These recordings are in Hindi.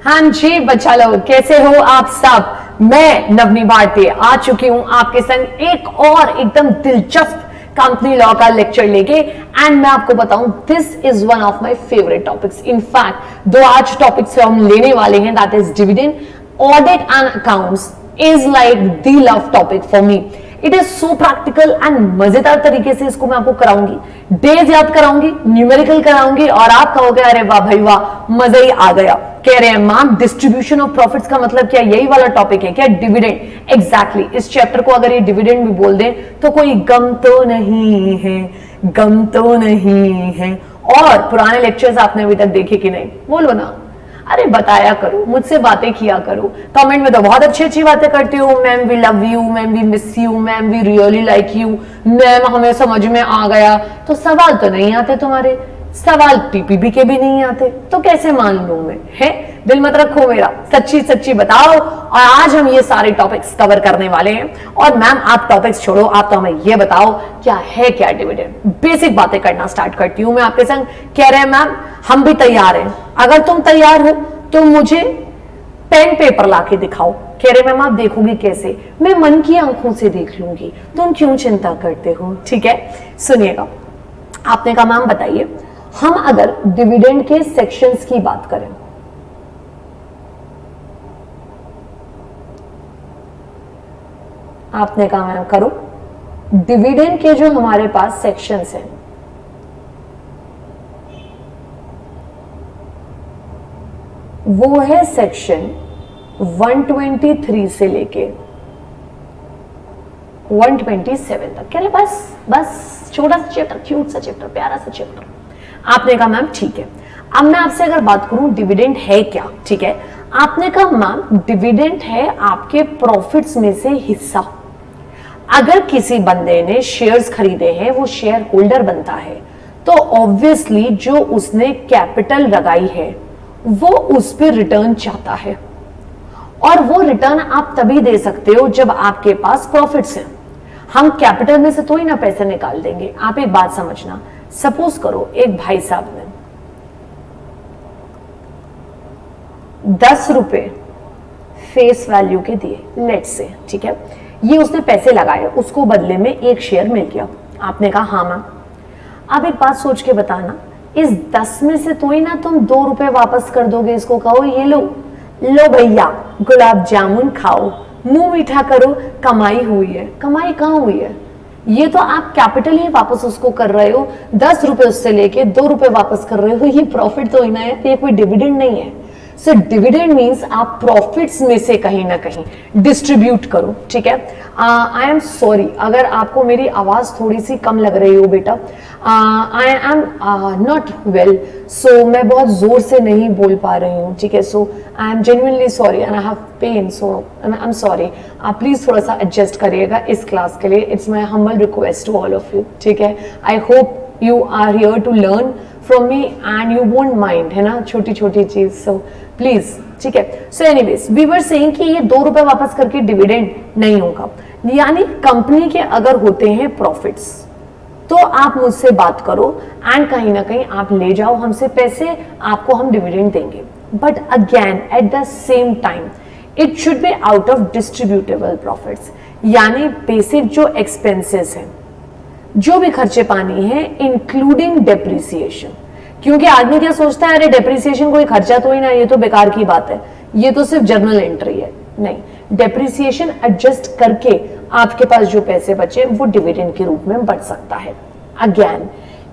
हाँ जी बच्चा लोग, कैसे हो आप सब। मैं नवनी भारती आ चुकी हूं आपके संग एक और एकदम दिलचस्प कंपनी लॉ का लेक्चर लेके। एंड मैं आपको बताऊं, this is one of my favourite topics. In fact दो आज टॉपिक्स हम लेने वाले हैं, that is dividend. Audit and accounts is like the love topic for me. It is so practical and मजेदार तरीके से इसको मैं आपको कराऊंगी, डेज याद कराऊंगी, न्यूमेरिकल कराऊंगी, और आप कहोगे अरे वाह भाई वाह, मजा ही आ गया। कह रहे हैं मैम डिस्ट्रीब्यूशन ऑफ प्रॉफिट्स का मतलब क्या यही वाला टॉपिक है क्या, डिविडेंड। एग्जैक्टली, इस चैप्टर को अगर ये डिविडेंड भी बोल दें तो कोई गम तो नहीं है, गम तो नहीं है। और पुराने लेक्चर्स आपने अभी तक देखे कि नहीं, बोलो ना। अरे बताया करो, मुझसे बातें किया करो। कमेंट में तो बहुत अच्छी अच्छी बातें करती हो, ma'am we love you, ma'am we miss you, ma'am we really like you, ma'am हमें समझ में आ गया। तो सवाल तो नहीं आते तुम्हारे, सवाल पीपीबी के भी नहीं आते, तो कैसे मान लूं मैं, है? दिल मत रखो मेरा, सच्ची सच्ची बताओ। और आज हम ये सारे टॉपिक्स कवर करने वाले हैं। और मैम आप टॉपिक्स छोड़ो, आप तो हमें ये बताओ क्या है क्या डिविडेंड। बेसिक बातें करना स्टार्ट करती हूं मैं आपके संग। कह रहे हैं मैम हम भी तैयार हैं, अगर तुम तैयार हो तो मुझे पेन पेपर लाके दिखाओ। कह रहे मैम आप देखोगी कैसे, मैं मन की आंखों से देख लूंगी, तुम क्यों चिंता करते हो। ठीक है, सुनिएगा। आपने कहा मैम बताइए, हम अगर डिविडेंड के सेक्शंस की बात करें, आपने कहा मैम करो। डिविडेंड के जो हमारे पास सेक्शंस हैं, वो है सेक्शन 123 से लेके 127 तक। कह रहे बस छोटा सा चैप्टर, क्यूट सा चैप्टर, प्यारा सा चैप्टर। आपने कहा मैम ठीक है। अब मैं आपसे अगर बात करूं डिविडेंड है क्या, ठीक है। आपने कहा मैम डिविडेंड है आपके प्रॉफिट्स में से हिस्सा। अगर किसी बंदे ने शेयर्स खरीदे हैं, वो शेयर होल्डर बनता है, तो ऑब्वियसली जो उसने कैपिटल लगाई है वो उस पर रिटर्न चाहता है। और वो रिटर्न आप तभी दे सकते हो जब आपके पास प्रॉफिट्स हैं। हम कैपिटल में से तो ही ना पैसे निकाल देंगे। आप एक बात समझना, सपोज करो एक भाई साहब ने 10 रुपए फेस वैल्यू के दिए, लेट्स से, ठीक है। ये उसने पैसे लगाए, उसको बदले में एक शेयर मिल गया। आपने कहा हाँ मैम। अब एक बात सोच के बताना, इस 10 में से तो ही ना तुम 2 रुपए वापस कर दोगे, इसको कहो ये लो भैया गुलाब जामुन खाओ, मुंह मीठा करो, कमाई हुई है। कमाई कहाँ हुई है? ये तो आप कैपिटल ही वापस उसको कर रहे हो। 10 रुपए उससे लेके 2 रुपए वापस कर रहे हो, ये प्रॉफिट तो ही ना है, ये कोई डिविडेंड नहीं है। सो डिविडेंड मीन्स आप प्रॉफिट्स में से कहीं ना कहीं डिस्ट्रीब्यूट करो, ठीक है। आई एम सॉरी अगर आपको मेरी आवाज थोड़ी सी कम लग रही हो बेटा। आई एम नॉट वेल, सो मैं बहुत जोर से नहीं बोल पा रही हूँ, ठीक है। So I am genuinely sorry and I have pain, so I am sorry. आप प्लीज थोड़ा सा एडजस्ट करिएगा इस क्लास के लिए। It's my humble request to all of you, ठीक है। I hope you are here to learn from me and you won't mind, है ना, छोटी छोटी चीज। सो प्लीज, ठीक है। So anyways we were saying कि ये 2 रुपए वापस करके डिविडेंड नहीं होगा। यानी कंपनी के अगर होते हैं प्रॉफिट्स तो आप मुझसे बात करो एंड कहीं ना कहीं आप ले जाओ हमसे पैसे, आपको हम डिविडेंड देंगे। But again at the same time it should be out of distributable profits, यानी बेसिक जो एक्सपेंसेस हैं, जो भी खर्चे पानी है, इंक्लूडिंग डेप्रिसिएशन। क्योंकि आदमी क्या सोचता है, अरे डेप्रिसिएशन कोई खर्चा तो ही ना, ये तो बेकार की बात है, ये तो सिर्फ जर्नल एंट्री है। नहीं, डेप्रिसिएशन एडजस्ट करके आपके पास जो पैसे बचे वो डिविडेंड के रूप में बच सकता है। Again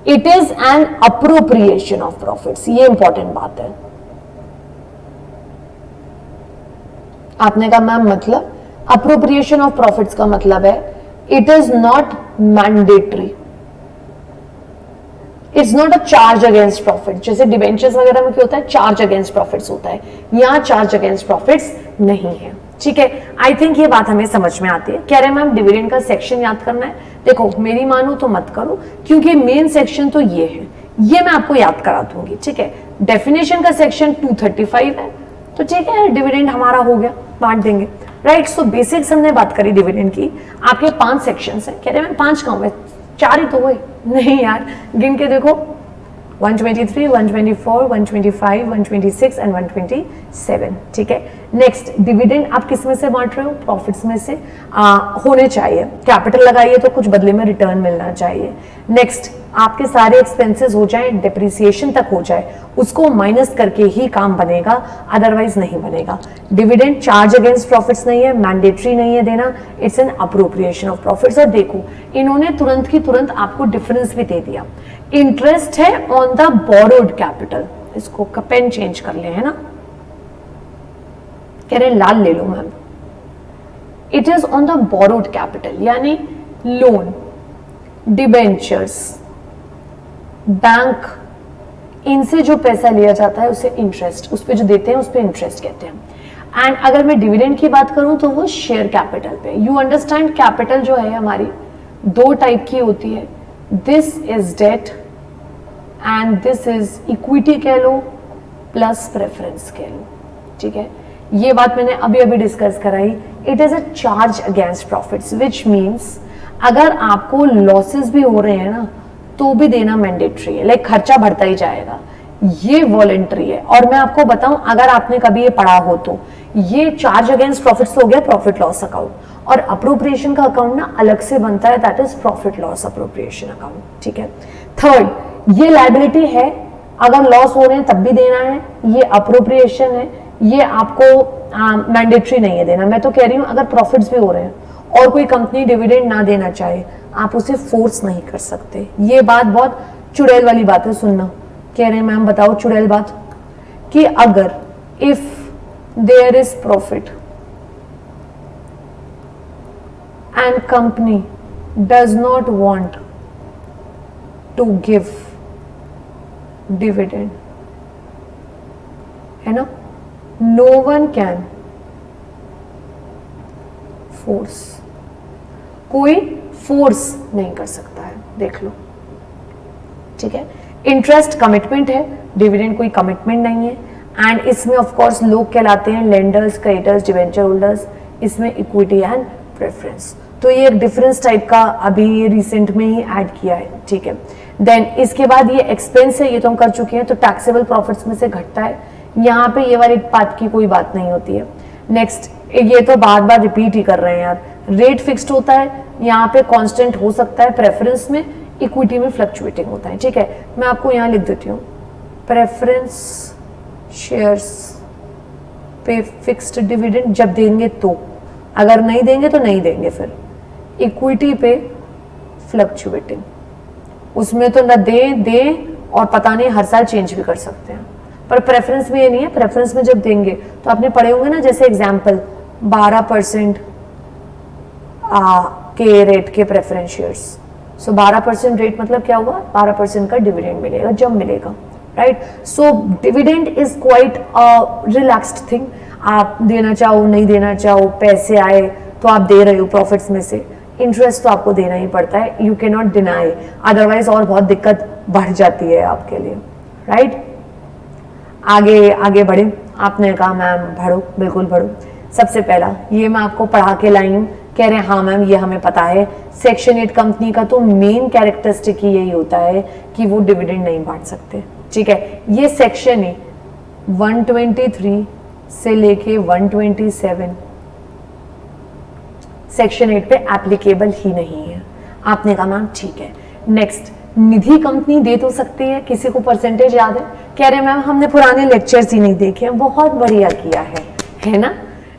it is an appropriation of profits, ये इंपॉर्टेंट बात है। आपने कहा मैम मतलब, अप्रोप्रिएशन ऑफ प्रॉफिट्स का मतलब है it is not mandatory, it's not a charge against profit. जैसे डिबेंचर्स वगैरह में क्या होता है, चार्ज अगेंस्ट प्रॉफिट्स होता है, यहां चार्ज अगेंस्ट प्रॉफिट्स नहीं है, ठीक है। आई थिंक ये बात हमें समझ में आती है। कह रहे हैं मैम डिविडेंड का सेक्शन याद करना है। देखो मेरी मानो तो मत करो, क्योंकि मेन सेक्शन तो ये है, ये मैं आपको याद करा दूंगी, ठीक है। डेफिनेशन का सेक्शन 235 है, तो ठीक है, डिविडेंड हमारा हो गया, बांट देंगे, राइट। सो बेसिक्स हमने बात करी डिविडेंड की। आपके 5 सेक्शंस हैं। कह रहे हैं 5 कहाँ हुए, 4 ही तो हुए। नहीं यार, गिन के देखो, 123, 124, 125, 126 एंड 127, ठीक है। नेक्स्ट, डिविडेंड आप किस में से बांट रहे हो? प्रॉफिट्स में से होने चाहिए। कैपिटल लगाइए तो कुछ बदले में रिटर्न मिलना चाहिए। नेक्स्ट, आपके सारे एक्सपेंसेस हो जाए, डिप्रिसिएशन तक हो जाए, उसको माइनस करके ही काम बनेगा, अदरवाइज नहीं बनेगा। डिविडेंड चार्ज अगेंस्ट प्रॉफिट्स नहीं है, मैंडेटरी नहीं है देना, it's an appropriation of profits. और देखो, इन्होंने तुरंत की तुरंत आपको डिफरेंस भी दे दिया। इंटरेस्ट है ऑन द बोरोड कैपिटल, इसको पेन चेंज कर ले, है ना, कह रहे लाल ले लो ma'am. It is on the borrowed capital, यानी लोन, डिबेंचर्स, बैंक, इनसे जो पैसा लिया जाता है उसे इंटरेस्ट, उस पे जो देते हैं उस पे इंटरेस्ट कहते हैं। एंड अगर मैं डिविडेंड की बात करूं तो वो शेयर कैपिटल पे। यू अंडरस्टैंड, कैपिटल जो है हमारी दो टाइप की होती है, this is debt and this is equity कह लो प्लस प्रेफरेंस कह लो, ठीक है। ये बात मैंने अभी अभी डिस्कस कराई। It is a charge against profits, which means अगर आपको लॉसेस भी हो रहे हैं ना तो भी देना मैंडेटरी है, लाइक खर्चा बढ़ता ही जाएगा। ये वॉलेंट्री है। और मैं आपको बताऊं, अगर आपने कभी ये पढ़ा हो तो ये चार्ज अगेंस्ट प्रॉफिट्स हो गया प्रॉफिट लॉस अकाउंट, और अप्रोप्रिएशन का अकाउंट ना अलग से बनता है, that is profit loss appropriation account, ठीक है। थर्ड, ये लायबिलिटी है, अगर लॉस हो रहे हैं तब भी देना है, ये अप्रोप्रिएशन है, ये आपको मैंडेटरी नहीं है देना। मैं तो कह रही हूं अगर प्रॉफिट्स भी हो रहे हैं और कोई कंपनी डिविडेंड ना देना चाहे, आप उसे फोर्स नहीं कर सकते। ये बात बहुत चुड़ैल वाली बात है, सुनना। कह रहे हैं मैम बताओ चुड़ैल बात, कि अगर if there is profit and company does not want to give dividend, है ना, नो वन कैन फोर्स, कोई फोर्स नहीं कर सकता है, देख लो, ठीक है। इंटरेस्ट कमिटमेंट है, डिविडेंड कोई कमिटमेंट नहीं है। एंड इसमें ऑफ कोर्स लोग कहलाते हैं लेंडर्स, क्रेडिटर्स, डिवेंचर होल्डर्स, इसमें इक्विटी एंड प्रेफरेंस। तो ये एक डिफरेंस टाइप का अभी रिसेंट में ही ऐड किया है, ठीक है। देन इसके बाद ये एक्सपेंस है, ये तो हम कर चुके हैं, तो टैक्सेबल प्रॉफिट्स में से घटता है, यहाँ पे ये वाली बात की कोई बात नहीं होती है। नेक्स्ट, ये तो बार बार रिपीट ही कर रहे हैं यार, रेट फिक्स्ड होता है, यहाँ पे कांस्टेंट हो सकता है, प्रेफरेंस में, इक्विटी में फ्लक्चुएटिंग होता है, ठीक है। मैं आपको यहाँ लिख देती हूँ, प्रेफरेंस शेयर्स पे फिक्स्ड डिविडेंड जब देंगे तो, अगर नहीं देंगे तो नहीं देंगे। फिर इक्विटी पे फ्लक्चुएटिंग, उसमें तो न दे और पता नहीं हर साल चेंज भी कर सकते हैं। पर प्रेफरेंस में ये नहीं है, प्रेफरेंस में जब देंगे तो आपने पढ़े होंगे ना, जैसे एग्जाम्पल 12% के रेट के प्रेफरेंस शेयर्स, सो 12% रेट मतलब क्या हुआ, 12% का डिविडेंड मिलेगा जब मिलेगा, right. So dividend is quite relaxed thing, आप देना चाहो नहीं देना चाहो, पैसे आए तो आप दे रहे हो प्रॉफिट्स में से, इंटरेस्ट तो आपको देना ही पड़ता है, you can not deny, otherwise और बहुत दिक्कत बढ़ जाती है आपके लिए, राइट। आगे बढ़े, आपने कहा मैम बढ़ो, बिल्कुल बढ़ो। सबसे पहला ये मैं आपको पढ़ा के लाई हूँ, कह रहे हैं हाँ मैम ये हमें पता है, सेक्शन 8 कंपनी का तो मेन कैरेक्टरिस्टिक ही यही होता है कि वो डिविडेंड नहीं बांट सकते, ठीक है। ये सेक्शन 123 से लेके 127 सेक्शन 8 पे एप्लीकेबल ही नहीं है। आपने कहा मैम ठीक है। नेक्स्ट, निधि कंपनी दे तो सकती है, किसी को परसेंटेज याद है? कह रहे मैम हमने पुराने लेक्चर्स ही नहीं देखे हैं, बहुत बढ़िया किया है ना।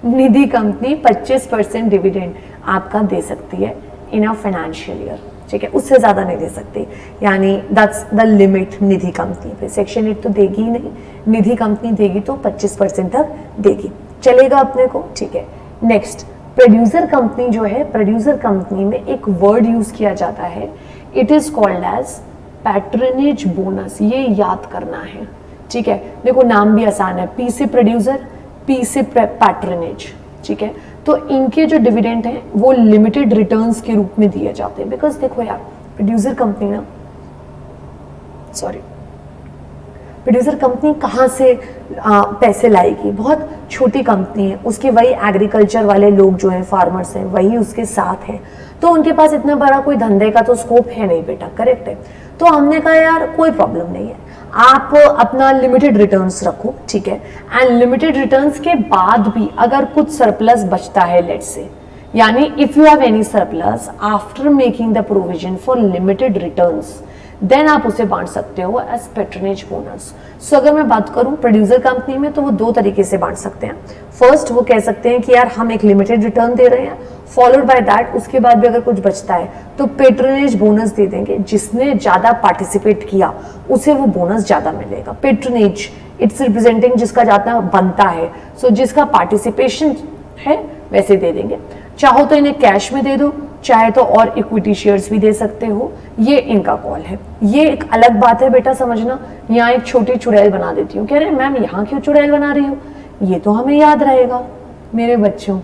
निधि कंपनी 25% डिविडेंड आपका दे सकती है इन अ फाइनेंशियल ईयर, ठीक है, उससे ज्यादा नहीं दे सकती, यानी that's the limit Nidhi company पे। सेक्शन 8 तो देगी ही नहीं, निधि कंपनी देगी तो 25% तक देगी, चलेगा अपने को, ठीक है। नेक्स्ट, प्रोड्यूसर कंपनी जो है, प्रोड्यूसर कंपनी में एक वर्ड यूज किया जाता है, it is called as patronage bonus, ये याद करना है, ठीक है। देखो नाम भी आसान है, पी से प्रोड्यूसर, पी से पैट्रनेज, ठीक है। तो इनके जो डिविडेंड हैं वो लिमिटेड रिटर्न्स के रूप में दिए जाते हैं, बिकॉज देखो यार प्रोड्यूसर कंपनी ना, सॉरी, प्रोड्यूसर कंपनी कहाँ से पैसे लाएगी, बहुत छोटी कंपनी है, उसके वही एग्रीकल्चर वाले लोग जो हैं, फार्मर्स हैं, वही उसके साथ हैं, तो उनके पास इतना बड़ा कोई धंधे का तो स्कोप है नहीं बेटा, करेक्ट है। तो हमने कहा यार कोई प्रॉब्लम नहीं है, आप अपना लिमिटेड रिटर्न्स रखो, ठीक है, एंड लिमिटेड रिटर्न्स के बाद भी अगर कुछ सरप्लस बचता है, लेट्स से, यानी if you have any surplus after making the provision for limited returns, then आप उसे बांट सकते हो एज पैट्रनेज बोनस। सो अगर मैं बात करूं प्रोड्यूसर कंपनी में, तो वो दो तरीके से बांट सकते हैं। फर्स्ट, वो कह सकते हैं कि यार हम एक लिमिटेड रिटर्न दे रहे हैं, फॉलोड बाय दैट उसके बाद भी अगर कुछ बचता है तो पेट्रनेज बोनस दे देंगे। जिसने ज्यादा पार्टिसिपेट किया उसे वो बोनस ज्यादा मिलेगा। पेट्रनेज इट्स रिप्रेजेंटिंग जिसका ज्यादा बनता है, सो जिसका पार्टिसिपेशन है वैसे दे देंगे। चाहो तो इन्हें कैश में दे दो, चाहे तो और इक्विटी शेयर्स भी दे सकते हो, ये इनका कॉल है। ये एक अलग बात है बेटा, समझना। यहाँ एक छोटी चुड़ैल बना देती हूँ, कह रहे मैम यहाँ क्यों चुड़ैल बना रही हो, ये तो हमें याद रहेगा। मेरे बच्चों,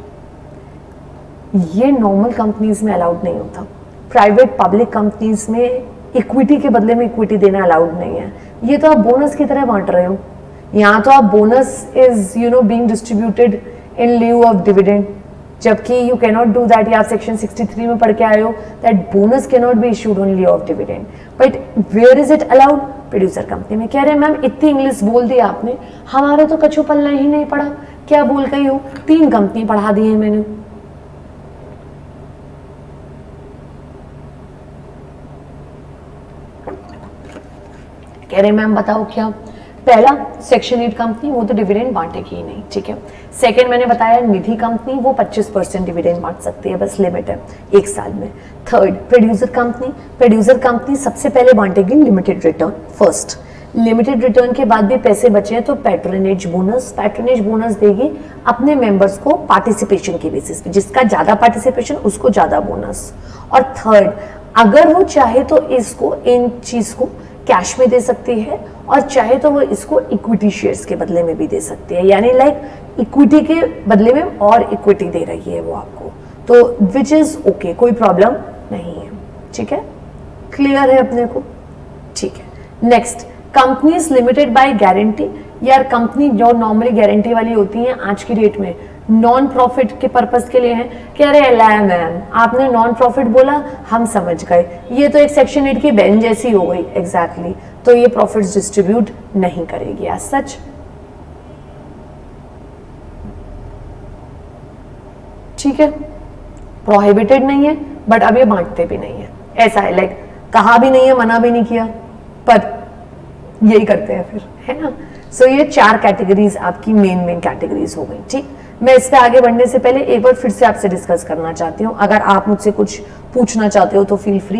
ये नॉर्मल कंपनीज में अलाउड नहीं होता। प्राइवेट पब्लिक कंपनीज में इक्विटी के बदले में इक्विटी देना अलाउड नहीं है। ये तो आप बोनस की तरह बांट रहे हो। यहाँ तो आप bonus is being distributed in lieu of dividend, जबकि you can not do that. आप सेक्शन 63 में पढ़ के आए हो that bonus can not be issued on lieu of dividend, but where is it allowed? Producer company में। कह रहे मैम इतनी इंग्लिश बोल दी आपने, हमारे तो कछु पल्ला ही नहीं पड़ा। क्या बोल गई हो? 3 कंपनी पढ़ा दी है मैंने। कह रहे मैम बताओ क्या? पहला सेक्शन 8 कंपनी, वो तो डिविडेंड बांटेगी ही नहीं, ठीक है। सेकंड मैंने बताया निधि कंपनी, वो 25% डिविडेंड बांट सकती है, बस लिमिट है 1 साल में। Third producer company, producer company सबसे पहले बांटेगी limited return first. Limited return के बाद भी पैसे बचे हैं तो पैट्रनेज बोनस देगी अपने मेंबर्स को पार्टिसिपेशन के बेसिस पे। जिसका ज्यादा पार्टिसिपेशन उसको ज्यादा बोनस। और थर्ड, अगर वो चाहे तो इसको इन चीज को कैश में दे सकती है, और चाहे तो वो इसको इक्विटी शेयर्स के बदले में भी दे सकती है, यानी लाइक इक्विटी के बदले में और इक्विटी दे रही है वो आपको, तो विच इज ओके, कोई प्रॉब्लम नहीं है, ठीक है। क्लियर है अपने को? ठीक है। Next, companies limited by guarantee. यार कंपनी जो नॉर्मली गारंटी वाली होती है आज की डेट में नॉन प्रॉफिट के पर्पस के लिए है। कह रहे मैम आपने नॉन प्रॉफिट बोला, हम समझ गए, ये तो एक सेक्शन 8 की बेंच जैसी हो गई। एग्जैक्टली तो ये प्रॉफिट्स डिस्ट्रीब्यूट नहीं करेगी एज सच। ठीक है, प्रोहिबिटेड नहीं है बट अब ये बांटते भी नहीं है। ऐसा है, लाइक कहा भी नहीं है, मना भी नहीं किया, पर यही करते हैं फिर, है ना। सो ये 4 कैटेगरीज आपकी मेन कैटेगरीज हो गई। ठीक, मैं इस पे आगे बढ़ने से पहले एक बार फिर से आपसे डिस्कस करना चाहती हूँ। अगर आप मुझसे कुछ पूछना चाहते हो तो फील फ्री।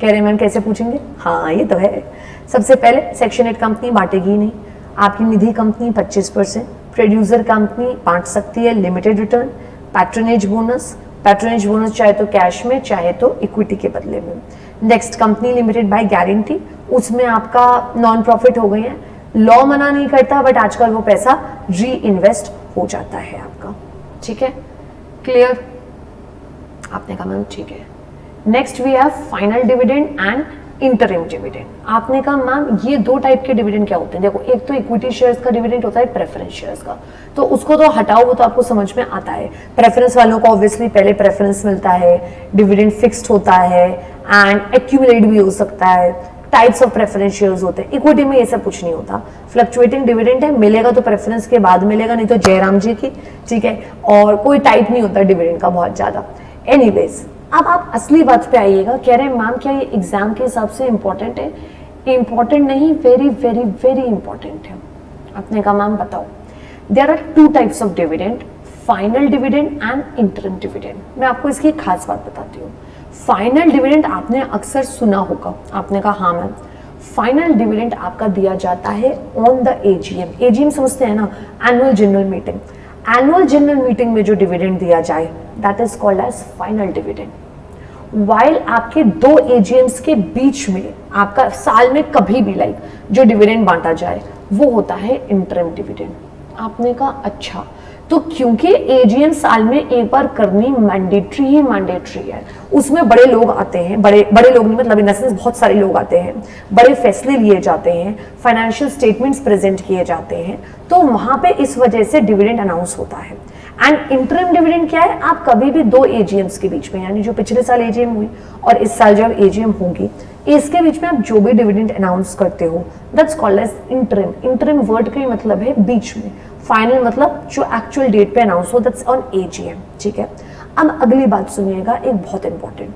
कह रहे मैम कैसे पूछेंगे? हाँ ये तो है। सबसे पहले सेक्शन 8 कंपनी बांटेगी नहीं। आपकी निधि कंपनी 25%, प्रोड्यूसर कंपनी बांट सकती है लिमिटेड रिटर्न, पैट्रनेज बोनस चाहे तो कैश में चाहे तो इक्विटी के बदले में। Next, company limited by guarantee, उसमें आपका नॉन प्रॉफिट हो गई है। लॉ मना नहीं करता बट आजकल वो पैसा री इन्वेस्ट हो जाता है आपका। ठीक है, क्लियर? आपने कहा मैम ठीक है। Next we have final dividend and interim dividend. आपने कहा मैम ये 2 टाइप के डिविडेंड क्या होते हैं? देखो, एक तो इक्विटी शेयर्स का डिविडेंड होता है, प्रेफरेंस शेयर्स का, तो उसको तो हटाओ, वो तो आपको समझ में आता है। प्रेफरेंस वालों को ऑब्वियसली पहले प्रेफरेंस मिलता है, डिविडेंड फिक्स्ड होता है एंड एक्यूमुलेट भी हो सकता है। टाइप्स ऑफ प्रेफरेंस शेयर्स होते हैं। इक्विटी में ये सब कुछ नहीं होता, फ्लक्चुएटिंग डिविडेंड है, मिलेगा तो प्रेफरेंस के बाद मिलेगा, नहीं तो जयराम जी की। ठीक है, और कोई टाइप नहीं होता डिविडेंड का बहुत ज्यादा। एनीवेज, अब आप असली बात पे आइएगा। कह रहे हैं मैम क्या ये एग्जाम के हिसाब से इंपॉर्टेंट है? इंपॉर्टेंट नहीं, वेरी वेरी वेरी इंपॉर्टेंट है। आपने कहा मैम बताओ। There are 2 types of dividend, final dividend and interim dividend. मैं आपको इसकी एक खास बात बताती हूँ। फाइनल डिविडेंड आपने अक्सर सुना होगा। आपने कहा हाँ मैम। फाइनल डिविडेंड आपका दिया जाता है ऑन द एजीएम। एजीएम समझते हैं ना, annual general meeting. Annual general meeting में जो डिविडेंड दिया जाए that is called as final dividend. While आपके 2 एजीएम्स के बीच में आपका साल में कभी भी लाइक जो डिविडेंड बांटा जाए वो होता है इंटरिम डिविडेंड। आपने कहा अच्छा, तो क्योंकि एजीएम साल में एक बार करनी मैंडेटरी है, उसमें बड़े लोग आते हैं, बड़े लोग नहीं मतलब इन द सेंस बहुत सारे लोग आते हैं, बड़े फैसले लिए जाते हैं, फाइनेंशियल स्टेटमेंट्स प्रेजेंट किए जाते हैं, तो वहां पे इस वजह से डिविडेंड अनाउंस होता है। एंड इंटरिम डिविडेंड क्या है? आप कभी भी 2 एजीएम्स के बीच में, यानी जो पिछले साल एजीएम हुई और इस साल जब एजीएम होगी, इसके बीच में आप जो भी डिविडेंड अनाउंस करते हो that's called as interim. Interim word का ही मतलब है बीच में, फाइनल मतलब जो एक्चुअल डेट पे अनाउंस हो, दैट्स ऑन एजीएम। ठीक है, अब अगली बात सुनिएगा, एक बहुत इंपॉर्टेंट,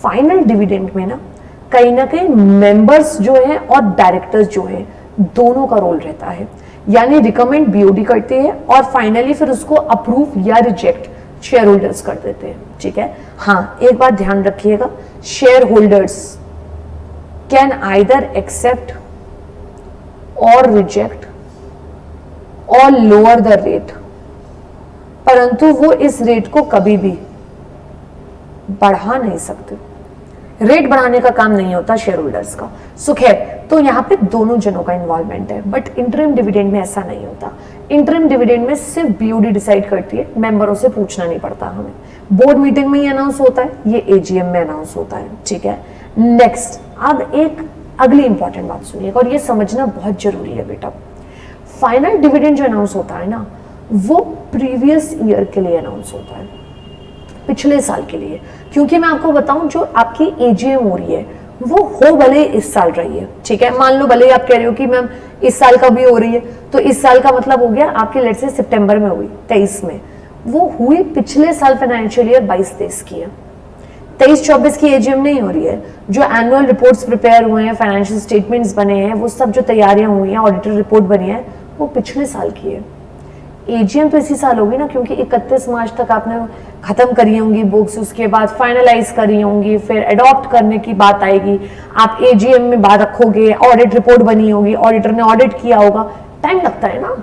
फाइनल डिविडेंड में ना कहीं मेंबर्स जो है और डायरेक्टर्स जो है दोनों का रोल रहता है, यानी रिकमेंड बीओडी करते हैं और फाइनली फिर उसको अप्रूव या रिजेक्ट शेयर होल्डर्स कर देते हैं। ठीक है, हाँ एक बात ध्यान रखिएगा, share holders can either accept और रिजेक्ट और लोअर द रेट, परंतु वो इस रेट को कभी भी बढ़ा नहीं सकते। रेट बढ़ाने का काम नहीं होता शेयर होल्डर्स का। सो खैर, तो यहाँ पे दोनों जनों का इन्वॉल्वमेंट है, बट इंटरिम डिविडेंड में ऐसा नहीं होता। इंटरिम डिविडेंड में सिर्फ बीओडी डिसाइड करती है, मेंबरों से पूछना नहीं पड़ता हमें, बोर्ड मीटिंग में ही अनाउंस होता है, ये एजीएम में अनाउंस होता है। ठीक है, नेक्स्ट, अब एक अगली इंपॉर्टेंट बात सुनिएगा और ये समझना बहुत जरूरी है बेटा। फाइनल डिविडेंड जो अनाउंस होता है ना, वो प्रीवियस ईयर के लिए अनाउंस होता है, पिछले साल के लिए। क्योंकि मैं आपको बताऊं, जो आपकी एजीएम हो रही है वो हो भले इस साल रही है, ठीक है, मान लो भले आप कह रहे हो कि मैम इस साल का भी हो रही है, तो इस साल का मतलब हो गया आपके लेट से सितंबर में हुई 23 में, वो हुई पिछले साल फाइनेंशियल ईयर 22-23 की है, 23-24 की एजीएम नहीं हो रही है। जो एनुअल रिपोर्ट्स प्रिपेयर हुए हैं, फाइनेंशियल स्टेटमेंट्स बने हैं, वो सब जो तैयारियां हुई हैं, ऑडिटर रिपोर्ट बनी है, वो पिछले साल की है। एजीएम तो इसी साल होगी ना, क्योंकि 31 मार्च तक आपने खत्म करी होंगी बुक्स, उसके बाद फाइनलाइज करी होंगी, फिर अडॉप्ट करने की बात आएगी, आप एजीएम में बात रखोगे, ऑडिट रिपोर्ट बनी होगी, ऑडिटर ने ऑडिट किया होगा, टाइम लगता है ना,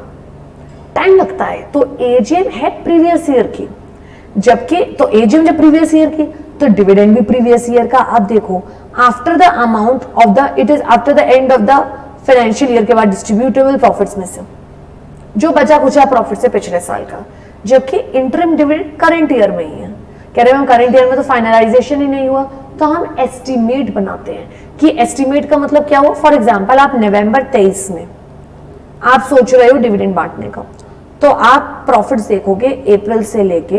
टाइम लगता है। तो एजीएम है प्रीवियस ईयर की, जबकि तो एजीएम जब प्रीवियस ईयर की तो डिविडेंड भी प्रीवियस ईयर का। आप देखो, after the amount of the, it is after the end of the financial year के बाद डिस्ट्रीब्यूटेबल प्रॉफिट्स में से जो बचा कुचा प्रॉफिट से पिछले साल का, जबकि इंटरिम डिविडेंड करंट ईयर में ही है। कह रहे हैं करंट ईयर में तो फाइनलाइजेशन ही नहीं हुआ, तो हम एस्टिमेट बनाते हैं कि एस्टिमेट का मतलब क्या हुआ। फॉर एग्जांपल, आप नवंबर 23 में आप सोच रहे हो डिविडेंड बांटने का, तो आप प्रॉफिट्स देखोगे अप्रैल से लेके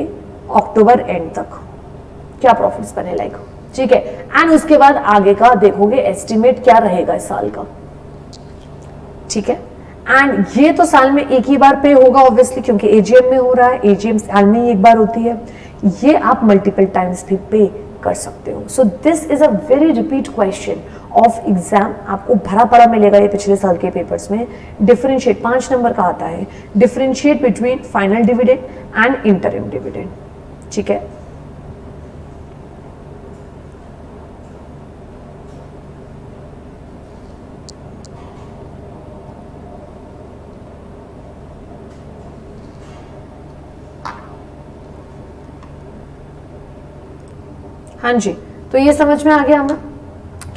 अक्टूबर एंड तक क्या प्रॉफिट्स बने लाइक, ठीक है, एंड उसके बाद आगे का देखोगे एस्टिमेट क्या रहेगा इस साल का, ठीक है। एंड ये तो साल में एक ही बार पे होगा ऑब्वियसली, क्योंकि एजीएम में हो रहा है, एजीएम साल में ही एक बार होती है, ये आप मल्टीपल टाइम्स भी पे कर सकते हो। So this is a very repeat question of exam, आपको भरा पड़ा मिलेगा ये पिछले साल के पेपर्स में। डिफरेंशिएट 5 नंबर का आता है, differentiate between final dividend and interim dividend, ठीक है। हाँ जी, तो ये समझ में आ गया हमें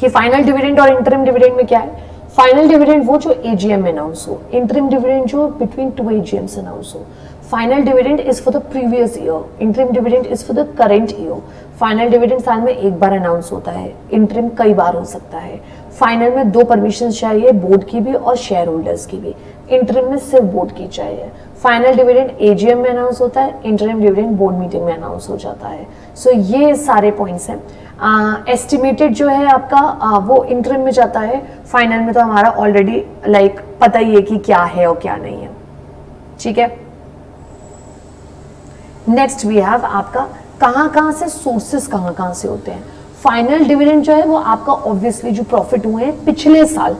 कि फाइनल डिविडेंड और इंटरिम डिविडेंड में क्या है। फाइनल डिविडेंड वो जो एजीएम में अनाउंस हो, इंटरिम डिविडेंड जो बिटवीन 2 एजीएम्स अनाउंस हो। Final dividend is for the previous year, interim dividend is for the current year. Final dividend साल में एक बार अनाउंस होता है, इंटरिम कई बार हो सकता है। फाइनल में 2 परमिशन चाहिए, बोर्ड की भी और शेयर होल्डर्स की भी। इंटरिम में सिर्फ बोर्ड की चाहिए। फाइनल डिविडेंड एजीएम में अनाउंस होता है, इंटरिम डिविडेंड बोर्ड मीटिंग में अनाउंस हो जाता है। सो ये सारे पॉइंट्स हैं। एस्टिमेटेड जो है आपका वो इंटरिम में जाता है, फाइनल में तो हमारा ऑलरेडी लाइक पता ही है कि क्या है और क्या नहीं है, ठीक है। नेक्स्ट वी हैव आपका कहां से सोर्सेस कहां से होते हैं। फाइनल डिविडेंड जो है वो आपका ऑब्वियसली जो प्रॉफिट हुए हैं पिछले साल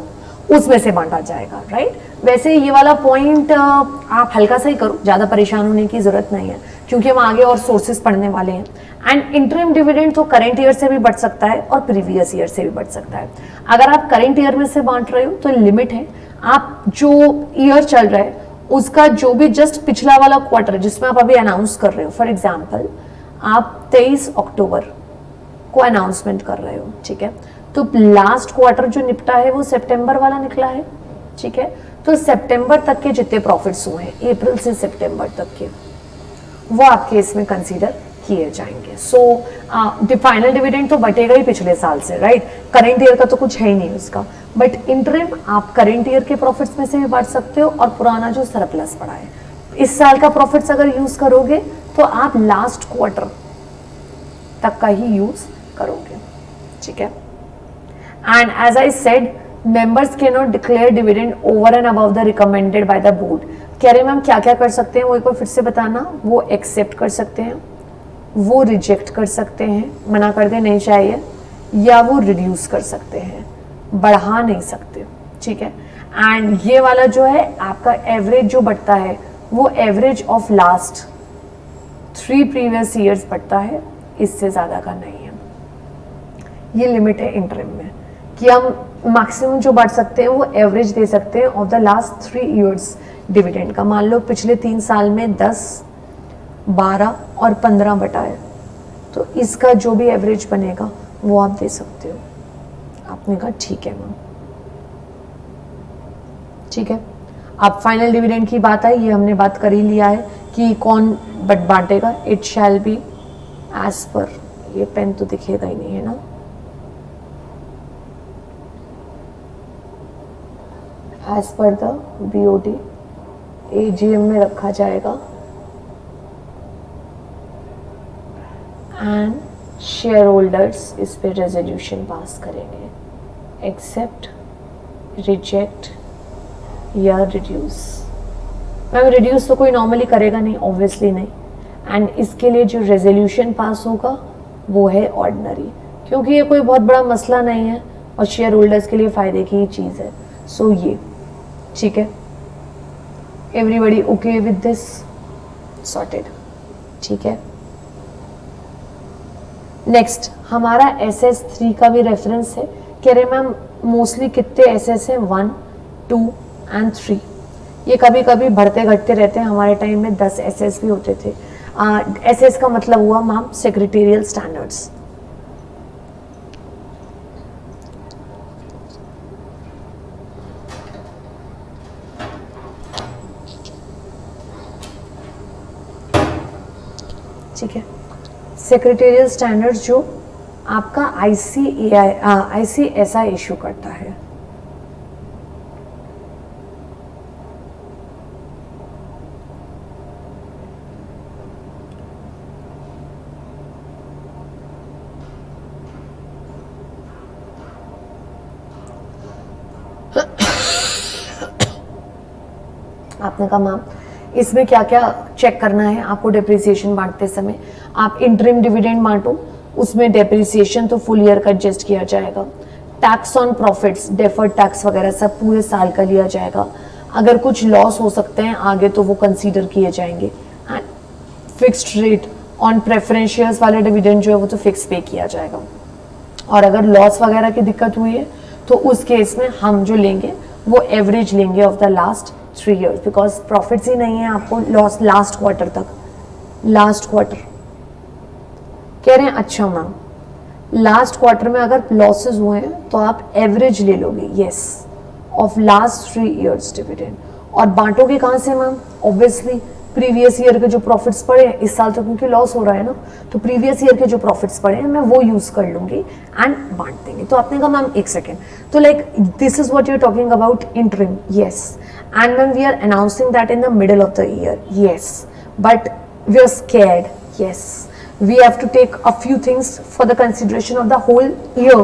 उसमें से बांटा जाएगा, राइट। वैसे ये वाला पॉइंट आप हल्का सा ही करो, ज्यादा परेशान होने की जरूरत नहीं है, क्योंकि हम आगे और सोर्सेस पढ़ने वाले हैं। एंड इंटरिम डिविडेंड तो करंट ईयर से भी बढ़ सकता है और प्रीवियस ईयर से भी बढ़ सकता है। अगर आप करंट ईयर में से बांट रहे हो तो लिमिट है, आप जो ईयर चल रहा है उसका जो भी जस्ट पिछला वाला क्वार्टर जिसमें आप अभी अनाउंस कर रहे हो, फॉर एग्जाम्पल आप 23 अक्टूबर को अनाउंसमेंट कर रहे हो, ठीक है, तो लास्ट क्वार्टर जो निपटा है वो सितंबर वाला निकला है, ठीक है। तो सितंबर तक के जितने प्रॉफिट्स हुए हैं अप्रैल से सितंबर तक के, वो आपके इसमें कंसीडर किए जाएंगे। सो फाइनल डिविडेंड तो बटेगा ही पिछले साल से, राइट। करंट ईयर का तो कुछ है ही नहीं उसका, बट इंटरिम आप करंट ईयर के प्रॉफिट्स में से भी बांट सकते हो और पुराना जो सरप्लस पड़ा है इस साल का प्रॉफिट्स अगर यूज करोगे तो आप लास्ट क्वार्टर तक का ही यूज करोगे, ठीक है। And as I said members can not declare dividend over and above the recommended by the board. कह रहे मैम क्या क्या कर सकते हैं, वो एक बार फिर से बताना। वो एक्सेप्ट कर सकते हैं, वो रिजेक्ट कर सकते हैं, मना कर दे नहीं चाहिए, या वो रिड्यूस कर सकते हैं, बढ़ा नहीं सकते, ठीक है। एंड ये वाला जो है आपका एवरेज जो बढ़ता है वो average of last 3 previous years बढ़ता है, इससे ज़्यादा का नहीं है। ये लिमिट है इंटरिम में कि हम मैक्सिमम जो बढ़ सकते हैं वो एवरेज दे सकते हैं of the last 3 years dividend का। मान लो पिछले 3 साल में 10, 12 और 15 बटाए, तो इसका जो भी एवरेज बनेगा वो आप दे सकते हो। आपने कहा ठीक है मैम, ठीक है। अब फाइनल डिविडेंड की बात आई, ये हमने बात कर ही लिया है कि कौन बांटेगा। It shall be as per, ये पेन तो दिखेगा ही नहीं है ना, as per the BOD AGM में रखा जाएगा एंड शेयर होल्डर्स इस पे रेजोल्यूशन पास करेंगे, एक्सेप्ट, रिजेक्ट या रिड्यूस। मैम रिड्यूस तो कोई नॉर्मली करेगा नहीं, ऑब्वियसली नहीं। एंड इसके लिए जो रेजोल्यूशन पास होगा वो है ऑर्डिनरी, क्योंकि ये कोई बहुत बड़ा मसला नहीं है और शेयर होल्डर्स के लिए फ़ायदे की ही चीज़ है। सो ये ठीक है, everybody okay with this, sorted, ठीक है। नेक्स्ट हमारा SS3 का भी रेफरेंस है। कह रहे मैम मोस्टली कितने SS हैं, 1, 2 एंड 3। ये कभी कभी बढ़ते घटते रहते हैं, हमारे टाइम में 10 SS भी होते थे। SS का मतलब हुआ मैम सेक्रेटेरियल स्टैंडर्ड्स। ठीक है, सेक्रेटेरियल स्टैंडर्ड्स जो आपका ICSI इशू करता है। आपने कहा मैम इसमें क्या क्या चेक करना है आपको डेप्रिसिएशन बांटते समय। आप इंटरिम डिविडेंड बांटो, उसमें डेप्रिसिएशन तो फुल ईयर का एडजस्ट किया जाएगा। Tax on profits, deferred tax वगैरह सब पूरे साल का लिया जाएगा। अगर कुछ लॉस हो सकते हैं आगे तो वो कंसीडर किए जाएंगे। And fixed rate on preference shares वाले डिविडेंड जो है वो तो फिक्स पे किया जाएगा। और अगर लॉस वगैरह की दिक्कत हुई है तो उस केस में हम जो लेंगे वो एवरेज लेंगे of the last 3 years, because profits ही नहीं है आपको लॉस लास्ट क्वार्टर तक। लास्ट क्वार्टर कह रहे हैं अच्छा मैम लास्ट क्वार्टर में अगर लॉसेस हुए हैं तो आप एवरेज ले लोगे, yes, of last 3 years dividend. और बांटोगे कहाँ से मैम, ऑब्वियसली प्रीवियस ईयर के जो प्रॉफिट्स पड़े हैं, इस साल तो क्योंकि लॉस हो रहा है ना, तो प्रीवियस ईयर के जो प्रॉफिट्स पड़े हैं मैं वो यूज कर लूंगी एंड बांट देंगे। तो आपने कहा मैम एक सेकेंड, तो like this is what you are talking about interim, yes, and when we are announcing that in the middle of the year, yes, but we are scared, yes, we have to take a few things for the consideration of the whole year,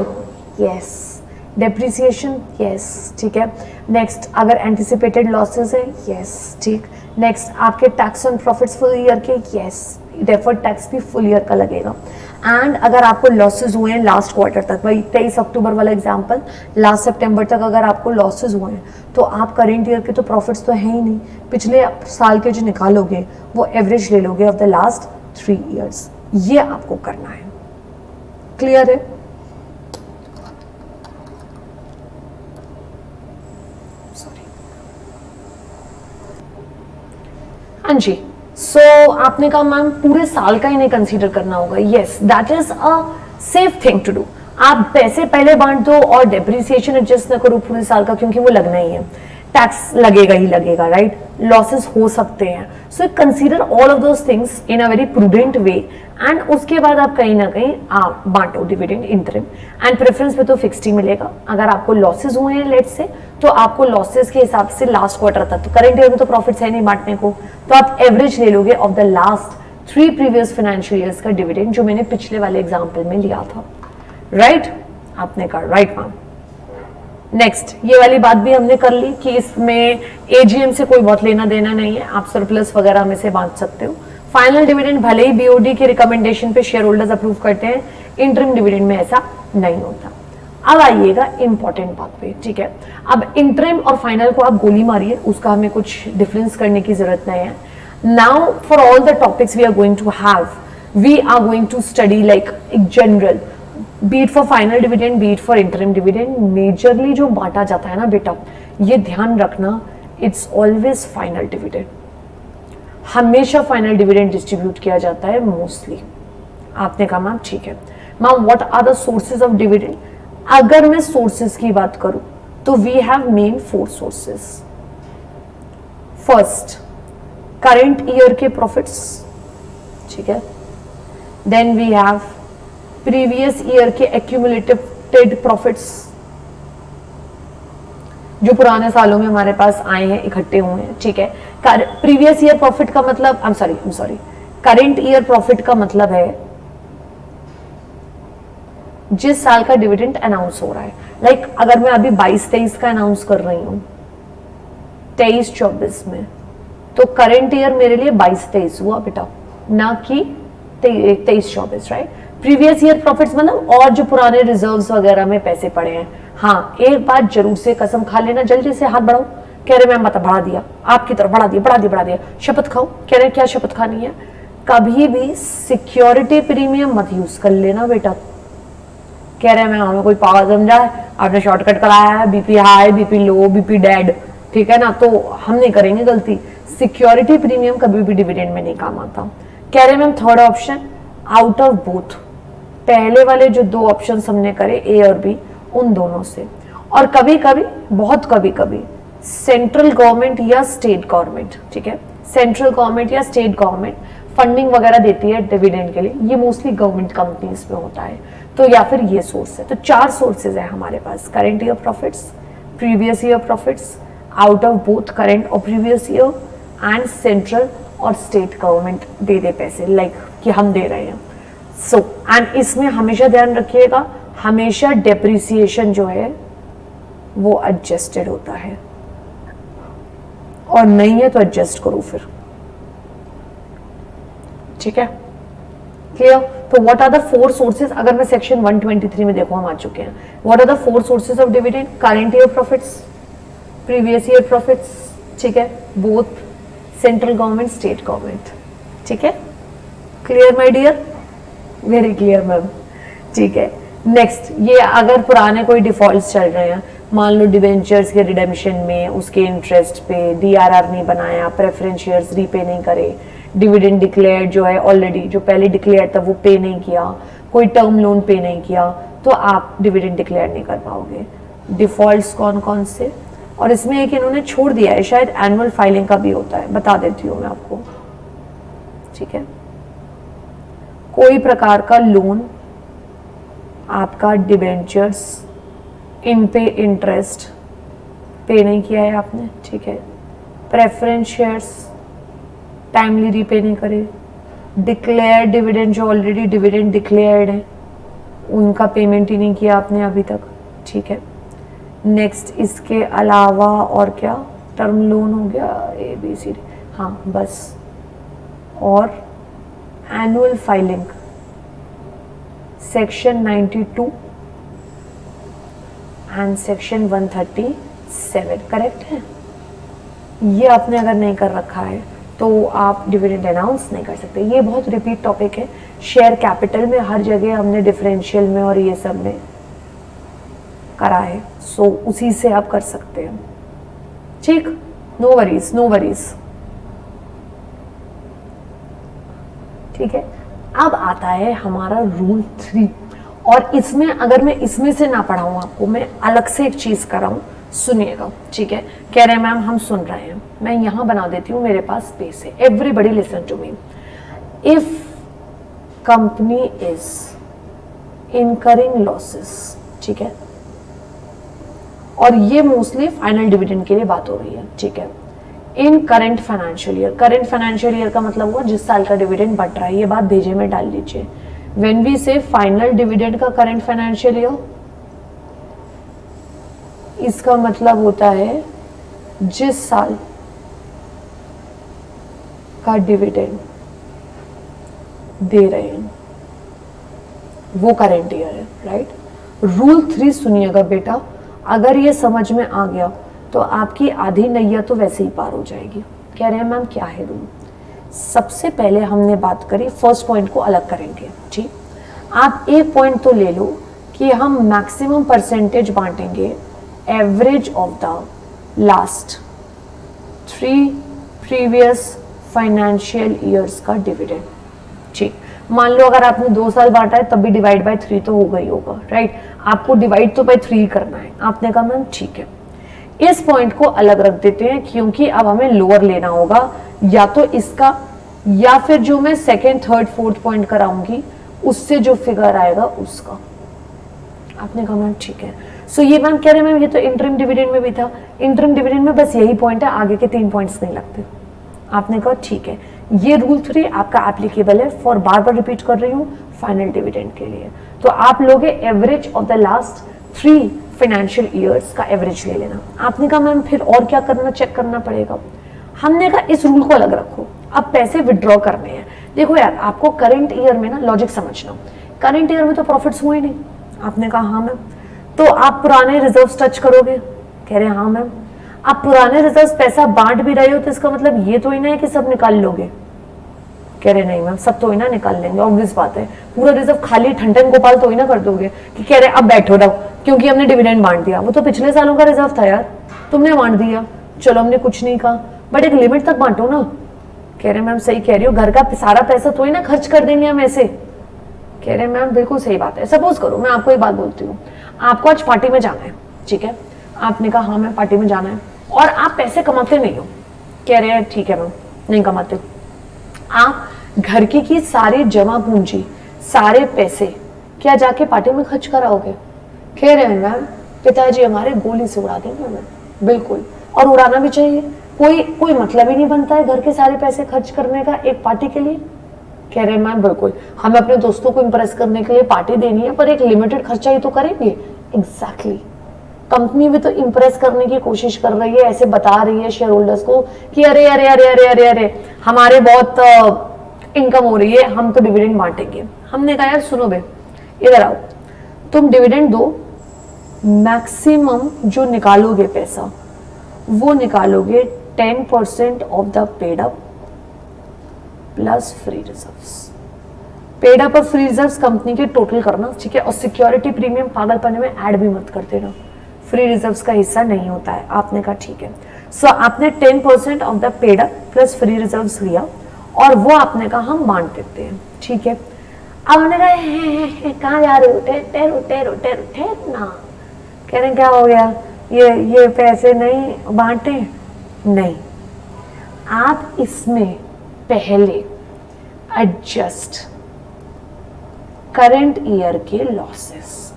yes, depreciation, yes, ठीक है। next अगर anticipated losses है, yes, ठीक। next आपके tax on profits full year के, yes, deferred tax भी full year का लगेगा। एंड अगर आपको लॉसेज हुए हैं लास्ट क्वार्टर तक, भाई 23 अक्टूबर वाला एग्जांपल, लास्ट सितंबर तक अगर आपको लॉसेज हुए हैं तो आप करेंट ईयर के तो प्रॉफिट्स तो है ही नहीं, पिछले साल के जो निकालोगे वो एवरेज ले लोगे ऑफ द लास्ट 3 years। ये आपको करना है, क्लियर है? सॉरी, हाँ जी। सो आपने कहा मैम पूरे साल का ही नहीं कंसीडर करना होगा, yes, that is a safe thing to do. आप पैसे पहले बांट दो और डेप्रिसिएशन एडजस्ट ना करो पूरे साल का, क्योंकि वो लगना ही है, टैक्स लगेगा ही लगेगा, राइट, लॉसेस हो सकते हैं। So consider all of those things in a very prudent way and उसके बाद आप कहीं ना कहीं बांटो डिविडेंड इंटरिम। एंड प्रेफरेंस पे तो फिक्स्ड ही मिलेगा। अगर आपको लॉसेज हुए हैं लेट से, तो आपको लॉसेज के हिसाब से लास्ट क्वार्टर तक, तो करेंट ईयर में तो प्रॉफिट्स है नहीं बांटने को, तो आप एवरेज ले लोगे of the last 3 previous financial years का डिविडेंड, जो मैंने पिछले वाले एग्जाम्पल में लिया था, राइट? आपने कहा राइट मैम, नेक्स्ट, ये वाली बात भी हमने कर ली कि इसमें एजीएम से कोई बहुत लेना देना नहीं है, आप सरप्लस वगैरह में से बांट सकते हो। फाइनल डिविडेंड भले ही बीओडी के रिकमेंडेशन पे शेयर होल्डर्स अप्रूव करते हैं, इंटरिम डिविडेंड में ऐसा नहीं होता। अब आइएगा इंपॉर्टेंट बात पे, ठीक है। अब इंटरिम और फाइनल को आप गोली मारिए, उसका हमें कुछ डिफरेंस करने की जरूरत नहीं है। Now for all the topics we are going to have, we are going to study like एक general, beat for final dividend, beat for interim dividend, majorly जो बांटा जाता है ना बेटा, ये ध्यान रखना, इट्स ऑलवेज फाइनल डिविडेंड। हमेशा फाइनल डिविडेंड डिस्ट्रीब्यूट किया जाता है मोस्टली। आपने कहा मैम ठीक है, ma'am what are the sources of dividend? अगर मैं सोर्सेज की बात करूं तो we have main 4 sources. First, current year के प्रॉफिट्स, ठीक है। Then we have previous year के एक्यूमुलेटेड प्रॉफिट्स, जो पुराने सालों में हमारे पास आए हैं, इकट्ठे हुए हैं, ठीक है। प्रीवियस ईयर प्रॉफिट का मतलब, आई am sorry, current year profit का मतलब है जिस साल का डिविडेंड अनाउंस हो रहा है। लाइक अगर मैं अभी 22-23 का अनाउंस कर रही हूं 23-24 में, तो करंट ईयर मेरे लिए 22-23 हुआ बेटा, ना कि 23-24, राइट। प्रीवियस ईयर प्रॉफिट्स मतलब और जो पुराने रिजर्व्स वगैरह में पैसे पड़े हैं। हाँ, एक बात जरूर से कसम खा लेना, जल्दी से हाथ बढ़ाओ। कह रहे मैम बता, बढ़ा दिया आपकी तरफ, बढ़ा दिया। शपथ खाओ। कह रहे क्या शपथ खानी है? कभी भी सिक्योरिटी प्रीमियम मत यूज कर लेना बेटा। कह रहे मैं हमें कोई पागल समझा है, आपने शॉर्टकट कराया है, BP high, BP low, BP dead, ठीक है ना, तो हम नहीं करेंगे गलती। सिक्योरिटी प्रीमियम कभी भी डिविडेंड में नहीं काम आता। कह रहे ma'am third option, out of both, पहले वाले जो 2 ऑप्शन हमने करे ए और बी, उन दोनों से। और कभी कभी, बहुत कभी कभी सेंट्रल गवर्नमेंट या स्टेट गवर्नमेंट, ठीक है, सेंट्रल गवर्नमेंट या स्टेट गवर्नमेंट फंडिंग वगैरह देती है डिविडेंड के लिए। ये मोस्टली गवर्नमेंट कंपनीज में होता है, तो या फिर ये सोर्स है। तो 4 सोर्सेज है हमारे पास, current year profits, previous year profits, out of both current और प्रीवियस ईयर, एंड सेंट्रल और स्टेट गवर्नमेंट दे दे पैसे, लाइक कि हम दे रहे हैं। सो एंड इसमें हमेशा ध्यान रखिएगा, हमेशा डेप्रिसिएशन जो है वो एडजस्टेड होता है, और नहीं है तो एडजस्ट करो फिर, ठीक है, क्लियर। तो व्हाट आर द 4 सोर्सेज? अगर मैं सेक्शन 123 में देखो, हम आ चुके हैं। What are the 4 sources of dividend? Current year profits, previous year profits, ठीक है, both central government, state government, ठीक है, clear my dear? Very clear ma'am, ठीक है। नेक्स्ट, ये अगर पुराने कोई डिफॉल्ट्स चल रहे हैं, मान लो डिवेंचर्स के रिडेम्पशन में उसके इंटरेस्ट पे डीआरआर नहीं बनाया, प्रेफरेंस शेयर्स रीपे नहीं करे, डिविडेंड डिक्लेयर जो है ऑलरेडी, जो पहले डिक्लेयर था वो पे नहीं किया, कोई टर्म लोन पे नहीं किया, तो आप डिविडेंड डिक्लेयर नहीं कर पाओगे। डिफॉल्ट्स कौन कौन से? और इसमें एक इन्होंने छोड़ दिया है, शायद एनुअल फाइलिंग का भी होता है, बता देती हूँ मैं आपको, ठीक है। कोई प्रकार का लोन, आपका डिबेंचर्स, इन पे इंटरेस्ट पे नहीं किया है आपने, ठीक है, प्रेफरेंस शेयर्स टाइमली रीपे नहीं करे, डिक्लेयर डिविडेंड जो ऑलरेडी डिविडेंड डिक्लेयर्ड है उनका पेमेंट ही नहीं किया आपने अभी तक, ठीक है। नेक्स्ट, इसके अलावा और क्या, टर्म लोन हो गया, ABCD, हाँ बस, और annual filing section 92 and section 137, correct है। ये आपने अगर नहीं कर रखा है तो आप डिविडेंड अनाउंस नहीं कर सकते। ये बहुत रिपीट टॉपिक है, शेयर कैपिटल में हर जगह हमने डिफरेंशियल में और ये सब में करा है, सो उसी से आप कर सकते हैं, ठीक, नो वरीज, नो वरीज, ठीक है। अब आता है हमारा रूल 3, और इसमें अगर मैं इसमें से ना पढ़ाऊं आपको, मैं अलग से एक चीज कराऊं, सुनिएगा, ठीक है। कह रहे हैं मैम हम सुन रहे हैं, मैं यहां बना देती हूं, मेरे पास स्पेस है। Everybody listen to me, if company is incurring losses, ठीक है, और ये मोस्टली फाइनल डिविडेंड के लिए बात हो रही है, ठीक है, in current financial year. Current financial year का मतलब हुआ जिस साल का डिविडेंड बट रहा है, ये बात भेजे में डाल लीजिए। व्हेन वी से फाइनल डिविडेंड का करंट फाइनेंशियल ईयर, इसका मतलब होता है जिस साल का डिविडेंड दे रहे हैं वो करंट ईयर है, राइट। रूल 3 सुनिएगा बेटा, अगर ये समझ में आ गया तो आपकी आधी नैया तो वैसे ही पार हो जाएगी। कह रहे हैं मैम क्या है रूल? सबसे पहले हमने बात करी, फर्स्ट पॉइंट को अलग करेंगे, ठीक। आप एक पॉइंट तो ले लो कि हम मैक्सिमम परसेंटेज बांटेंगे average of the last 3 previous financial years का डिविडेंड, ठीक। मान लो अगर आपने 2 साल बांटा है तब भी डिवाइड बाय 3 तो होगा ही होगा, राइट। आपको डिवाइड तो बाय 3 करना है। आपने कहा मैम ठीक है, इस पॉइंट को अलग रख देते हैं क्योंकि अब हमें लोअर लेना होगा, या तो इसका या फिर जो मैं सेकेंड थर्ड फोर्थ पॉइंट कराऊंगी उससे जो फिगर आएगा उसका। आपने कहा मैम ठीक है। सो ये मैम कह रहे हैं मैम ये तो इंटरिम डिविडेंड में भी था, इंटरिम डिविडेंड में बस यही पॉइंट है, आगे के 3 पॉइंट्स नहीं लगते। आपने कहा ठीक है, ये रूल 3 आपका एप्लीकेबल है फॉर, बार बार रिपीट कर रही हूँ, फाइनल डिविडेंड के लिए। तो आप लोगे average of the last 3 financial years का एवरेज ले लेना। आपने कहा मैम फिर और क्या करना, चेक करना पड़ेगा। हमने कहा इस रूल को अलग रखो, अब पैसे विड्रॉ करने हैं। देखो यार आपको करंट ईयर में ना लॉजिक समझना, करंट ईयर में तो प्रॉफिट्स हुए नहीं। आपने कहा हाँ मैम, तो आप पुराने रिजर्व्स टच करोगे? कह रहे हैं हाँ मैम। आप पुराने रिजर्व्स पैसा बांट भी रहे हो तो इसका मतलब ये तो ही ना है कि सब निकाल लोगे? कह रहे नहीं मैम सब तो ही ना निकाल लेंगे, ऑब्वियस बात है। पूरा रिजर्व खाली ठंडन गोपाल तो ही ना कर दोगे कि कह रहे अब बैठो रहो क्योंकि हमने डिविडेंड बांट दिया। वो तो पिछले सालों का रिजर्व था यार, तुमने बांट दिया, चलो हमने कुछ नहीं कहा, बट एक लिमिट तक बांटो ना। कह रहे मैम सही कह रही हो, घर का सारा पैसा तो ही ना खर्च कर देंगे हम ऐसे। कह रहे मैम बिल्कुल सही बात है। सपोज करो मैं आपको एक बात बोलती हूँ, आपको आज पार्टी में जाना है, ठीक है। आपने कहा हाँ मैं पार्टी में जाना है और आप पैसे कमाते नहीं हो। कह रहे हैं ठीक है मैम नहीं कमाते। आप घर की सारी जमा पूंजी, सारे पैसे क्या जाके पार्टी में खर्च कराओगे? कह रहे हैं मैम पिताजी हमारे गोली से उड़ा देंगे मैम। बिल्कुल, और उड़ाना भी चाहिए, कोई मतलब ही नहीं बनता है घर के सारे पैसे खर्च करने का एक पार्टी के लिए। कह रहे हैं मैम बिल्कुल, हमें अपने दोस्तों को इंप्रेस करने के लिए पार्टी देनी है पर एक लिमिटेड खर्चा ही तो करेंगे। एग्जैक्टली, कंपनी भी तो इंप्रेस करने की कोशिश कर रही है, ऐसे बता रही है शेयर होल्डर्स को कि अरे अरे अरे अरे अरे अरे हमारे बहुत इनकम हो रही है, हम तो डिविडेंड बांटेंगे। हमने कहा यार सुनो बे, इधर आओ, तुम डिविडेंड दो, मैक्सिमम जो निकालोगे पैसा वो निकालोगे 10% of the paid up plus free reserves. Paid up और फ्री रिजर्व्स कंपनी के टोटल करना, ठीक है। और सिक्योरिटी प्रीमियम पागलपने में ऐड भी मत कर देना, फ्री रिजर्व्स का हिस्सा नहीं होता है। आपने कहा ठीक है। सो आपने 10% of the paid up plus free reserves लिया और वो आपने कहा हम बांट देते हैं, ठीक है। अब हमने कहा कहाँ जा रहे हो? ठहरो ना। कह रहे क्या हो गया, ये पैसे नहीं बांटे? नहीं, आप इसमें पहले एडजस्ट करंट ईयर के लॉसेस,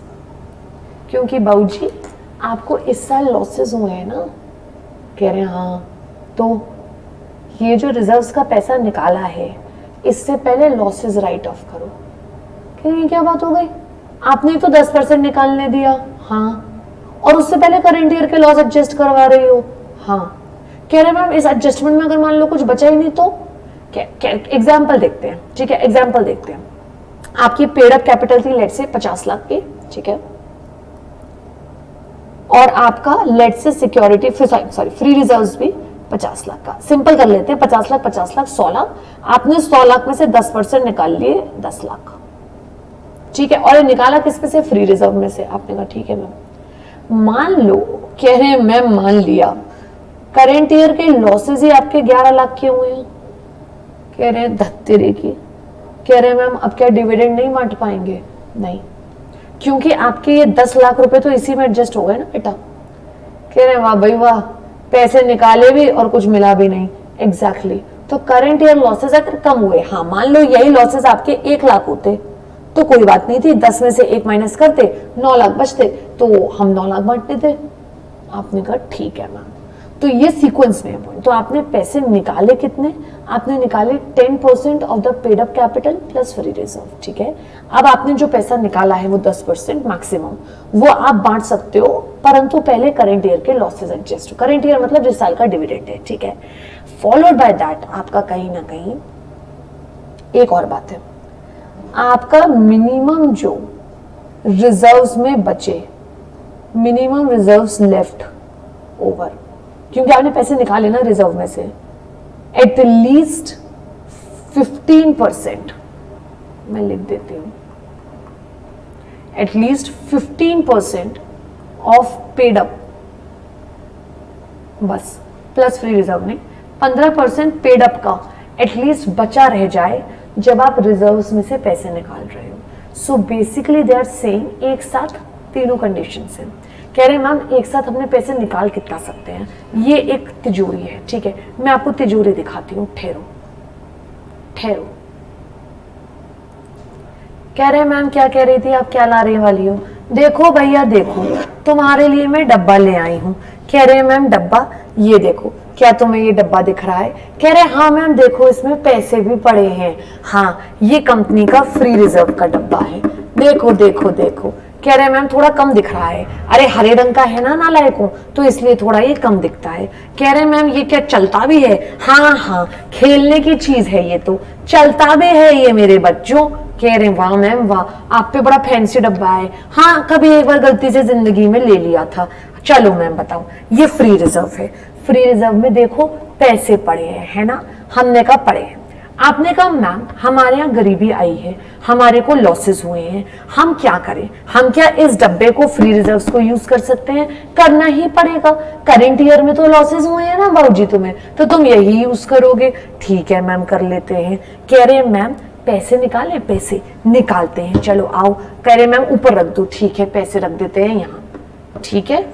क्योंकि बाबूजी आपको इस साल लॉसेस हुए हैं ना। कह रहे हैं हाँ, तो ये जो रिजर्व्स का पैसा निकाला है इससे पहले लॉसेस राइट ऑफ करो। कह रहे क्या बात हो गई, आपने तो 10% निकालने दिया, हाँ, और उससे पहले करंट ईयर के लॉस एडजस्ट करवा रही हो, हाँ। कह रहे मैम इस एडजस्टमेंट में अगर मान लो कुछ बचा ही नहीं तो? एग्जाम्पल देखते हैं, ठीक है। एग्जाम्पल देखते हैं, आपकी पेड अप कैपिटल थी लेट से 50 लाख की, ठीक है, और आपका लेट से सिक्योरिटी सॉरी फ्री रिजर्व्स भी 50 लाख का। सिंपल कर लेते हैं, 50 लाख 100 लाख, आपने 100 लाख में से 10% निकाल लिए 10 लाख, ठीक है। और ये निकाला किस में से? फ्री रिजर्व में से। आपने कहा ठीक है मैम। मान लो, कह रहे हैं मैम मान लिया करेंट ईयर के लॉसेस ही आपके 11 लाख के हुए हैं। कह रहे हैं धत्तेरे की। कह रहे हैं मैम अब क्या डिविडेंड नहीं बांट पाएंगे? नहीं, क्योंकि आपके ये 10 लाख रुपए तो इसी में एडजस्ट हो गए ना बेटा। कह रहे हैं वाह भाई वाह, पैसे निकाले भी और कुछ मिला भी नहीं। एग्जैक्टली, तो करंट ईयर लॉसेस अगर कम हुए, हाँ मान लो यही लॉसेस आपके 1 लाख होते तो कोई बात नहीं थी, 10 में से 1 माइनस करते 9 लाख बचते तो हम 9 लाख बांटते थे। आपने कहा ठीक है मैम। तो ये सीक्वेंस में है पॉइंट। तो आपने पैसे निकाले कितने, आपने निकाले 10% of the paid up capital plus free reserve, ठीक है। अब आपने जो पैसा निकाला है वो 10% मैक्सिमम, वो आप बांट सकते हो, परंतु पहले करंट ईयर के लॉसेस एडजस्ट, करंट ईयर मतलब जिस साल का डिविडेंड है, ठीक है। फॉलोड बाय दैट आपका कहीं ना कहीं एक और बात है, आपका मिनिमम जो रिजर्व्स में बचे, मिनिमम रिजर्व्स लेफ्ट ओवर, क्योंकि आपने पैसे निकाले ना रिजर्व में से, एटलीस्ट 15%, मैं लिख देती हूं, एटलीस्ट 15% ऑफ पेड अप, बस प्लस फ्री रिजर्व नहीं, 15% पेड अप का एटलीस्ट बचा रह जाए जब आप रिजर्व्स में से पैसे निकाल रहे हो। So basically they are saying एक साथ तीनों कंडीशन है। कह रहे हैं मैम एक साथ अपने पैसे निकाल कितना सकते हैं, ये एक तिजोरी है, ठीक है। मैं आपको तिजोरी दिखाती हूँ, ठहरो ठहरो। कह रहे हैं मैम क्या कह रही थी आप, क्या ला रही वाली हो? देखो भैया देखो, तुम्हारे लिए मैं डब्बा ले आई हूँ। कह रहे हैं मैम डब्बा, ये देखो, क्या तुम्हें ये डब्बा दिख रहा है? कह रहे हाँ मैम देखो इसमें पैसे भी पड़े हैं, हाँ ये कंपनी का फ्री रिजर्व का डब्बा है, देखो देखो देखो। कह रहे हैं मैम थोड़ा कम दिख रहा है, अरे हरे रंग का है ना नालायकों, तो इसलिए थोड़ा ये कम दिखता है। कह रहे हैं मैम ये क्या चलता भी है? हाँ हाँ खेलने की चीज है, ये तो चलता भी है ये मेरे बच्चों। कह रहे वाह मैम वाह, आप पे बड़ा फैंसी डब्बा है, हाँ कभी एक बार गलती से जिंदगी में ले लिया था। चलो मैम बताओ, ये फ्री रिजर्व है, फ्री रिजर्व में देखो पैसे पड़े हैं, है ना। हमने कहा पड़े हैं, आपने कहा मैम हमारे यहाँ गरीबी आई है, हमारे को लॉसेस हुए हैं, हम क्या करें, हम क्या इस डब्बे को फ्री रिजर्व्स को यूज कर सकते हैं? करना ही पड़ेगा, करेंट ईयर में तो लॉसेस हुए हैं ना बाबूजी तुम्हें, तो तुम यही यूज करोगे। ठीक है मैम कर लेते हैं। कह रहे हैं मैम पैसे निकाले, पैसे निकालते हैं, चलो आओ। कह रहे मैम ऊपर रख दो, ठीक है पैसे रख देते हैं यहाँ, ठीक है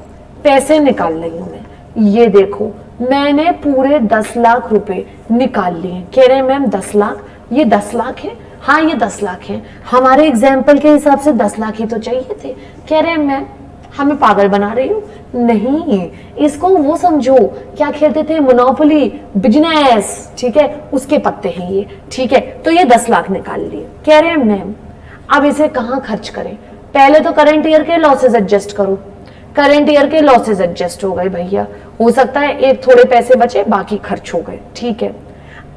पैसे निकाल रही हूँ मैं। ये देखो मैंने पूरे 10 लाख रुपए निकाल लिए। कह रहे हैं मैम 10 लाख, ये 10 लाख है? हाँ ये 10 लाख है, हमारे एग्जाम्पल के हिसाब से 10 लाख ही तो चाहिए थे। कह रहे हैं मैम हमें पागल बना रही हूँ? नहीं, इसको वो समझो क्या खेलते थे, मोनोपोली बिजनेस, ठीक है उसके पत्ते हैं ये, ठीक है। तो ये 10 लाख निकाल लिए। कह रहे हैं मैम अब इसे कहाँ खर्च करें? पहले तो करंट ईयर के लॉसेस एडजस्ट करो। करंट ईयर के लॉसेस एडजस्ट हो गए भैया, हो सकता है एक थोड़े पैसे बचे बाकी खर्च हो गए, ठीक है।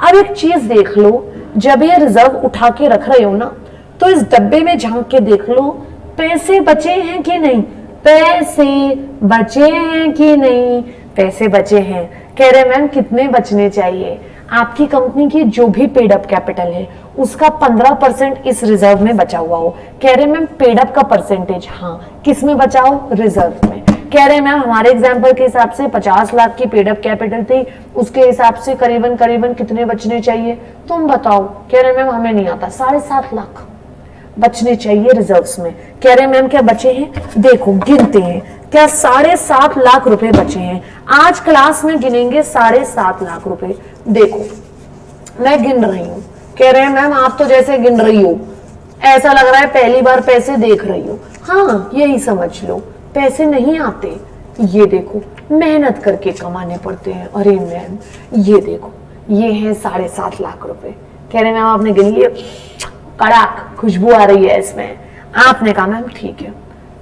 अब एक चीज देख लो, जब ये रिजर्व उठा के रख रहे हो ना, तो इस डब्बे में झांक के देख लो पैसे बचे हैं कि नहीं, पैसे बचे हैं कि नहीं, पैसे बचे हैं। कह रहे मैम कितने बचने चाहिए? आपकी कंपनी की जो भी पेड अप कैपिटल है उसका 15% इस रिजर्व में बचा हुआ हो। कह रहे मैम पेड अप का परसेंटेज, हाँ किस में बचाओ? रिजर्व में। कह रहे मैम हमारे एग्जांपल के हिसाब से 50 लाख की पेड अप कैपिटल थी, उसके हिसाब से करीबन करीबन कितने बचने चाहिए तुम बताओ? कह रहे मैम हमें नहीं आता, 7.5 लाख बचने चाहिए रिजर्व्स में। कह रहे मैम क्या बचे हैं? देखो गिनते हैं, क्या 7.5 लाख रुपए बचे हैं। आज क्लास में गिनेंगे 7.5 लाख रुपए। देखो मैं गिन रही हूँ। कह रहे हैं मैम आप तो जैसे गिन रही हो ऐसा लग रहा है पहली बार पैसे देख रही हो। हाँ यही समझ लो, पैसे नहीं आते, ये देखो मेहनत करके कमाने पड़ते हैं। अरे मैम ये देखो ये है 7.5 लाख रुपए। कह रहे मैम आपने गिन लिए, कड़ाक खुशबू आ रही है इसमें। आपने कहा मैम ठीक है,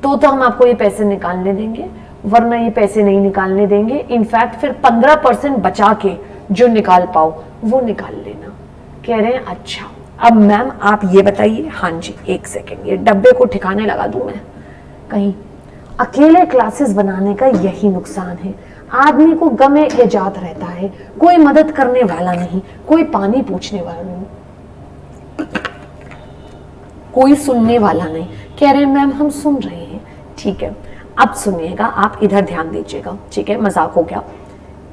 तो हम आपको ये पैसे निकालने देंगे, वरना ये पैसे नहीं निकालने देंगे। इनफैक्ट फिर 15% बचा के जो निकाल पाओ वो निकाल लेना। कह रहे हैं अच्छा अब मैम आप ये बताइए। हाँ जी एक सेकेंड, ये डब्बे को ठिकाने लगा दूं मैं कहीं। अकेले क्लासेस बनाने का यही नुकसान है, आदमी को गमे इजाद रहता है, कोई मदद करने वाला नहीं, कोई पानी पूछने वाला नहीं, कोई सुनने वाला नहीं। कह रहे हैं मैम हम सुन रहे हैं, ठीक है अब सुनिएगा, आप इधर ध्यान दीजिएगा, ठीक है मजाक हो गया।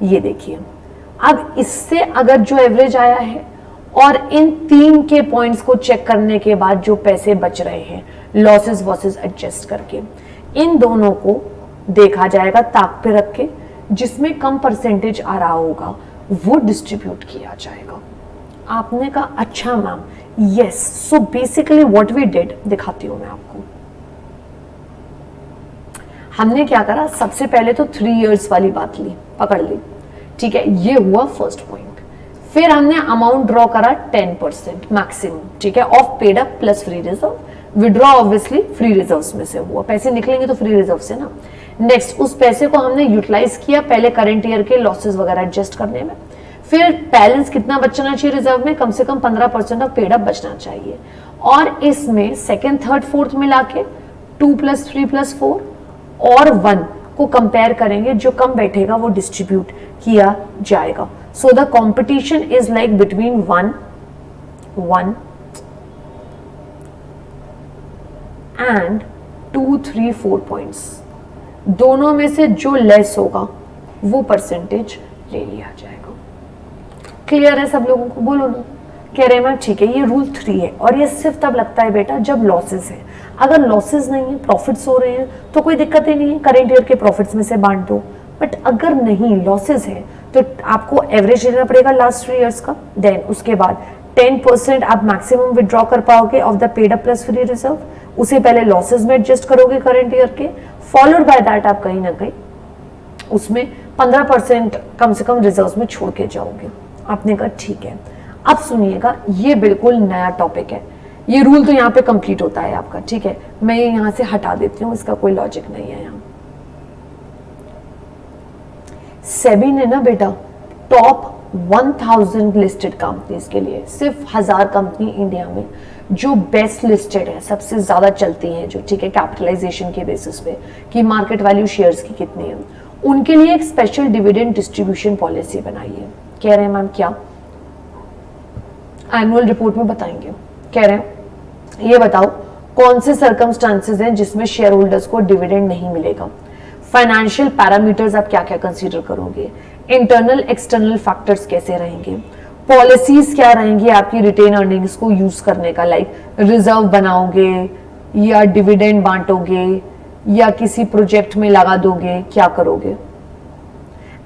ये देखिए अब इससे अगर जो एवरेज आया है और इन 3 के पॉइंट्स को चेक करने के बाद जो पैसे बच रहे हैं लॉसेस वॉसेस एडजस्ट करके, इन दोनों को देखा जाएगा ताक पे रख के, जिसमें कम परसेंटेज आ रहा होगा वो डिस्ट्रीब्यूट किया जाएगा। आपने कहा अच्छा ma'am, yes. So basically what we did, दिखाती हूं मैं आपको। हमने क्या करा, सबसे पहले तो 3 इयर्स वाली बात ली, पकड़ ली, ठीक है, ये हुआ फर्स्ट पॉइंट। फिर हमने अमाउंट ड्रॉ करा 10% मैक्सिमम, ठीक है, of paid up plus free reserve. Withdraw obviously free reserves में से हुआ, पैसे निकलेंगे तो फ्री रिजर्व से ना। नेक्स्ट, उस पैसे को हमने यूटिलाइज किया पहले करंट ईयर के लॉसेस वगैरह एडजस्ट करने में। फिर बैलेंस कितना बचना चाहिए रिजर्व में, कम से कम 15% ऑफ पेड अप बचना चाहिए। और इसमें सेकेंड थर्ड फोर्थ मिला के 2 + 3 + 4 और 1 को कंपेयर करेंगे, जो कम बैठेगा वो डिस्ट्रीब्यूट किया जाएगा। So the competition is like between 1 and 2 3 4 points. दोनों में से जो लेस होगा वो परसेंटेज ले लिया जाएगा। क्लियर है सब लोगों को? बोलो ना। कह रहे हैं मैम ठीक है, ये रूल 3 है और ये सिर्फ तब लगता है बेटा जब लॉसेस है। अगर लॉसेस नहीं है, प्रॉफिट्स हो रहे हैं तो कोई दिक्कत ही नहीं है, करेंट ईयर के प्रॉफिट्स में से बांट दो। बट अगर नहीं, लॉसेस है, तो आपको एवरेज लेना पड़ेगा लास्ट 3 इयर्स का। देन उसके बाद 10% आप मैक्सिमम विड्रॉ कर पाओगे of the paid up plus free reserve. उसे पहले लॉसेस में एडजस्ट करोगे करंट ईयर के, फॉलोड बाय दैट आप कहीं ना कहीं उसमें 15% कम से कम रिजर्व में छोड़ के जाओगे। आपने कहा ठीक है। अब सुनिएगा, ये बिल्कुल नया टॉपिक है, ये रूल तो यहाँ पे कंप्लीट होता है आपका, ठीक है, मैं ये यहाँ से हटा देती हूँ, इसका कोई लॉजिक नहीं है यहाँ। सेबी ने ना बेटा टॉप 1000 लिस्टेड कंपनीज के लिए, सिर्फ 1000 कंपनी इंडिया में जो बेस्ट लिस्टेड है, सबसे ज्यादा चलती हैं जो, ठीक है, कैपिटलाइजेशन के बेसिस पे कि मार्केट वैल्यू शेयर्स की कितनी है, उनके लिए एक स्पेशल डिविडेंड डिस्ट्रीब्यूशन पॉलिसी बनाई है। कह रहे हैं मैम क्या? एनुअल रिपोर्ट में बताएंगे। कह रहे हैं ये बताओ कौन से सर्कमस्टांसेस हैं जिसमें शेयर होल्डर्स को डिविडेंड नहीं मिलेगा। फाइनेंशियल पैरामीटर्स आप क्या क्या कंसीडर करोगे, इंटरनल एक्सटर्नल फैक्टर्स कैसे रहेंगे, पॉलिसीज क्या रहेंगी आपकी रिटेन अर्निंग्स को यूज करने का, लाइक रिजर्व बनाओगे या डिविडेंड बांटोगे या किसी प्रोजेक्ट में लगा दोगे, क्या करोगे,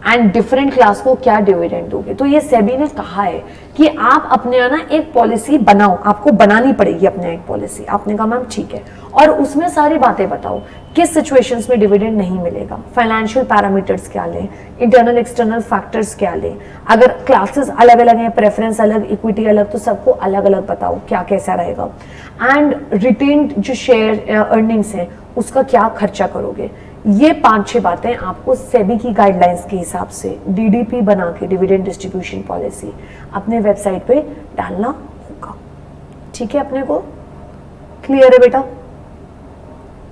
एंड डिफरेंट क्लास को क्या डिविडेंड दोगे। तो ये सेबी ने कहा है कि आप अपने यहाँ ना एक पॉलिसी बनाओ, आपको बनानी पड़ेगी अपने एक पॉलिसी। आपने कहा मैम ठीक है, और उसमें सारी बातें बताओ किस सिचुएशंस में डिविडेंड नहीं मिलेगा, फाइनेंशियल पैरामीटर्स क्या लें, इंटरनल एक्सटर्नल फैक्टर्स क्या लें, अगर क्लासेस अलग अलग हैं, प्रेफरेंस अलग, इक्विटी अलग, तो सबको अलग अलग बताओ क्या कैसा रहेगा, एंड रिटेन्ड जो शेयर अर्निंग्स हैं उसका क्या खर्चा करोगे। ये 5-6 बातें आपको सेबी की गाइडलाइंस के हिसाब से डीडीपी बना के, डिविडेंड डिस्ट्रीब्यूशन पॉलिसी, अपने वेबसाइट पे डालना होगा। ठीक है, अपने को क्लियर है बेटा?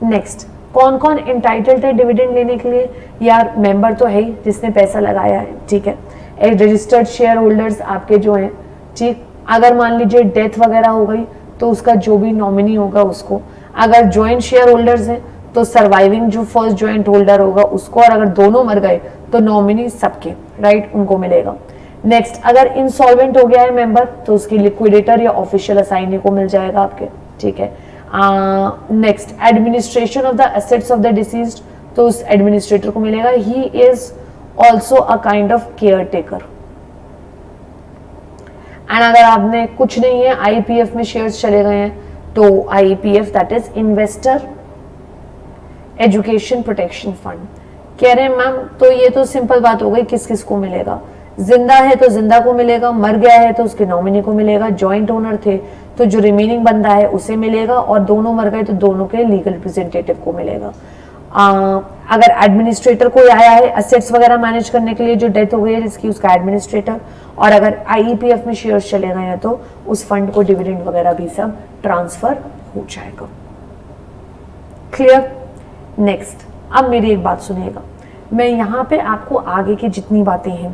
नेक्स्ट, कौन कौन एंटाइटल्ड है डिविडेंड लेने के लिए? यार मेंबर तो है ही जिसने पैसा लगाया है, ठीक है, एक रजिस्टर्ड शेयर होल्डर्स आपके जो हैं, ठीक, अगर मान लीजिए डेथ वगैरह हो गई तो उसका जो भी नॉमिनी होगा उसको, अगर ज्वाइंट शेयर होल्डर्स हैं तो सर्वाइविंग जो फर्स्ट ज्वाइंट होल्डर होगा उसको, और अगर दोनों मर गए तो नॉमिनी सबके, राइट, उनको मिलेगा। नेक्स्ट, अगर इंसॉल्वेंट हो गया है मेंबर तो उसकी लिक्विडेटर या ऑफिशियल असाइनी को मिल जाएगा आपके, ठीक है। Next, administration of the assets of the deceased, तो उस एडमिनिस्ट्रेटर को मिलेगा। He is also a kind of care taker. And अगर आपने कुछ नहीं है, आईपीएफ में शेयर्स चले गए हैं, तो IPF that is investor education protection fund. कह रहे हैं मैम तो ये तो सिंपल बात हो गई, किस किस को मिलेगा, जिंदा है तो जिंदा को मिलेगा, मर गया है तो उसके नॉमिनी को मिलेगा, जॉइंट ओनर थे तो जो रिमेनिंग बंदा है उसे मिलेगा, और दोनों मर गए तो दोनों के लीगल रिप्रेजेंटेटिव को मिलेगा। अगर एडमिनिस्ट्रेटर कोई आया है एसेट्स वगैरह मैनेज करने के लिए, जो डेथ हो गई है जिसकी, उसका एडमिनिस्ट्रेटर, और अगर आईईपीएफ में शेयर्स चले गए हैं तो उस फंड को डिविडेंड वगैरह भी सब ट्रांसफर हो जाएगा। क्लियर? नेक्स्ट, अब मेरी एक बात सुनिएगा, मैं यहाँ पे आपको आगे की जितनी बातें हैं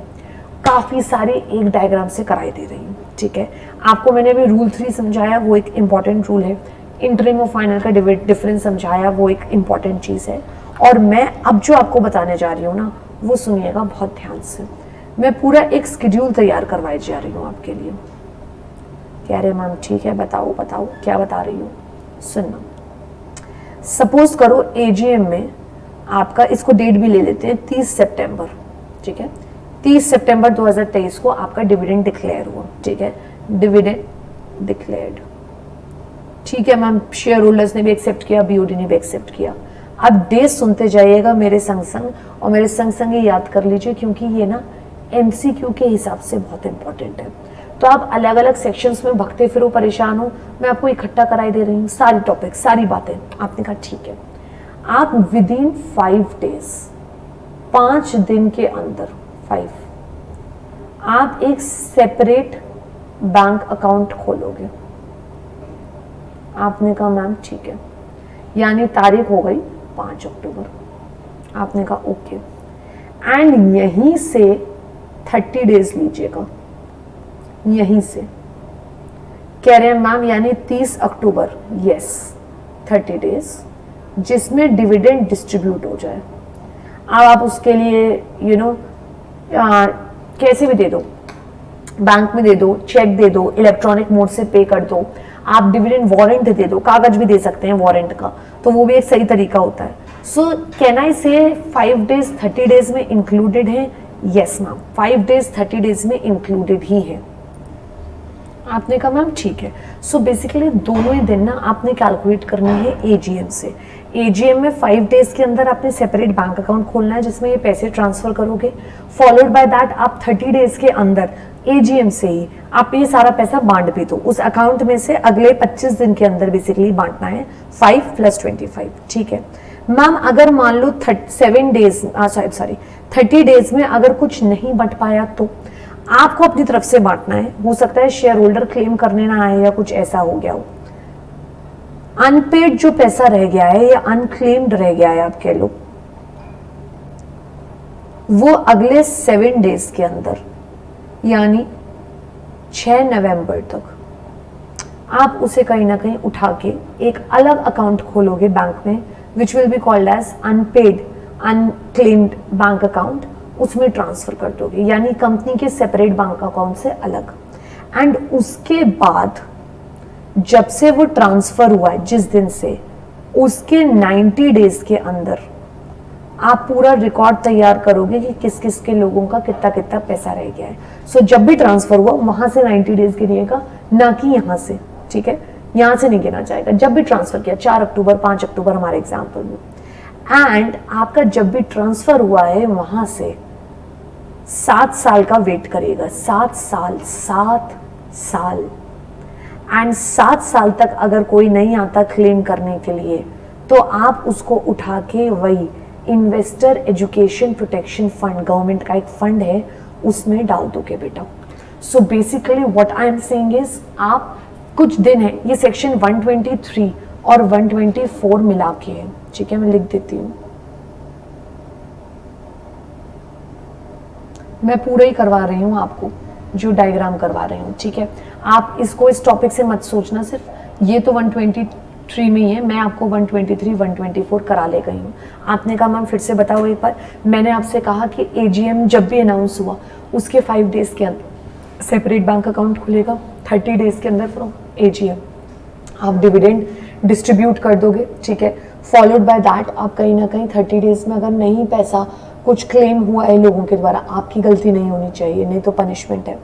काफी सारी एक डायग्राम से कराई दे रही हूँ, ठीक है। आपको मैंने अभी रूल 3 समझाया, वो एक इंपॉर्टेंट रूल है। इंटरिम और फाइनल का डिफरेंस समझाया, वो एक इंपॉर्टेंट चीज है। और मैं अब जो आपको बताने जा रही हूँ ना, वो सुनिएगा बहुत ध्यान से। मैं पूरा एक स्केड्यूल तैयार करवाई जा रही हूँ आपके लिए। कह रहे मैम ठीक है, बताओ बताओ क्या बता रही हूँ, सुनना। सपोज करो एजीएम में आपका, इसको डेट भी ले लेते हैं, 30 सितंबर, ठीक है, 30 सितंबर 2023 को आपका डिविडेंड डिक्लेयर हुआ, ठीक है, डिविडेंड डिक्लेयर्ड, ठीक है मैम, शेयर होल्डर्स ने भी एक्सेप्ट किया, बीओडी ने भी एक्सेप्ट किया। अब डेज सुनते जाइएगा मेरे संग संग, और मेरे संग संग ये याद कर लीजिए, क्योंकि ये ना MCQ के हिसाब से बहुत इंपॉर्टेंट है। तो आप अलग अलग सेक्शंस में भगते फिरो, परेशान हो, मैं आपको इकट्ठा कराई दे रही हूँ सारी टॉपिक, सारी बातें। आपने कहा ठीक है। आप विद इन 5 डेज, 5 दिन के अंदर, 5, आप एक सेपरेट बैंक अकाउंट खोलोगे। आपने कहा मैम ठीक है, यानी तारीख हो गई 5 अक्टूबर। आपने कहा ओके, एंड यहीं से 30 डेज लीजिएगा, यहीं से कह रहे हैं मैम, यानी 30 अक्टूबर, यस 30 डेज, जिसमें डिविडेंड डिस्ट्रीब्यूट हो जाए। अब आप उसके लिए कैसे भी दे दो, बैंक में दे दो, चेक दे दो, इलेक्ट्रॉनिक मोड से पे कर दो, आप डिविडेंड वारंट दे दो, कागज भी दे सकते हैं वारंट का, तो वो भी एक सही तरीका होता है। सो कैन आई से 5 डेज 30 डेज में इंक्लूडेड है? यस मैम, 5 डेज 30 डेज में इंक्लूडेड ही है। आपने कहा मैम ठीक है। सो बेसिकली दोनों ही दिन ना आपने कैलकुलेट करनी है AGM से। AGM में 5 डेज के अंदर आपने सेपरेट बैंक अकाउंट खोलना है जिसमें ये पैसे ट्रांसफर करोगे। फॉलोड बाय दैट आप 30 डेज के अंदर AGM से ही आप ये सारा पैसा बांट भी दो, उस अकाउंट में से अगले 25 दिन के अंदर बेसिकली बांटना है, 5 + 25, ठीक है मैम। अगर मान लो 30 डेज में अगर कुछ नहीं बट पाया तो आपको अपनी तरफ से बांटना है। हो सकता है शेयर होल्डर क्लेम करने ना आए या कुछ ऐसा हो गया हो, अनपेड जो पैसा रह गया है या अनक्लेम्ड रह गया है, आप कह लो, वो अगले 7 डेज के अंदर यानी 6 नवंबर तक आप उसे कहीं ना कहीं उठा के एक अलग अकाउंट खोलोगे बैंक में, which will be called as unpaid unclaimed bank account, उसमें ट्रांसफर कर दोगे, यानी कंपनी के सेपरेट बैंक अकाउंट से अलग। एंड उसके बाद जब से वो ट्रांसफर हुआ है, जिस दिन से, उसके 90 डेज के अंदर आप पूरा रिकॉर्ड तैयार करोगे कि किस किस के लोगों का कितना कितना पैसा रह गया है। सो जब भी ट्रांसफर हुआ वहां से 90 डेज गिनिएगा, ना कि यहां से, ठीक है, यहां से नहीं गिना जाएगा। जब भी ट्रांसफर किया, 4 अक्टूबर 5 अक्टूबर हमारे एग्जाम्पल में, एंड आपका जब भी ट्रांसफर हुआ है वहां से 7 साल का वेट करेगा, 7 साल। एंड 7 साल तक अगर कोई नहीं आता क्लेम करने के लिए, तो आप उसको उठा के वही investor education protection fund, government का एक फंड है, उसमें डाल दोगे बेटा। सो basically what I am saying is, आप कुछ दिन है, ये सेक्शन 123 और 124 मिला के है, ठीक है, मैं लिख देती हूँ, मैं पूरा ही करवा रही हूँ आपको, जो डायग्राम करवा रही हूँ, ठीक है। आप इसको इस टॉपिक से मत सोचना, सिर्फ ये तो 123 में ही है, मैं आपको 123 124 करा ले गई हूँ। आपने कहा मैम फिर से बताओ एक बार। मैंने आपसे कहा कि AGM जब भी अनाउंस हुआ उसके 5 डेज के अंदर सेपरेट बैंक अकाउंट खुलेगा, 30 डेज के अंदर फ्रॉम AGM आप डिविडेंड डिस्ट्रीब्यूट कर दोगे, ठीक है। फॉलोड बाय दैट आप कहीं ना कहीं 30 डेज में अगर नहीं पैसा कुछ क्लेम हुआ है लोगों के द्वारा, आपकी गलती नहीं होनी चाहिए, नहीं तो पनिशमेंट है,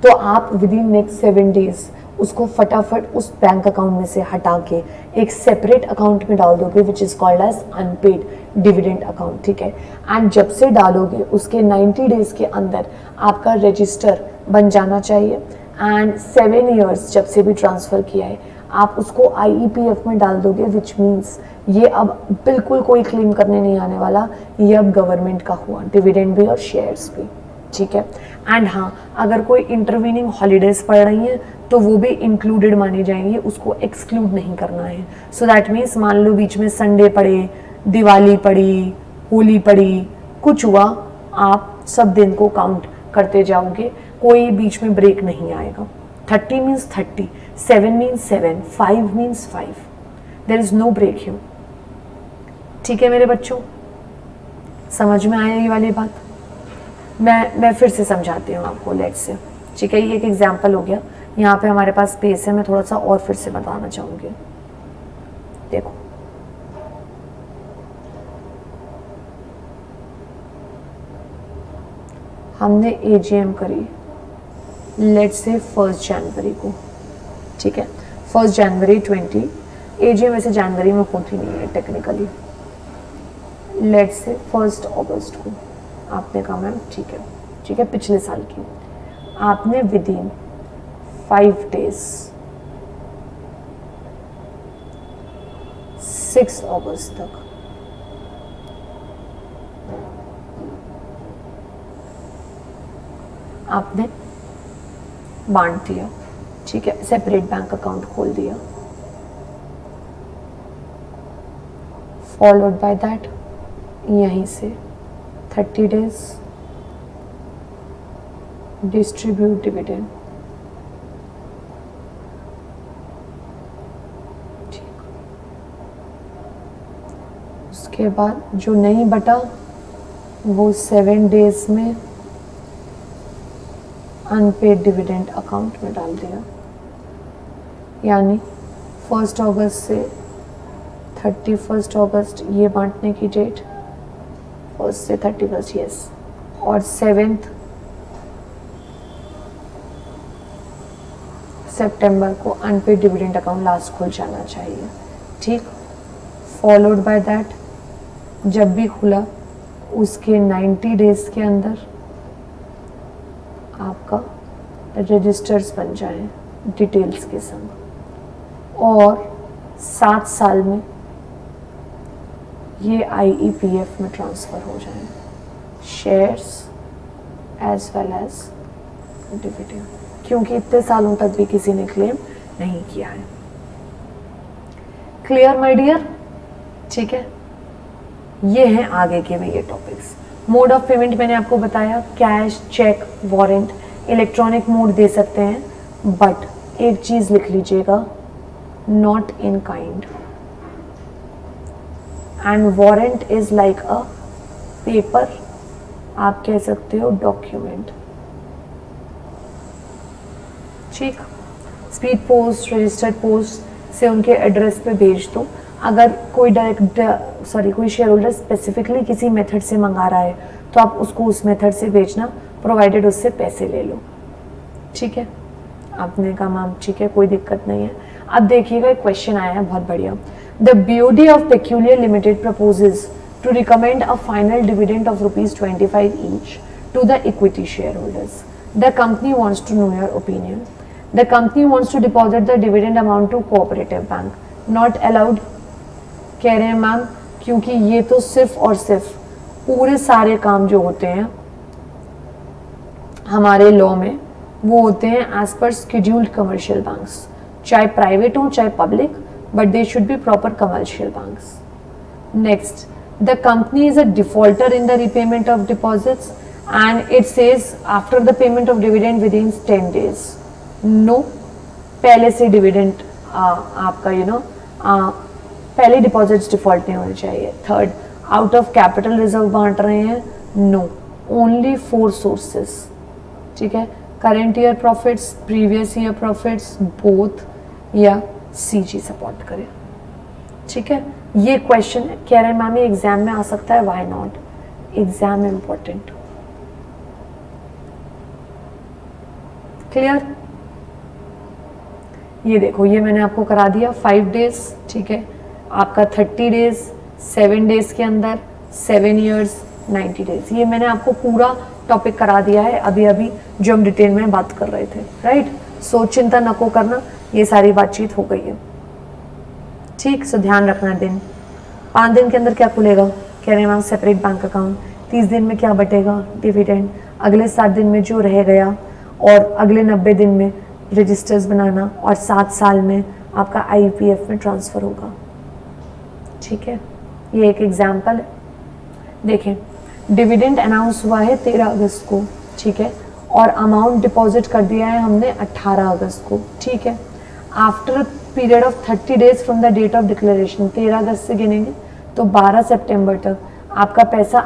तो आप विद इन नेक्स्ट 7 डेज उसको फटाफट उस बैंक अकाउंट में से हटा के एक सेपरेट अकाउंट में डाल दोगे, which is called as unpaid dividend account, ठीक है। एंड जब से डालोगे उसके 90 डेज के अंदर आपका रजिस्टर बन जाना चाहिए, एंड 7 ईयर्स जब से भी ट्रांसफर किया है आप उसको IEPF में डाल दोगे, विच मीन्स ये अब बिल्कुल कोई क्लेम करने नहीं आने वाला, ये अब गवर्नमेंट का हुआ, डिविडेंड भी और शेयर्स भी, ठीक है। एंड हाँ, अगर कोई इंटरवीनिंग हॉलीडेज पड़ रही हैं तो वो भी इंक्लूडेड मानी जाएंगी, उसको एक्सक्लूड नहीं करना है। सो दैट मीन्स मान लो बीच में संडे पड़े, दिवाली पड़ी, होली पड़ी, कुछ हुआ, आप सब दिन को काउंट करते जाओगे, कोई बीच में ब्रेक नहीं आएगा। 30 means 30, 7 means 7, 5 means 5, there is no break here, ठीक है मेरे बच्चों, समझ में आया ये वाली बात? मैं फिर से समझाती हूँ आपको, लेट्स से, ठीक है, ये एक एग्जाम्पल हो गया, यहाँ पे हमारे पास स्पेस है, मैं थोड़ा सा और फिर से बताना चाहूँगी। देखो हमने AGM करी, लेट्स से 1 जनवरी को, ठीक है, 1 जनवरी 20, AGM वैसे जनवरी में होती नहीं है टेक्निकली, लेट से 1 अगस्त को आपने कहा मैम ठीक है पिछले साल की, आपने विद इन 5 days 6 अगस्त तक आपने बांट दिया, ठीक है, सेपरेट बैंक अकाउंट खोल दिया, फॉलोड बाय दैट यहीं से 30 days डिस्ट्रीब्यूट डिविडेंड, ठीक, उसके बाद जो नहीं बटा वो 7 days में अनपेड डिविडेंड अकाउंट में डाल दिया, यानी 1 अगस्त से 31 अगस्त ये बांटने की डेट, 1 से 31 यस, और 7 सितंबर को अनपेड डिविडेंड अकाउंट लास्ट खुल जाना चाहिए, ठीक, फॉलोड बाय दैट जब भी खुला उसके 90 days के अंदर आपका रजिस्टर्स बन जाएं डिटेल्स के संग, और 7 साल में ये IEPF में ट्रांसफ़र हो जाएं shares as well as dividend, क्योंकि इतने सालों तक भी किसी ने क्लेम नहीं किया है। क्लियर माय डियर, ठीक है, ये हैं आगे के भी ये टॉपिक्स। मोड ऑफ पेमेंट मैंने आपको बताया, cash, cheque, warrant, electronic mode दे सकते हैं, बट एक चीज़ लिख लीजिएगा, not in kind, and warrant is like a paper, आप कह सकते हो डॉक्यूमेंट, ठीक, स्पीड पोस्ट, रजिस्टर्ड पोस्ट से उनके एड्रेस पे भेज दो। अगर कोई कोई शेयर होल्डर स्पेसिफिकली किसी मेथड से मंगा रहा है तो आप उसको उस मेथड से भेजना, प्रोवाइडेड उससे पैसे ले लो, ठीक है। आपने कहा मैम ठीक है कोई दिक्कत नहीं है। अब देखिएगा एक क्वेश्चन आया है बहुत बढ़िया, the BOD of peculiar limited proposes to recommend a final dividend of ₹25 each to the equity share holders, the company wants to know your opinion, the company wants to deposit the dividend amount to cooperative bank, not allowed. कह रहे हैं मैम क्योंकि ये तो सिर्फ और सिर्फ पूरे सारे काम जो होते हैं हमारे लॉ में वो होते हैं as per scheduled commercial banks, चाहे प्राइवेट हो चाहे public, but they should be proper commercial banks. Next, the company is a defaulter in the repayment of deposits and it says after the payment of dividend within 10 days। No, पहले से डिविडेंड आपका पहले डिपॉजिट्स डिफॉल्ट नहीं होने चाहिए। Third, out of capital reserve बांट रहे हैं, नो, ओनली 4 सोर्सेस, ठीक है, current year profits, previous year profits, both, या CG सपोर्ट करे, ठीक है। ये क्वेश्चन कह रहे हैं मैम ये एग्जाम में आ सकता है, why not, exam important. Clear, ये देखो ये मैंने आपको करा दिया 5 days, ठीक है, आपका 30 days, 7 days के अंदर 7 years 90 days, ये मैंने आपको पूरा टॉपिक करा दिया है अभी अभी जो हम डिटेल में बात कर रहे थे, राइट। सो चिंता न को करना, ये सारी बातचीत हो गई है, ठीक। सो ध्यान रखना, दिन 5 दिन के अंदर क्या खुलेगा, कह रहे हैं मैम सेपरेट बैंक अकाउंट, 30 दिन में क्या बटेगा, डिविडेंड, अगले 7 दिन में जो रह गया, और अगले 90 दिन में रजिस्टर्स बनाना, और 7 साल में आपका IEPF में ट्रांसफ़र होगा, ठीक है। ये एक एग्जाम्पल है। देखें, डिविडेंड अनाउंस हुआ है 13 अगस्त को, ठीक है, और अमाउंट डिपॉजिट कर दिया है हमने 18 अगस्त को, ठीक है। After period of 30 days from the date of declaration, 13 अगस्त से गिनेंगे तो 12 सितंबर तक आपका पैसा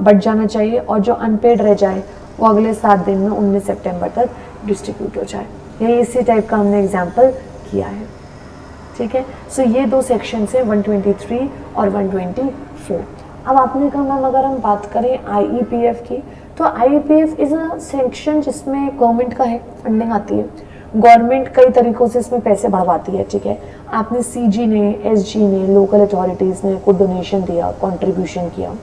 बढ़ जाना चाहिए, और जो अनपेड रह जाए वो अगले 7 दिन में 19 सितंबर तक डिस्ट्रीब्यूट हो जाए। यही इसी टाइप का हमने एग्जाम्पल किया है, ठीक है। सो ये 2 सेक्शन है, 123 और 124। अब आपने कहा मैम अगर हम बात करें IEPF की, तो IEPF इज़ अ सेक्शन जिसमें गवर्नमेंट का है फंडिंग आती है, गवर्नमेंट कई तरीकों से इसमें पैसे बढ़वाती है, ठीक है। आपने सीजी ने, एसजी ने, लोकल अथॉरिटीज़ ने को डोनेशन दिया, कंट्रीब्यूशन किया,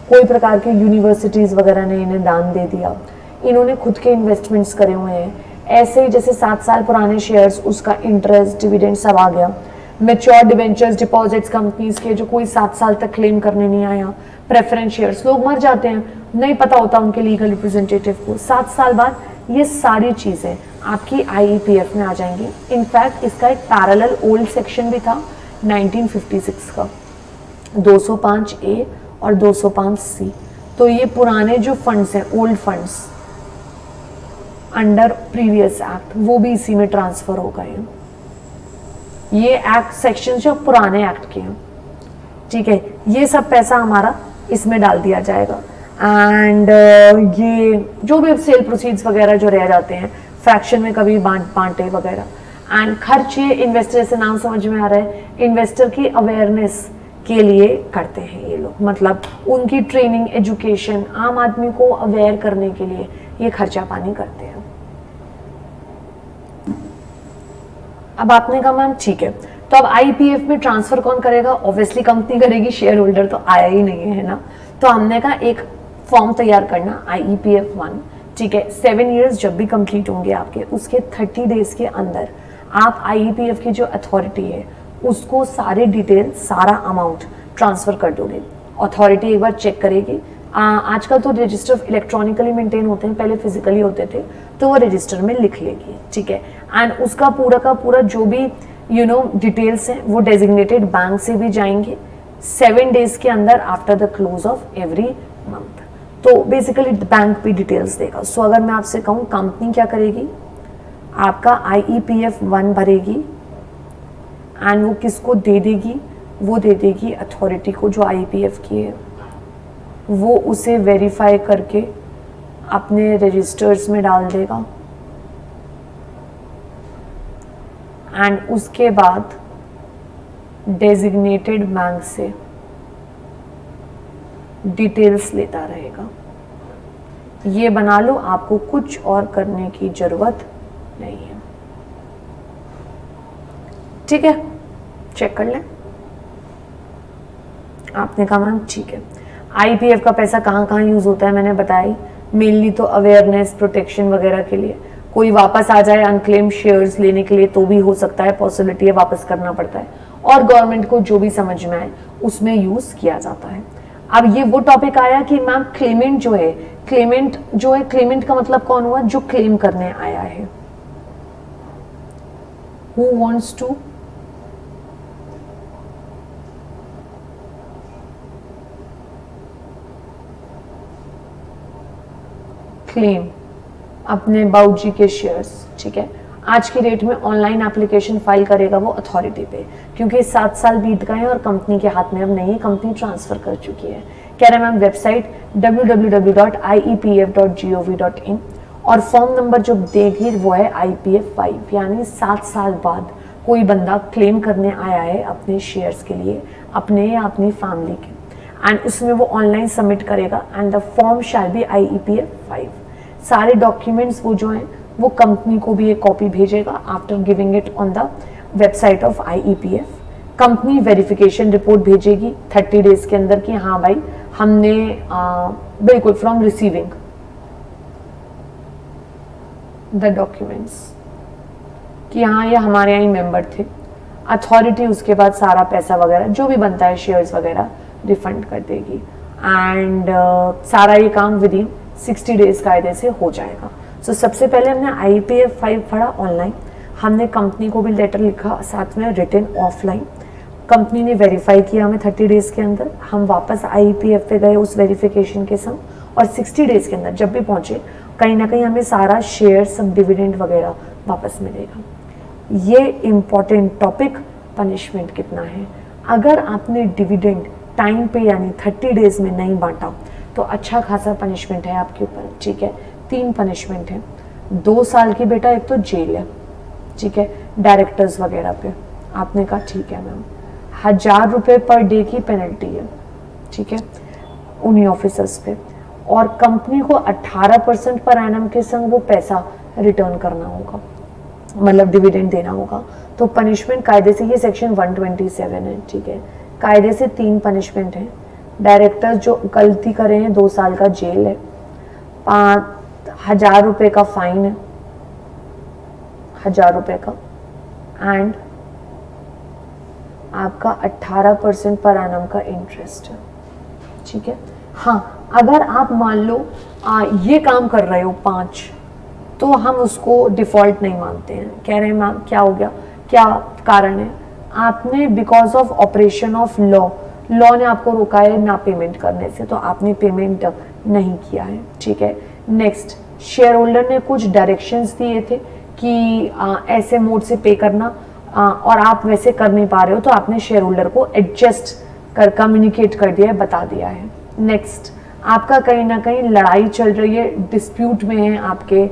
कोई प्रकार के यूनिवर्सिटीज़ वगैरह ने इन्हें दान दे दिया, इन्होंने खुद के इन्वेस्टमेंट्स करे हुए हैं। ऐसे ही जैसे 7 साल पुराने शेयर्स, उसका इंटरेस्ट, डिविडेंड सब आ गया। मैच्योर डिवेंचर्स, डिपॉजिट्स कंपनीज के जो कोई 7 साल तक क्लेम करने नहीं आया। प्रेफरेंस शेयर्स, लोग मर जाते हैं, नहीं पता होता उनके लीगल रिप्रेजेंटेटिव को, 7 साल बाद ये सारी चीज़ें आपकी आईईपीएफ में आ जाएंगी। इनफैक्ट इसका एक पैरेलल ओल्ड सेक्शन भी था 1956 का, 205A और 205C। तो ये पुराने जो फंड्स हैं, old funds under previous act, वो भी इसी में ट्रांसफर हो गए हैं। ये एक्ट सेक्शन जो पुराने एक्ट के हैं, ठीक है। ये सब पैसा हमारा इसमें डाल दिया जाएगा। एंड ये जो भी सेल प्रोसीड्स वगैरह जो रह जाते हैं, फ्रैक्शन में कभी बांटे वगैरह। एंड खर्च ये इन्वेस्टर से नाम समझ में आ रहा है, इन्वेस्टर की अवेयरनेस के लिए करते हैं ये लोग, मतलब उनकी ट्रेनिंग, एजुकेशन, आम आदमी को अवेयर करने के लिए ये खर्चा पानी करते हैं। अब आपने कहा मैम ठीक है, तो अब आईपीएफ में ट्रांसफर कौन करेगा? ऑब्वियसली कंपनी करेगी, शेयर होल्डर तो आया ही नहीं है ना। तो हमने कहा एक फॉर्म तैयार करना IEPF 1, ठीक है। 7 इयर्स जब भी कंप्लीट होंगे आपके, उसके 30 डेज के अंदर आप IEPF की जो अथॉरिटी है उसको सारे डिटेल, सारा अमाउंट ट्रांसफर कर दोगे। अथॉरिटी एक बार चेक करेगी। आजकल तो रजिस्टर इलेक्ट्रॉनिकली मेंटेन होते हैं, पहले फिजिकली होते थे, तो वो रजिस्टर में लिख लेगी, ठीक है। एंड उसका पूरा का पूरा जो भी डिटेल्स हैं वो डेजिग्नेटेड बैंक से भी जाएंगे 7 डेज के अंदर after the close of every month. तो बेसिकली बैंक भी डिटेल्स देगा। सो अगर मैं आपसे कहूँ कंपनी क्या करेगी, आपका IEPF 1 भरेगी एंड वो किसको दे देगी? वो दे देगी अथॉरिटी को जो IEPF की है। वो उसे वेरीफाई करके अपने रजिस्टर्स में डाल देगा एंड उसके बाद डेजिग्नेटेड बैंक से डिटेल्स लेता रहेगा। ये बना लो, आपको कुछ और करने की जरूरत नहीं है, ठीक है। चेक कर लें। आपने कहा मैम ठीक है। IPF का पैसा कहाँ कहाँ यूज होता है मैंने बताई, मेनली तो अवेयरनेस, प्रोटेक्शन वगैरह के लिए। कोई वापस आ जाए अनक्लेम शेयर्स लेने के लिए तो भी हो सकता है, पॉसिबिलिटी है, वापस करना पड़ता है। और गवर्नमेंट को जो भी समझ में आए उसमें यूज किया जाता है। अब ये वो टॉपिक आया कि मैम क्लेमेंट जो है, क्लेमेंट का मतलब कौन हुआ? जो क्लेम करने आया है। हु वांट्स टू क्लेम अपने बाबूजी के शेयर्स, ठीक है। आज की डेट में ऑनलाइन एप्लीकेशन फाइल करेगा वो अथॉरिटी पे, क्योंकि 7 साल बीत गए हैं और कंपनी के हाथ में अब नहीं, कंपनी ट्रांसफर कर चुकी है। कह रहे मैम वेबसाइट www.iepf.gov.in और फॉर्म नंबर जो देगी वो है IPF 5, यानी 7 साल बाद कोई बंदा क्लेम करने आया है अपने शेयर्स के लिए, अपने या अपनी फैमिली के, एंड उसमें वो ऑनलाइन सबमिट करेगा and the form shall be IEPF 5। सारे डॉक्यूमेंट्स वो जो हैं वो कंपनी को भी एक कॉपी भेजेगा after giving it on the website of IEPF। Company verification report भेजेगी 30 डेज के अंदर कि हाँ भाई हमने बिल्कुल फ्रॉम रिसीविंग द डॉक्यूमेंट्स कि हाँ ये हमारे यहाँ ही मेंबर थे। अथॉरिटी उसके बाद सारा पैसा वगैरह जो भी बनता है शेयर्स वगैरह रिफंड कर देगी एंड सारा ये काम विद इन 60 डेज कायदे से हो जाएगा। सो सबसे पहले हमने IPF 5 पढ़ा ऑनलाइन, हमने कंपनी को भी लेटर लिखा, साथ में रिटन ऑफलाइन। कंपनी ने वेरीफाई किया हमें 30 डेज के अंदर, हम वापस IEPF पे गए उस वेरिफिकेशन के संग, और 60 डेज के अंदर जब भी पहुंचे कहीं ना कहीं हमें सारा शेयर, सब डिविडेंड वगैरह वापस मिलेगा। ये इम्पॉर्टेंट टॉपिक, पनिशमेंट कितना है। अगर आपने डिविडेंड टाइम पे यानी 30 डेज में नहीं बांटा तो अच्छा खासा पनिशमेंट है आपके ऊपर, ठीक है। 3 पनिशमेंट है, 2 साल की बेटा, एक तो जेल है, ठीक है, डायरेक्टर्स वगैरह पे। आपने कहा ठीक है मैम, 1000 रुपये पर डे की पेनल्टी है, ठीक है, उन्हीं ऑफिसर्स पे, और कंपनी को 18% पर एनम के संग वो पैसा रिटर्न करना होगा। मतलब डिविडेंड देना होगा। तो पनिशमेंट कायदे से, ये सेक्शन 127 है, ठीक है, कायदे से 3 पनिशमेंट है। डायरेक्टर्स जो गलती करे हैं 2 साल का जेल है, 5,000 रुपये का फाइन है, 1,000 रुपये का, एंड आपका 18% पर एनम का इंटरेस्ट है, ठीक है। हाँ, अगर आप मान लो ये काम कर रहे हो 5, तो हम उसको डिफॉल्ट नहीं मानते हैं। कह रहे हैं मैम क्या हो गया, क्या कारण है, आपने because of operation of law ने आपको रोका है ना पेमेंट करने से, तो आपने पेमेंट नहीं किया है, ठीक है। नेक्स्ट, शेयर होल्डर ने कुछ डायरेक्शंस दिए थे कि ऐसे मोड से पे करना, और आप वैसे कर नहीं पा रहे हो, तो आपने शेयर होल्डर को एडजस्ट कर कम्युनिकेट कर दिया है, बता दिया है। नेक्स्ट, आपका कहीं ना कहीं लड़ाई चल रही है, डिस्प्यूट में है आपके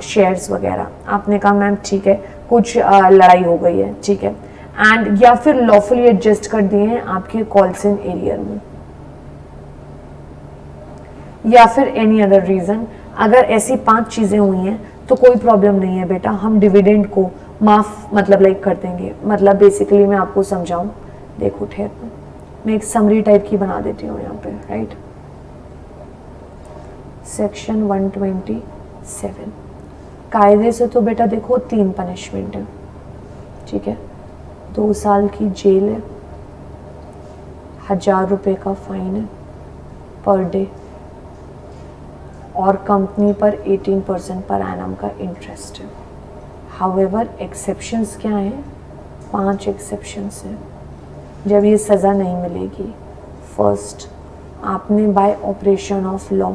शेयर्स वगैरह, आपने कहा मैम ठीक है कुछ लड़ाई हो गई है, ठीक है, एंड या फिर लॉफुली एडजस्ट कर दिए हैं आपके कॉल्स इन एरियर में, या फिर एनी अदर रीजन। अगर ऐसी 5 चीजें हुई हैं तो कोई प्रॉब्लम नहीं है बेटा, हम डिविडेंड को माफ मतलब लाइक कर देंगे। मतलब बेसिकली मैं आपको समझाऊं, देखो ठहर, मैं एक समरी टाइप की बना देती हूँ यहाँ पे, राइट। सेक्शन 127 कायदे से तो बेटा देखो 3 पनिशमेंट है, ठीक है, 2 साल की जेल है, 1,000 रुपये का फाइन है पर डे, और कंपनी पर 18% पर एनम का इंटरेस्ट है। हाउएवर एक्सेप्शंस क्या हैं, 5 एक्सेप्शंस हैं जब ये सज़ा नहीं मिलेगी। फर्स्ट, आपने बाय ऑपरेशन ऑफ लॉ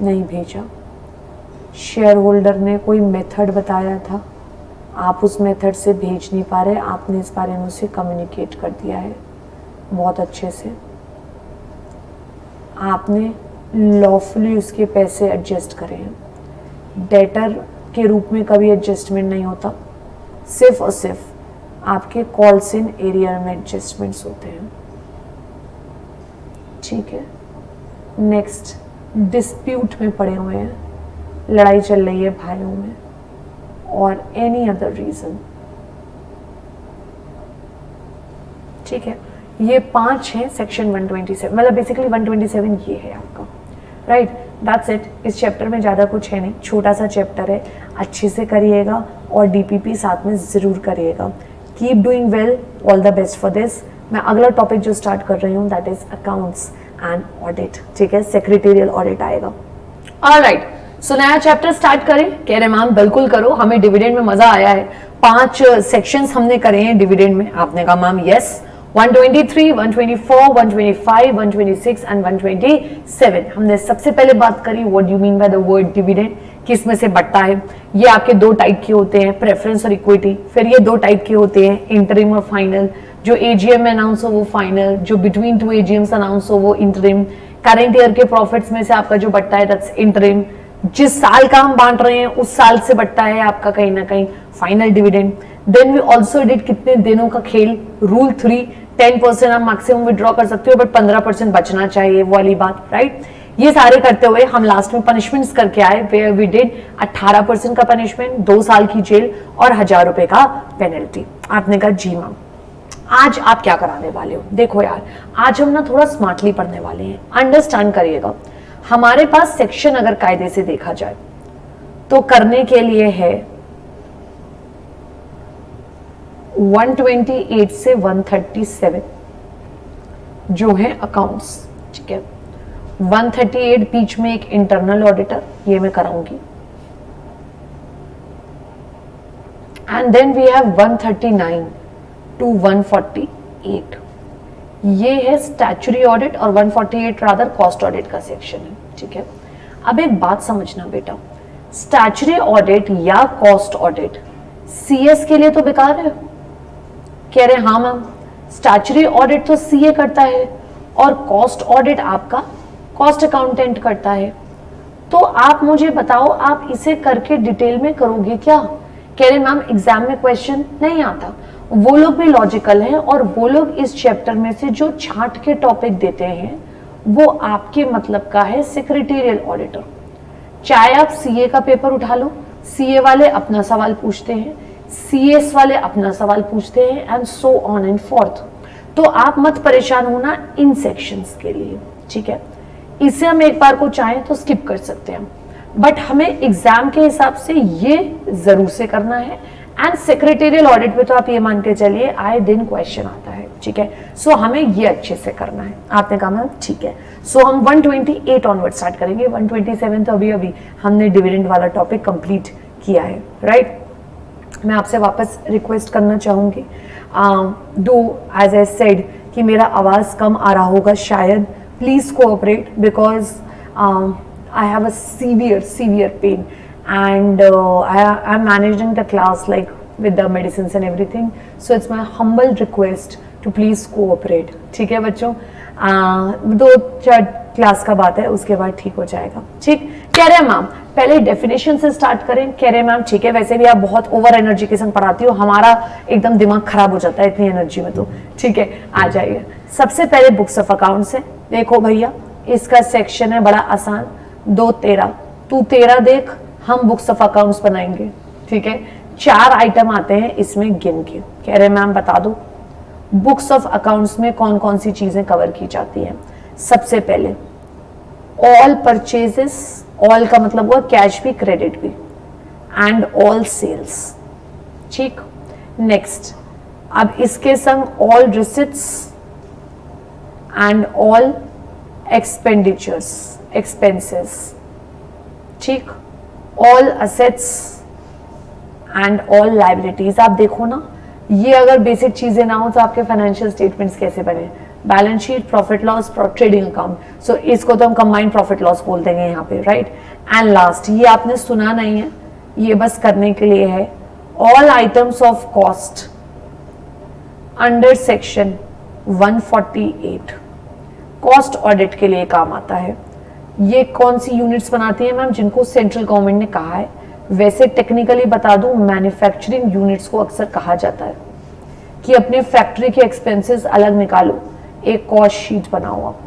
नहीं भेजा, शेयर होल्डर ने कोई मेथड बताया था, आप उस मेथड से भेज नहीं पा रहे, आपने इस बारे में उसे कम्युनिकेट कर दिया है बहुत अच्छे से, आपने लॉफुली उसके पैसे एडजस्ट करे हैं। डेटर के रूप में कभी एडजस्टमेंट नहीं होता, सिर्फ और सिर्फ आपके कॉल्स इन एरिया में एडजस्टमेंट्स होते हैं, ठीक है। नेक्स्ट, डिस्प्यूट में पड़े हुए हैं, लड़ाई चल रही है भाइयों में, और एनी अदर रीजन, ठीक है। ये 5 है सेक्शन 127, मतलब बेसिकली 127 ये है आपका, राइट, दैट्स इट। इस चैप्टर में ज़्यादा कुछ है नहीं, छोटा सा चैप्टर है, अच्छे से करिएगा और डीपीपी साथ में ज़रूर करिएगा। Keep doing well, all the best for this. मैं अगला टॉपिक जो स्टार्ट कर रही हूँ that is accounts and audit, ठीक है, सेक्रेटेरियल ऑडिट आएगा। ऑलराइट, सो नया चैप्टर स्टार्ट करें, कह रहे मैम बिल्कुल करो, हमें डिविडेंड में मजा आया है, 5 सेक्शंस हमने करे हैं डिविडेंड में। आपने कहा मैम यस, 123, 124, 125, 126 एंड 127। हमने सबसे पहले बात करी what you mean by the word dividend, किस में से बढ़ता है। ये आपके 2 टाइप के होते हैं, प्रेफरेंस और इक्विटी। फिर ये 2 टाइप के होते हैं, इंटरिम और फाइनल। जो एजीएम में अनाउंस हो वो फाइनल, जो बिटवीन 2 एजीएम्स अनाउंस हो वो इंटरिम। करंट ईयर के प्रॉफिट्स में से आपका जो बढ़ता है दैट्स इंटरिम। जिस साल का हम बांट रहे हैं उस साल से बढ़ता है आपका कहीं ना कहीं final dividend. Then we also did कितने दिनों का खेल, रूल 3, 10% आप मैक्सिमम विड्रॉ कर सकते हो बट 15% बचना चाहिए, वो वाली बात, राइट। ये सारे करते हुए हम लास्ट में पनिशमेंट्स करके आए, वेयर वी डिड 18% का पनिशमेंट, 2 साल की जेल और 1,000 रुपए का पेनल्टी। आपने कहा जी मैम आज आप क्या कराने वाले हो। देखो यार, आज हम ना थोड़ा स्मार्टली पढ़ने वाले हैं, अंडरस्टैंड करिएगा। हमारे पास सेक्शन अगर कायदे से देखा जाए तो करने के लिए है 128 से 137 जो है अकाउंट्स, ठीक है। 138 बीच में एक इंटरनल ऑडिटर, ये मैं कराऊंगी, and then we have 139 to 148, ये है स्टैच्यूटरी ऑडिट, और 148 रादर कॉस्ट ऑडिट का सेक्शन है, ठीक है। अब एक बात समझना बेटा, स्टैच्यूटरी ऑडिट या कॉस्ट ऑडिट सीएस के लिए तो बेकार है। कह रहे हाँ मैम, स्टैच्यूटरी ऑडिट तो सीए करता है और कॉस्ट ऑडिट आपका कॉस्ट अकाउंटेंट करता है, तो आप मुझे बताओ आप इसे करके डिटेल में करोगे क्या। कह रहे मैम एग्जाम में क्वेश्चन नहीं आता। वो लोग भी लॉजिकल हैं और वो लोग इस चैप्टर में से जो छांट के टॉपिक देते हैं वो आपके मतलब का है सेक्रेटेरियल ऑडिटर। चाहे आप सीए का पेपर उठा लो, सीए वाले अपना सवाल पूछते हैं, सीएस वाले अपना सवाल पूछते हैं, and so on and fourth. तो आप मत परेशान होना इन सेक्शंस के लिए, ठीक है। इसे हम एक बार को चाहें तो स्किप कर सकते हैं, बट हमें एग्जाम के हिसाब से ये जरूर से करना है। एंड सेक्रेटेरियल ऑडिट में तो आप ये मान के चलिए आए दिन क्वेश्चन आता है, ठीक है। सो हमें ये अच्छे से करना है। आपने कहा मैम ठीक है, सो हम 128 ऑनवर्ड स्टार्ट करेंगे। 127 तो अभी अभी हमने डिविडेंड वाला टॉपिक कंप्लीट किया है, राइट। मैं आपसे वापस रिक्वेस्ट करना चाहूंगी, डू एज आई सेड कि मेरा आवाज कम आ रहा होगा शायद, please cooperate because I have a severe pain, and I am managing the class like with the medicines and everything, so it's my humble request to please cooperate, ठीक है बच्चों। 2-4 क्लास का बात है, उसके बाद ठीक हो जाएगा, ठीक। कह रहे हैं मैम पहले डेफिनेशन से स्टार्ट करें, कह रहे हैं मैम ठीक है, वैसे भी आप बहुत ओवर एनर्जी के संग पढ़ाती हो, हमारा एकदम दिमाग खराब हो जाता है इतनी एनर्जी में, तो ठीक है आ जाइए। सबसे पहले बुक्स ऑफ अकाउंट्स है, देखो भैया इसका सेक्शन है बड़ा आसान, 2-13, तू 13 देख, हम बुक्स ऑफ अकाउंट्स बनाएंगे, ठीक है। 4 आइटम आते हैं इसमें गिन के, कह रहे मैम बता दो बुक्स ऑफ अकाउंट्स में कौन कौन सी चीजें कवर की जाती हैं। सबसे पहले ऑल परचेजेस, ऑल का मतलब हुआ कैश भी क्रेडिट भी, एंड ऑल सेल्स, ठीक। नेक्स्ट अब इसके संग all receipts and all expenditures, expenses, ठीक। All assets and all liabilities. आप देखो ना, ये अगर बेसिक चीजें ना हो तो आपके फाइनेंशियल स्टेटमेंट्स कैसे बने, balance sheet, profit loss, trading account, so इसको तो हम कंबाइंड प्रॉफिट लॉस बोल देंगे यहाँ पे, राइट। एंड लास्ट, ये आपने सुना नहीं है, ये बस करने के लिए है, all items of cost under section 148 cost audit के लिए काम आता है। ये कौन सी यूनिट्स बनाती है मैम, जिनको सेंट्रल गवर्नमेंट ने कहा है, वैसे टेक्निकली बता दूं मैन्युफैक्चरिंग यूनिट्स को अक्सर कहा जाता है कि अपने फैक्ट्री के एक्सपेंसेस अलग निकालो, एक कॉस्ट शीट बनाओ आप,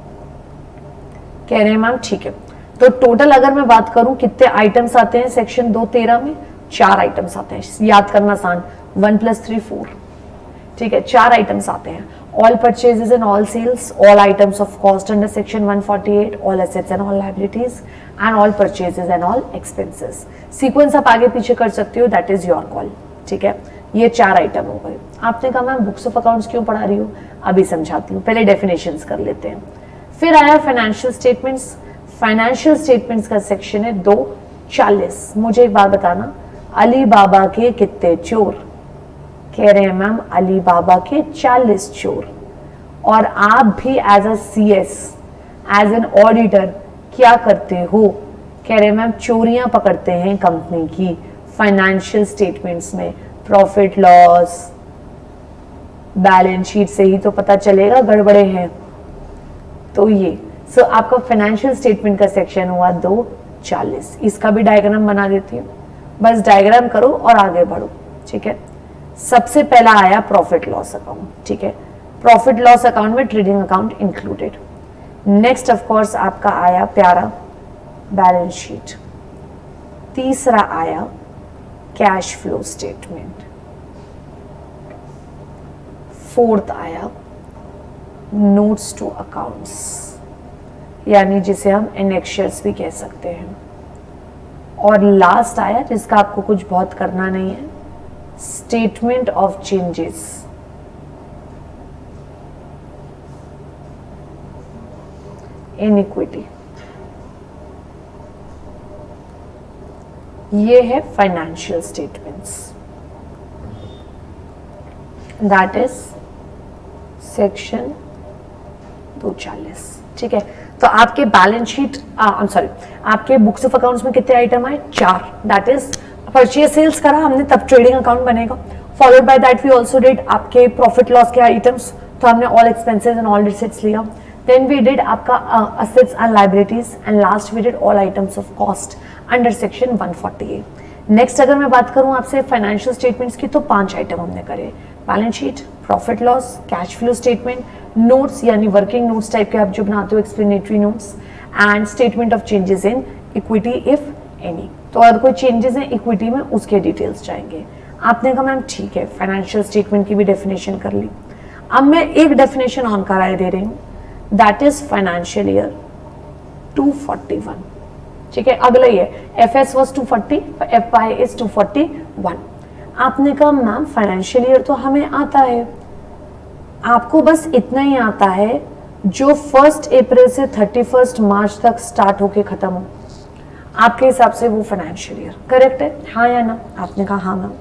कह रहे हैं मैम ठीक है। तो टोटल अगर मैं बात करूं कितने आइटम्स आते हैं सेक्शन 213 में, 4 आइटम्स आते हैं, याद करना आसान, 1 + 3 4, ठीक है। 4 आइटम्स आते हैं, all purchases and all sales, all items of cost under section 148, all assets and all liabilities, and all purchases and all expenses। Sequence आप आगे पीछे कर सकते हो, दैट इज योर कॉल, ठीक है। ये 4 आइटम हो गए। आपने कहा मैम बुक्स ऑफ अकाउंट्स क्यों पढ़ा रही हो, अभी समझाती हूँ, पहले डेफिनेशंस कर लेते हैं। फिर आया फाइनेंशियल स्टेटमेंट्स। फाइनेंशियल स्टेटमेंट्स का सेक्शन है 240। मुझे एक बात बताना, अली बाबा के कितने चोर, कह रहे हैं मैम अली बाबा के 40 चोर। और आप भी as a CS, as an auditor क्या करते हो, कह रहे हैं मैम चोरियां पकड़ते हैं कंपनी की फाइनेंशियल स्टेटमेंट्स में, प्रॉफिट लॉस, बैलेंस शीट से ही तो पता चलेगा गड़बड़े हैं। तो ये सो आपका फाइनेंशियल स्टेटमेंट का सेक्शन हुआ 240। इसका भी डायग्राम बना देती हूँ, बस डायग्राम करो और आगे बढ़ो, ठीक है। सबसे पहला आया प्रॉफिट लॉस अकाउंट, ठीक है। प्रॉफिट लॉस अकाउंट में trading account included. Next of course आपका आया प्यारा बैलेंस शीट। तीसरा आया कैश फ्लो स्टेटमेंट। फोर्थ आया नोट्स टू अकाउंट्स, यानी जिसे हम एनेक्शर्स भी कह सकते हैं। और लास्ट आया जिसका आपको कुछ बहुत करना नहीं है, statement of changes. In equity, ये है financial statements, that is section 240, ठीक है। तो आपके बैलेंस शीट सॉरी आपके बुक्स ऑफ अकाउंट्स में कितने आइटम आए, 4, दैट इज परचेज सेल्स करा हमने तब ट्रेडिंग अकाउंट बनेगा। Followed by that we also did आपके प्रॉफिट लॉस के आइटम्स, तो हमने all expenses and all receipts लिया। देन वी डिड आपका assets and liabilities, and last we did all items of cost under section 148। Next अगर मैं बात करूं आपसे फाइनेंशियल स्टेटमेंट्स की, तो 5 आइटम हमने करे, balance sheet, profit loss, cash flow statement, notes यानी वर्किंग नोट्स टाइप के आप जो बनाते हो, explanatory notes, and statement of changes in equity if any. तो अगर कोई चेंजेस हैं इक्विटी में उसके डिटेल्स जाएंगे। आपने कहा मैम ठीक है, फाइनेंशियल स्टेटमेंट की भी डेफिनेशन कर ली। अब मैं एक डेफिनेशन ऑन कराए दे रही हूँ, दैट इज फाइनेंशियल ईयर 241। ठीक है, अगला ही है, F S was 240, F Y is 241। आपने कहा मैम फाइनेंशियल ईयर तो हमें आता है, आपको बस इतना ही आता है जो 1 अप्रैल से 31 मार्च तक स्टार्ट होके खत्म हो, आपके हिसाब से वो फाइनेंशियल ईयर करेक्ट है, हाँ या ना? आपने कहा हाँ मैम।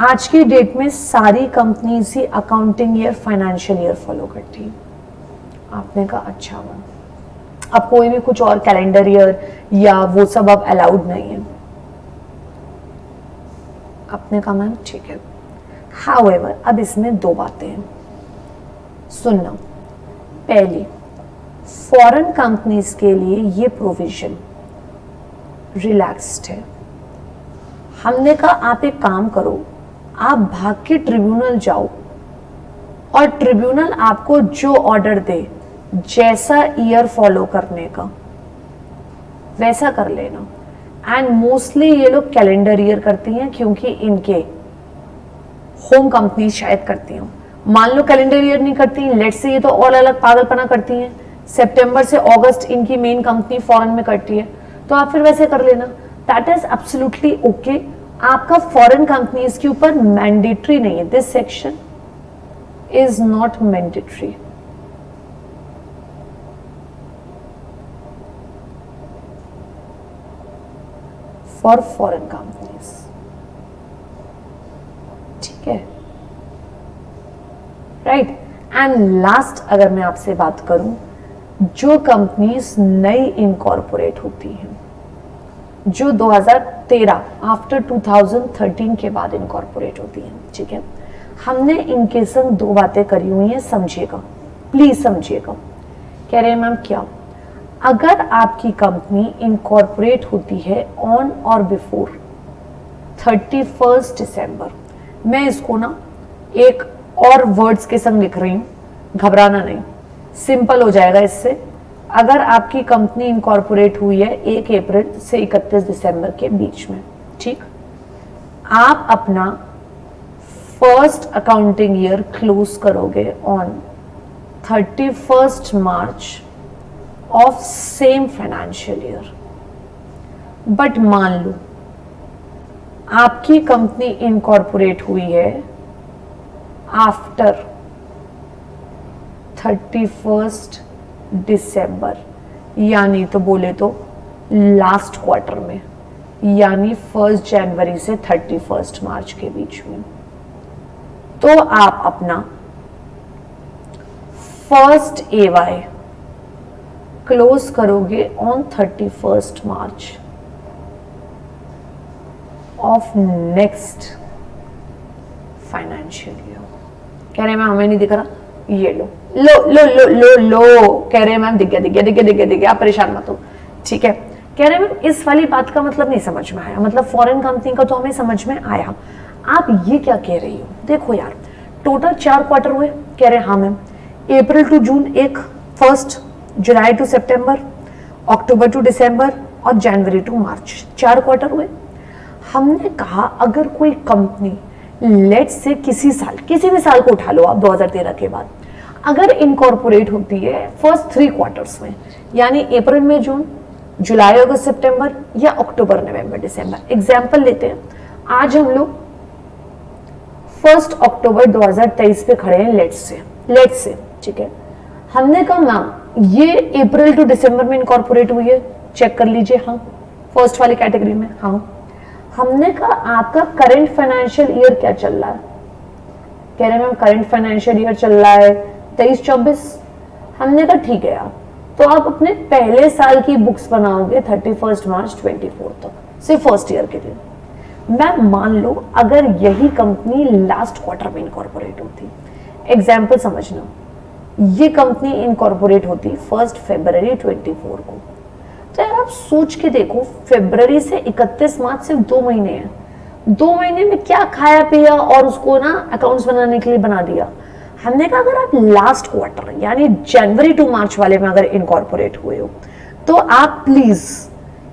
आज की डेट में सारी कंपनीज ही accounting year financial year follow करती है। आपने कहा अच्छा मैम, अब कोई भी कुछ और कैलेंडर ईयर या वो सब अब अलाउड नहीं है। आपने कहा मैम ठीक है। हाउएवर अब इसमें दो बातें हैं, सुनना। पहली, फॉरेन कंपनीज के लिए ये प्रोविजन रिलैक्स्ड है। हमने कहा आप एक काम करो, आप भाग के ट्रिब्यूनल जाओ और ट्रिब्यूनल आपको जो ऑर्डर दे, जैसा ईयर फॉलो करने का वैसा कर लेना। एंड मोस्टली ये लोग कैलेंडर ईयर करती हैं क्योंकि इनके होम कंपनी शायद करती हैं। मान लो कैलेंडर ईयर नहीं करती, लेट्स से ये तो और अलग पागलपना करती हैं, सितंबर से अगस्त इनकी मेन कंपनी फॉरेन में करती है, तो आप फिर वैसे कर लेना, दैट इज एब्सोल्युटली ओके। आपका फॉरेन कंपनीज के ऊपर मैंडेटरी नहीं है, this section is not mandatory. For foreign companies, ठीक है, राइट। एंड लास्ट अगर मैं आपसे बात करूं, जो कंपनीज नई इनकॉर्पोरेट होती हैं, जो 2013 आफ्टर 2013 के बाद इनकॉर्पोरेट होती हैं, ठीक है, हमने इनके संग दो बातें करी हुई हैं, समझिएगा प्लीज समझिएगा। कह रहे हैं मैम क्या, अगर आपकी कंपनी इनकॉर्पोरेट होती है ऑन और बिफोर 31 दिसंबर, मैं इसको ना एक और वर्ड्स के संग लिख रही हूं, घबराना नहीं, सिंपल हो जाएगा इससे। अगर आपकी कंपनी इनकॉर्पोरेट हुई है 1 अप्रैल से 31 दिसंबर के बीच में, ठीक, आप अपना फर्स्ट अकाउंटिंग ईयर क्लोज करोगे on 31 March of same financial year. But मान लो आपकी कंपनी इनकॉर्पोरेट हुई है आफ्टर 31 दिसंबर, यानी तो बोले तो लास्ट क्वार्टर में, यानी 1 जनवरी से 31 मार्च के बीच में, तो आप अपना फर्स्ट AY क्लोज करोगे on 31 March of next financial year. कह रहे हैं मैम हमें नहीं दिख रहा, ये लो लो लो लो लो लो, कह रहे हैं मैम दिख गया दिख गया दिख गया दिख गया दिख गया, आप परेशान मत हो, ठीक है। कह रहे हैं मैम इस वाली बात का मतलब नहीं समझ में आया, मतलब फॉरेन कंपनी का तो हमें समझ में आया, आप ये क्या कह रही हो? देखो यार, टोटल 4 क्वार्टर हुए। कह रहे हैं हाँ मैम, अप्रैल टू जून एक, फर्स्ट जुलाई टू सितंबर, अक्टूबर टू दिसंबर और जनवरी टू मार्च, 4 क्वार्टर हुए। हमने कहा अगर कोई कंपनी लेट से किसी साल, किसी भी साल को उठा लो आप 2013 के बाद, अगर इनकॉर्पोरेट होती है फर्स्ट 3 क्वार्टर्स में, यानी अप्रैल में जून, जुलाई अगस्त सितंबर या अक्टूबर नवंबर दिसंबर, एग्जाम्पल लेते हैं, आज हम लोग 1 अक्टूबर 2023 पे खड़े हैं, लेट से, ठीक है। हमने कहा मैम ये अप्रैल टू दिसंबर में इनकॉर्पोरेट हुई है, चेक कर लीजिए, हाँ, फर्स्ट वाली कैटेगरी में, हाँ। हमने कहा आपका करंट फाइनेंशियल ईयर क्या चल रहा है? कह रहे हैं मैम करंट फाइनेंशियल ईयर चल रहा है 23-24। हमने कहा ठीक है यार, तो आप अपने पहले साल की बुक्स बनाओगे 31 मार्च 24 तक, सिर्फ फर्स्ट ईयर के लिए। मैम मान लो अगर यही कंपनी लास्ट क्वार्टर में इनकॉर्पोरेट होती, एग्जाम्पल समझना, ये कंपनी इनकॉर्पोरेट होती 1 फरवरी 24 को, तो यार आप सोच के देखो, फरवरी से 31 मार्च सिर्फ 2 महीने हैं, 2 महीने में क्या खाया पिया और उसको ना अकाउंट्स बनाने के लिए बना दिया। हमने कहा अगर आप लास्ट क्वार्टर यानी जनवरी टू मार्च वाले में अगर इनकॉर्पोरेट हुए हो, तो आप प्लीज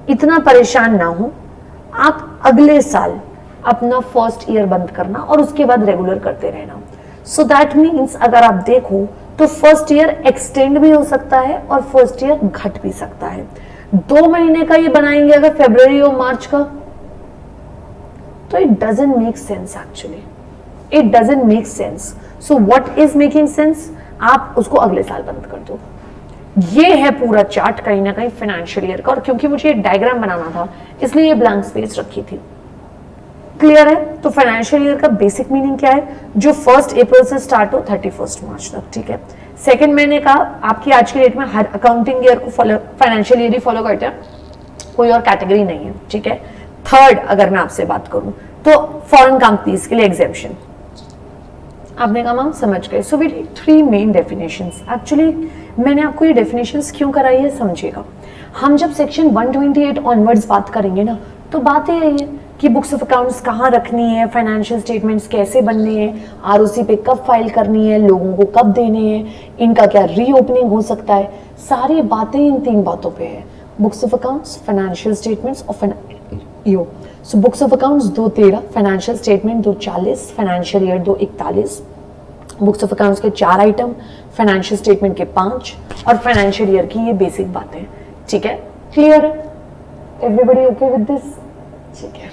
इतना परेशान ना हो, आप अगले साल अपना फर्स्ट ईयर बंद करना और उसके बाद रेगुलर करते रहना। सो दैट मीन्स अगर आप देखो तो फर्स्ट ईयर एक्सटेंड भी हो सकता है और फर्स्ट ईयर घट भी सकता है। 2 महीने का ये बनाएंगे अगर फरवरी और मार्च का, तो it doesn't make sense actually, it doesn't make sense. So what is making sense, आप उसको अगले साल बंद कर दो। ये है पूरा चार्ट कहीं ना कहीं फाइनेंशियल ईयर का, और क्योंकि मुझे एक डायग्राम बनाना था इसलिए ये ब्लैंक स्पेस रखी थी। क्लियर है? तो फाइनेंशियल ईयर का बेसिक मीनिंग क्या है, जो 1 अप्रैल से स्टार्ट हो 31 मार्च तक, ठीक है। सेकंड, मैंने कहा आपकी आज की डेट में हर अकाउंटिंग ईयर को फॉलो, फाइनेंशियल ईयर ही फॉलो करते हैं, कोई और कैटेगरी नहीं है, ठीक है। थर्ड, अगर मैं आपसे बात करूं तो फॉरेन कंपनीज के लिए एग्जेम्पशन, आपने कहा मैम समझ गए। So we take 3 main definitions. Actually मैंने आपको ये डेफिनेशंस क्यों कराई है समझिएगा। हम जब सेक्शन 128 ऑनवर्ड्स बात करेंगे ना, तो बात ये है कि बुक्स ऑफ अकाउंट्स कहाँ रखनी है, फाइनेंशियल स्टेटमेंट्स कैसे बनने हैं, आरओसी पे कब फाइल करनी है, लोगों को कब देने हैं, इनका क्या रीओपनिंग हो सकता है, सारी बातें इन 3 बातों पे है, books of accounts, financial statements और यो। So books of accounts 213, financial statement 240, financial year 241, books of accounts के 4 आइटम, फाइनेंशियल स्टेटमेंट के 5 और फाइनेंशियल ईयर की ये बेसिक बातें, ठीक है। क्लियर है? Everybody okay with this? ठीक है।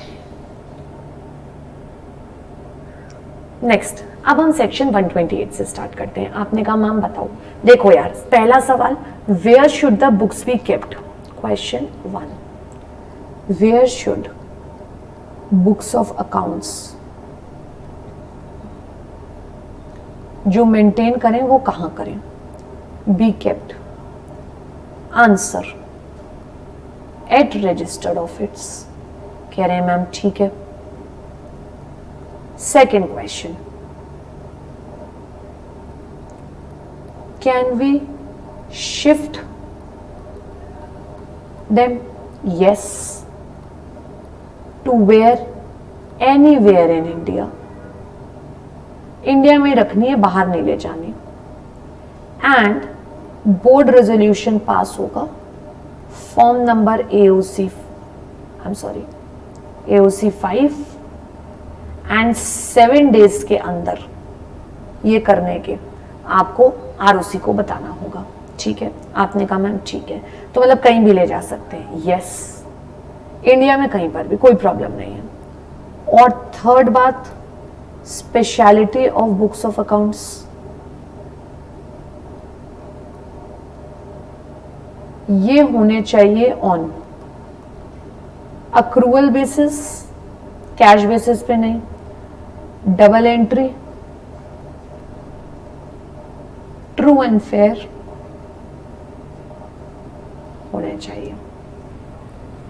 नेक्स्ट, अब हम सेक्शन 128 से स्टार्ट करते हैं। आपने कहा मैम बताओ, देखो यार, पहला सवाल, where should the books be kept? Question 1, where should books of accounts जो मेंटेन करें वो कहां करें? Be kept. Answer, at registered office. कह रहे हैं मैम ठीक है। Second question, can we shift them? Yes, to where? Anywhere in India. India में रखनी है, बाहर नहीं ले जानी। एंड बोर्ड रेजोल्यूशन पास होगा, form number AOC 5 and 7 days के अंदर ये करने के आपको ROC को बताना होगा, ठीक है। आपने कहा मैम ठीक है, तो मतलब कहीं भी ले जा सकते हैं? यस, इंडिया में कहीं पर भी, कोई प्रॉब्लम नहीं है। और थर्ड बात, speciality of books of accounts, ये होने चाहिए on accrual basis, cash basis पे नहीं, double entry, true and fair होने चाहिए।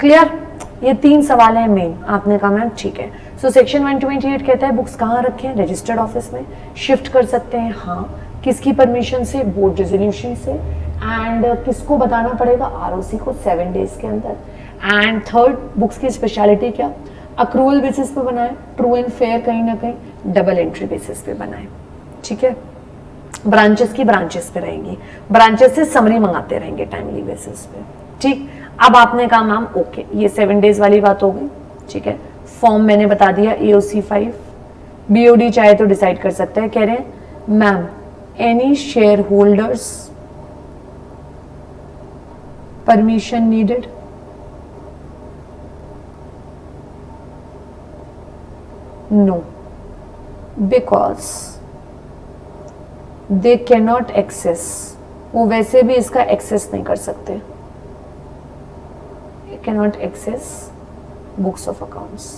क्लियर? ये 3 सवाल है मेन। आपने कहा मैम ठीक है। सो सेक्शन 128 कहता है बुक्स कहाँ रखें? रजिस्टर्ड ऑफिस में। शिफ्ट कर सकते हैं, हाँ। किसकी परमिशन से? बोर्ड रेजोल्यूशन से। एंड किसको बताना पड़ेगा? ROC को 7 डेज के अंदर। एंड थर्ड, बुक्स की स्पेशलिटी क्या? अक्रूवल बेसिस पे बनाए, ट्रू एंड फेयर कहीं ना कहीं डबल एंट्री बेसिस पे बनाए, ठीक है। ब्रांचेस की ब्रांचेस पे रहेंगी, ब्रांचेस से समरी मंगाते रहेंगे टाइमली बेसिस पे, ठीक। अब आपने कहा मैम ओके, ये 7 डेज वाली बात हो गई, ठीक है। फॉर्म मैंने बता दिया AOC 5, BOD चाहे तो डिसाइड कर सकते हैं। कह रहे हैं ma'am any share holders permission needed? No, because they cannot access, वो वैसे भी इसका एक्सेस नहीं कर सकते। Cannot access books of accounts,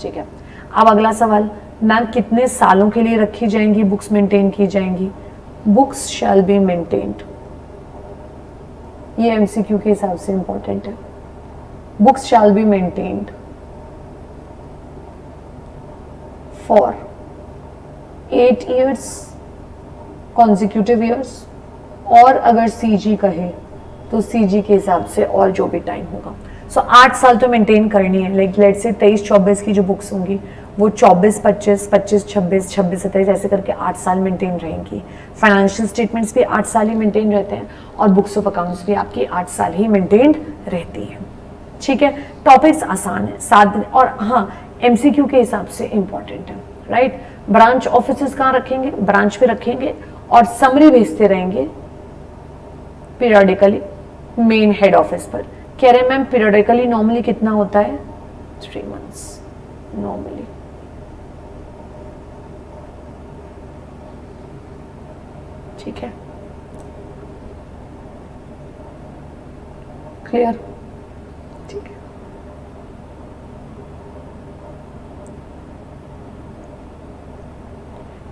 ठीक है। अब अगला सवाल, मैम कितने सालों के लिए रखी जाएंगी बुक्स, मेंटेन की जाएंगी? बुक्स शैल बी मेंटेन्ड, ये MCQ के हिसाब से इंपॉर्टेंट है। Books shall be maintained for 8 years consecutive years, और अगर CG कहे तो CG के हिसाब से और जो भी टाइम होगा। सो 8 साल तो मेंटेन करनी है। लाइक लेट से 23-24 की जो बुक्स होंगी वो 24-25, 25-26, 26-27 ऐसे करके 8 साल मेंटेन रहेंगी। फाइनेंशियल स्टेटमेंट्स भी 8 साल ही मेंटेन रहते हैं और बुक्स ऑफ अकाउंट्स भी आपकी 8 साल ही मेंटेन रहती हैं, ठीक है, टॉपिक्स आसान है, 7 दिन, और हाँ एमसीक्यू के हिसाब से इंपॉर्टेंट है, राइट। ब्रांच ऑफिसेस कहाँ रखेंगे, ब्रांच पे रखेंगे, और समरी भेजते रहेंगे पीरियडिकली मेन हेड ऑफिस पर। कह रहे हैं मैम पीरियडिकली नॉर्मली कितना होता है, 3 months नॉर्मली। ठीक है, क्लियर, ठीक है।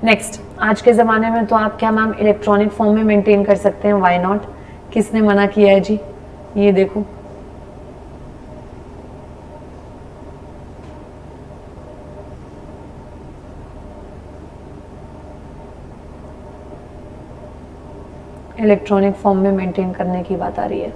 नेक्स्ट, आज के ज़माने में तो आप क्या मैम इलेक्ट्रॉनिक फॉर्म में मेंटेन कर सकते हैं, व्हाई नॉट, किसने मना किया है जी, ये देखो इलेक्ट्रॉनिक फॉर्म में मेंटेन करने की बात आ रही है।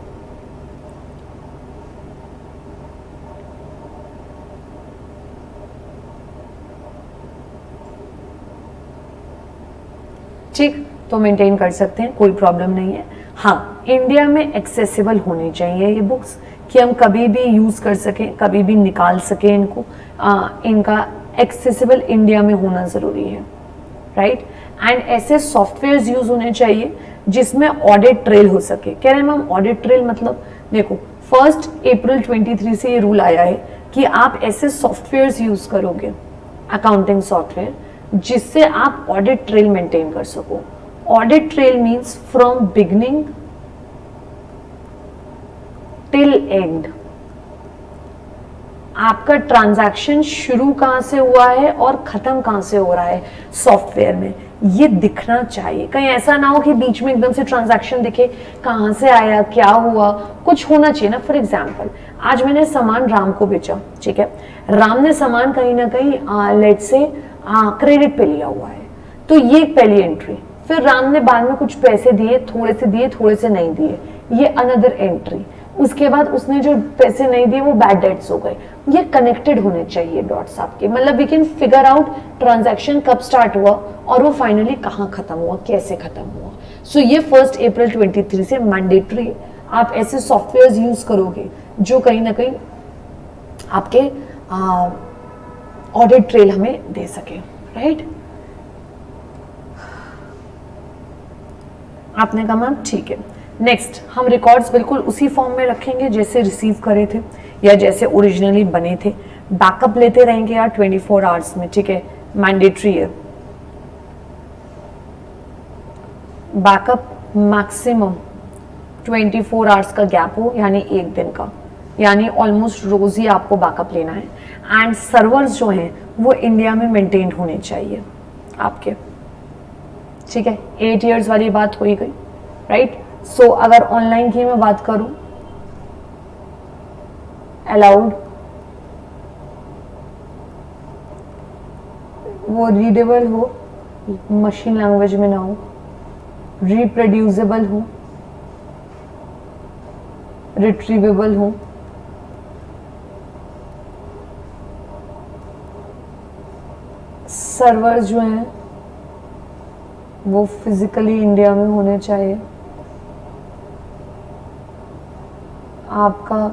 ठीक, तो मेंटेन कर सकते हैं, कोई प्रॉब्लम नहीं है। हाँ, इंडिया में एक्सेसिबल होनी चाहिए ये बुक्स, कि हम कभी भी यूज कर सकें, कभी भी निकाल सकें इनको, इनका एक्सेसिबल इंडिया में होना जरूरी है, राइट। एंड ऐसे सॉफ्टवेयर यूज होने चाहिए जिसमें ऑडिट ट्रेल हो सके। कह रहे हैं मैम ऑडिट ट्रेल मतलब, देखो 1 अप्रैल 23 से ये रूल आया है कि आप ऐसे सॉफ्टवेयर यूज करोगे, अकाउंटिंग सॉफ्टवेयर, जिससे आप ऑडिट ट्रेल मेंटेन कर सको। Audit trail means from beginning till and, आपका ट्रांजैक्शन शुरू कहां से हुआ है और खत्म कहां से हो रहा है सॉफ्टवेयर में, ये दिखना चाहिए। कहीं ऐसा ना हो कि बीच में एकदम से ट्रांजैक्शन दिखे, कहां से आया, क्या हुआ, कुछ होना चाहिए ना। फॉर एग्जाम्पल, आज मैंने सामान राम को बेचा, ठीक है, राम ने सामान कहीं ना कहीं लेट से क्रेडिट पे लिया हुआ है, तो ये एक पहली एंट्री। फिर राम ने बाद में कुछ पैसे दिए, थोड़े से नहीं दिए, ये अनदर एंट्री। उसके बाद उसने जो पैसे नहीं दिए वो बैड डेट्स हो गए। ये कनेक्टेड होने चाहिए डॉट्स आपके, मतलब we can figure out transaction कब स्टार्ट हुआ और वो फाइनली कहाँ खत्म हुआ, कैसे खत्म हुआ। सो ये 1 अप्रैल 23 से मैंडेटरी, आप ऐसे सॉफ्टवेयर यूज करोगे जो कहीं ना कहीं आपके ऑडिट ट्रेल हमें दे सके, राइट। आपने कहा मैम ठीक है। नेक्स्ट, हम रिकॉर्ड्स बिल्कुल उसी फॉर्म में रखेंगे जैसे रिसीव करे थे या जैसे ओरिजिनली बने थे। बैकअप लेते रहेंगे यार 24 आवर्स में, ठीक है, मैंडेटरी है। बैकअप मैक्सिमम 24 आवर्स का गैप हो, यानी एक दिन का, यानी ऑलमोस्ट रोज ही आपको बैकअप लेना है। एंड सर्वर्स जो हैं वो इंडिया में मेंटेन होने चाहिए आपके, ठीक है। 8 years वाली बात हो ही गई, राइट। सो अगर ऑनलाइन की मैं बात करूं, अलाउड, वो रीडेबल हो, मशीन लैंग्वेज में ना हो, रिप्रोड्यूसेबल हो, रिट्रीवेबल हो, सर्वर जो हैं वो फिजिकली इंडिया में होने चाहिए, आपका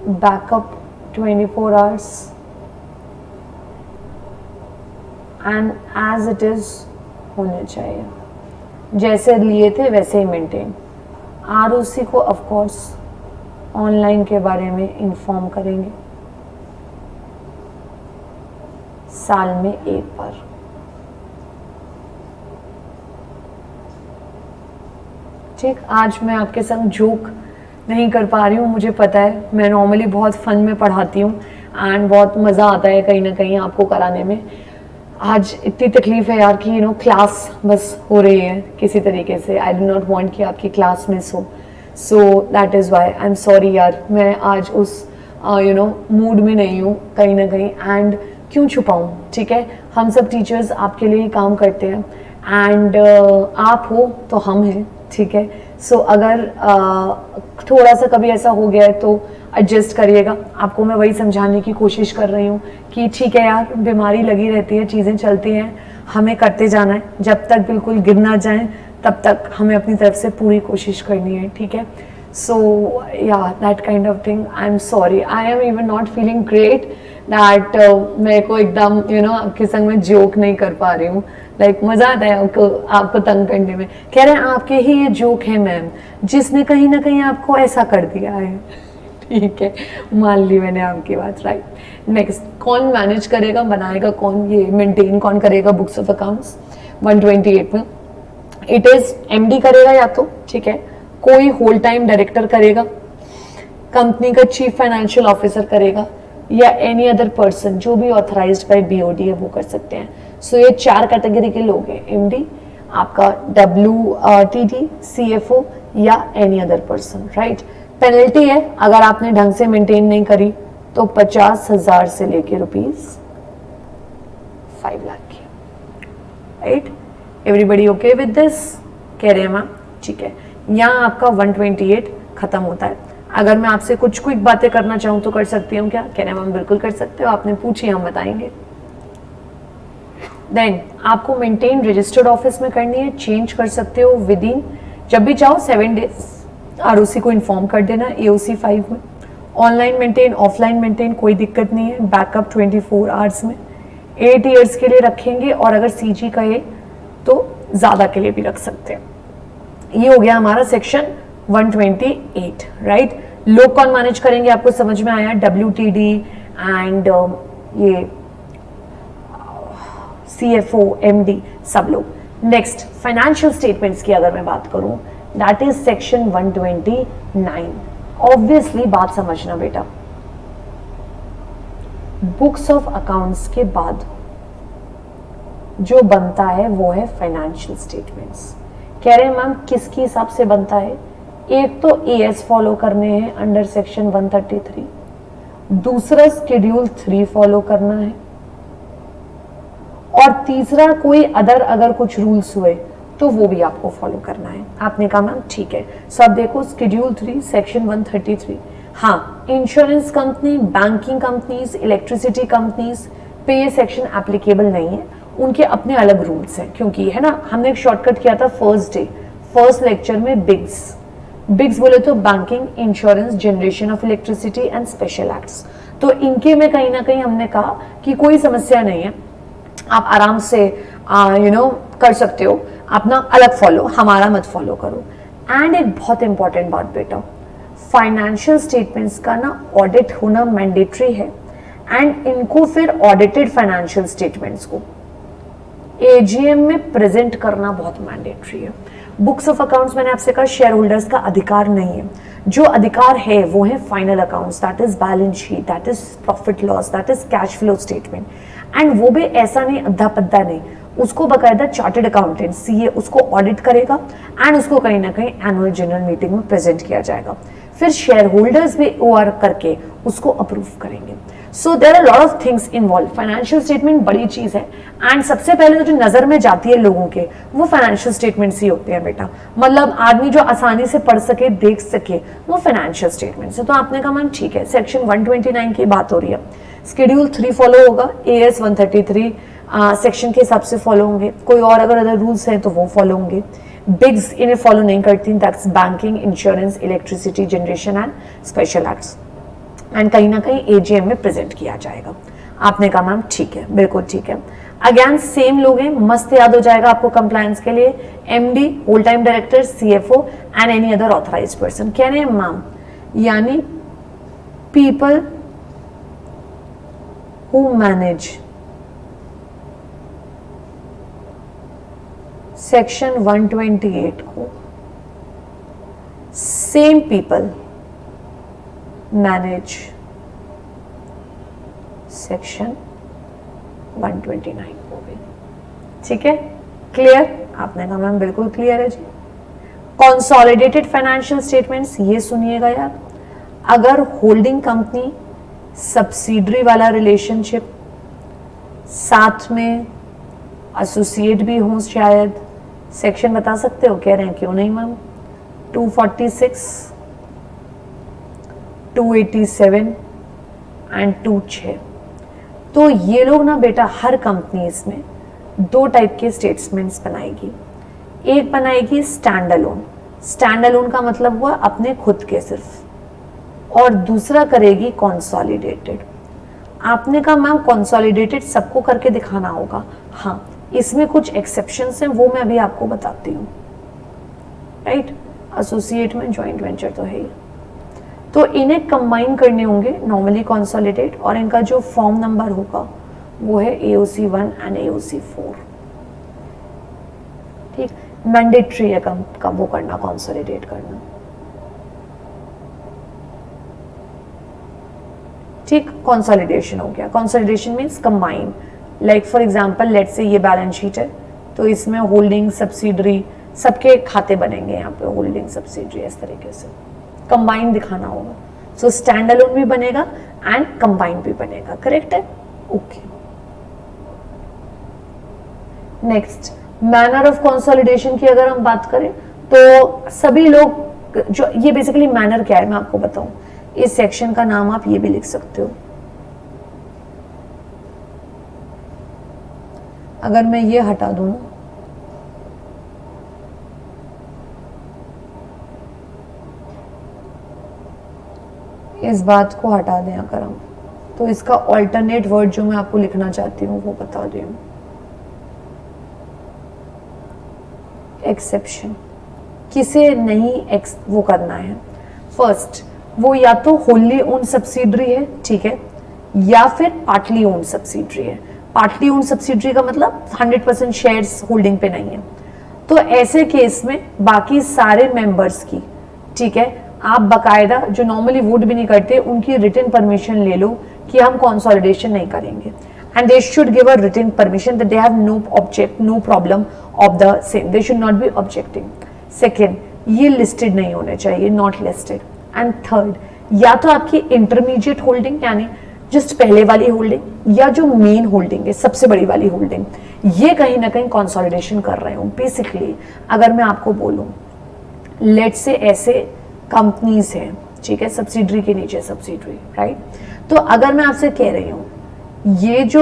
backup 24 hours and as it is होने चाहिए, जैसे लिए थे वैसे ही मेंटेन। आरओसी को ऑफ कोर्स ऑनलाइन के बारे में इंफॉर्म करेंगे साल में एक बार। ठीक, आज मैं आपके संग जोक नहीं कर पा रही हूँ, मुझे पता है, मैं नॉर्मली बहुत फन में पढ़ाती हूँ एंड बहुत मज़ा आता है कहीं ना कहीं आपको कराने में। आज इतनी तकलीफ है यार कि क्लास बस हो रही है किसी तरीके से। आई डू नॉट वांट कि आपकी क्लास मिस हो, so that is why I am sorry यार। मैं आज उस मूड में नहीं हूँ कहीं ना कहीं, एंड क्यों छुपाऊँ, ठीक है। हम सब टीचर्स आपके लिए ही काम करते हैं एंड आप हो तो हम हैं, ठीक है। सो अगर थोड़ा सा कभी ऐसा हो गया है तो एडजस्ट करिएगा। आपको मैं वही समझाने की कोशिश कर रही हूँ कि ठीक है यार, बीमारी लगी रहती है, चीज़ें चलती हैं, हमें करते जाना है, जब तक बिल्कुल गिर ना जाए तब तक हमें अपनी तरफ से पूरी कोशिश करनी है, ठीक है। So yeah, that kind of thing. I'm sorry, I am even not feeling great that मेरे को एकदम आपके संग में जोक नहीं कर पा रही हूँ. लाइक मजा आता है आपको तंग करने में. कह रहे हैं आपके ही ये जोक है मैम, जिसने कहीं ना कहीं आपको ऐसा कर दिया है. ठीक है, मान ली मैंने आपकी बात. राइट, नेक्स्ट, कौन मैनेज करेगा, बनाएगा कौन, ये मेंटेन कौन करेगा बुक्स ऑफ अकाउंट्स 128 में? इट इज एमडी करेगा या तो, ठीक है, कोई होल टाइम डायरेक्टर करेगा, कंपनी का चीफ फाइनेंशियल ऑफिसर करेगा, या एनी अदर पर्सन जो भी ऑथराइज्ड बाय बीओडी है वो कर सकते हैं. सो ये 4 कैटेगरी के लोग हैं, एमडी, आपका WTD, CFO या any other person. Right, penalty है अगर आपने ढंग से मेंटेन नहीं करी तो 50,000 से लेके ₹5 लाख की. Right, everybody okay with this? कह रहे हैं मैम, ठीक है. यहाँ आपका 128 खत्म होता है. अगर मैं आपसे कुछ क्विक बातें करना चाहूँ तो कर सकती हूँ क्या? कह रहे हैं मैम बिल्कुल कर सकते हो, आपने पूछी हम बताएंगे. देन आपको मेंटेन रजिस्टर्ड ऑफिस में करनी है, चेंज कर सकते हो विद इन, जब भी चाहो 7 डेज आरओसी को इन्फॉर्म कर देना AOC 5 में. ऑनलाइन मेंटेन, ऑफलाइन मेंटेन, कोई दिक्कत नहीं है. बैकअप 24 आवर्स में 8 ईयर्स के लिए रखेंगे, और अगर CG कहे तो ज़्यादा के लिए भी रख सकते हैं. ये हो गया हमारा सेक्शन 128. राइट, लोग कौन मैनेज करेंगे आपको समझ में आया? WTD एंड ये CFO, MD, सब लोग. नेक्स्ट, फाइनेंशियल स्टेटमेंट्स की अगर मैं बात करूं, दैट इज सेक्शन 129. ऑब्वियसली बात समझना बेटा, बुक्स ऑफ अकाउंट्स के बाद जो बनता है वो है फाइनेंशियल स्टेटमेंट्स. कह रहे हैं मैम किसके हिसाब से बनता है? एक तो AS फॉलो करने हैं अंडर सेक्शन 133, दूसरा शेड्यूल 3 फॉलो करना है, और तीसरा कोई अदर अगर कुछ रूल्स हुए तो वो भी आपको फॉलो करना है. आपने कहा मैम ठीक है. सो अब देखो, शेड्यूल 3 सेक्शन 133, हाँ, insurance company, banking companies, electricity companies पे ये सेक्शन एप्लीकेबल नहीं है, उनके अपने अलग रूल्स हैं. क्योंकि है ना, हमने एक शॉर्टकट किया था फर्स्ट लेक्चर में, बिग्स बोले तो banking, insurance, generation of electricity and special acts. तो इनके में कहीं ना कहीं हमने कहा कि कोई समस्या नहीं है, आप आराम से कर सकते हो, अपना अलग फॉलो, हमारा मत फॉलो करो. एंड एक बहुत इंपॉर्टेंट बात बेटा, फाइनेंशियल स्टेटमेंट्स का ना ऑडिट होना मैंडेटरी है, एंड इनको फिर ऑडिटेड फाइनेंशियल स्टेटमेंट्स को AGM में प्रेजेंट करना बहुत मैंडेटरी है. बुक्स ऑफ अकाउंट्स मैंने आपसे कहा शेयर होल्डर्स का अधिकार नहीं है. जो अधिकार है वो है final accounts, that is balance sheet, that is profit loss, that is cash flow statement. And वो भी ऐसा नहीं अद्धा पद्धा नहीं, उसको बकायदा चार्टर्ड अकाउंटेंट CA उसको ऑडिट करेगा, एंड उसको कहीं ना कहीं एनुअल जनरल मीटिंग में प्रेजेंट किया जाएगा. फिर शेयर होल्डर्स भी OR करके उसको अप्रूव करेंगे. So there are lot of things involve. Financial statement बड़ी चीज है, एंड सबसे पहले तो जो नजर में जाती है लोगों के वो फाइनेंशियल स्टेटमेंट्स ही होते हैं बेटा. मतलब आदमी जो आसानी से पढ़ सके, देख सके, वो फाइनेंशियल स्टेटमेंट्स है. तो आपने कहा मैम ठीक है, सेक्शन 129 की बात हो रही है, शेड्यूल 3 फॉलो होगा, AS 133 सेक्शन के हिसाब से फॉलो होंगे, कोई और अगर रूल्स हैं तो वो फॉलो होंगे. बिग्स इन्हें फॉलो नहीं करती, that's banking, insurance, electricity, generation and special acts, and कहीं ना कहीं AGM में प्रेजेंट किया जाएगा. आपने कहा मैम ठीक है, बिल्कुल ठीक है. अगेन सेम लोग हैं, मस्त याद हो जाएगा आपको कंप्लायंस के लिए, MD, whole time director, CFO and any other authorised person. कह रहे हैं मैम यानी पीपल हु मैनेज सेक्शन 128 को, सेम पीपल मैनेज सेक्शन 129 को भी. ठीक है, क्लियर? आपने कहा मैम बिल्कुल क्लियर है जी. कंसोलिडेटेड फाइनेंशियल स्टेटमेंट्स, ये सुनिएगा यार, अगर होल्डिंग कंपनी सब्सिडरी वाला रिलेशनशिप, साथ में एसोसिएट भी हों शायद, सेक्शन बता सकते हो? कह रहे हैं क्यों नहीं मैम, 246, 287 एंड 26. तो ये लोग ना बेटा हर कंपनी इसमें 2 टाइप के स्टेटमेंट्स बनाएगी. एक बनाएगी स्टैंड अलोन स्टैंड अलोन का मतलब हुआ अपने खुद के सिर्फ, और दूसरा करेगी कंसोलिडेटेड। आपने कहा मैम कंसोलिडेटेड सबको करके दिखाना होगा, हाँ इसमें कुछ एक्सेप्शंस हैं, वो मैं अभी आपको बताती हूँ, राइट। एसोसिएट में जॉइंट वेंचर तो है ही, तो इन्हें कंबाइन करने होंगे नॉर्मली कंसोलिडेट, और इनका जो फॉर्म नंबर होगा वो है AOC 1 एंड AOC 4, ठीक। मैंडेटरी है कब वो करना, कंसोलिडेट करना, ठीक। कंसोलिडेशन हो गया, consolidation means combine. Like for example let's say ये बैलेंस शीट है, तो इसमें होल्डिंग सब्सिडरी सबके खाते बनेंगे, यहाँ पे होल्डिंग सब्सिडरी इस तरीके से कंबाइन दिखाना होगा। सो स्टैंड अलोन भी बनेगा एंड कंबाइन भी बनेगा, करेक्ट है, okay. Next manner of consolidation की अगर हम बात करें तो सभी लोग जो, ये बेसिकली मैनर क्या है मैं आपको बताऊं, इस सेक्शन का नाम आप ये भी लिख सकते हो। अगर मैं ये हटा दूं ना, इस बात को हटा दें अगर हम, तो इसका ऑल्टरनेट वर्ड जो मैं आपको लिखना चाहती हूँ वो बता दूं, एक्सेप्शन। किसे नहीं वो करना है, फर्स्ट वो या तो होली ओन सब्सिडरी है, ठीक है, या फिर पार्टली ओन सब्सिडरी है। पार्टली ओन सब्सिडरी का मतलब 100% शेयर्स होल्डिंग पे नहीं है, तो ऐसे केस में बाकी सारे मेंबर्स की, ठीक है, आप बकायदा जो नॉर्मली वोट भी नहीं करते उनकी रिटन परमिशन ले लो कि हम कंसोलिडेशन नहीं करेंगे, and they should give a written permission that they have no problem of the same, they should not be objecting. Second, ये listed नहीं होने चाहिए, not listed. And third, या तो आपकी इंटरमीडिएट होल्डिंग यानी जस्ट पहले वाली होल्डिंग, या जो मेन होल्डिंग है सबसे बड़ी वाली होल्डिंग, ये कहीं ना कहीं कंसोलिडेशन कर रहे हो। बेसिकली अगर मैं आपको बोलूं, लेट से ऐसे कंपनीज हैं, ठीक है, सब्सिडरी के नीचे सब्सिडरी, राइट, तो अगर मैं आपसे कह रही हूँ ये जो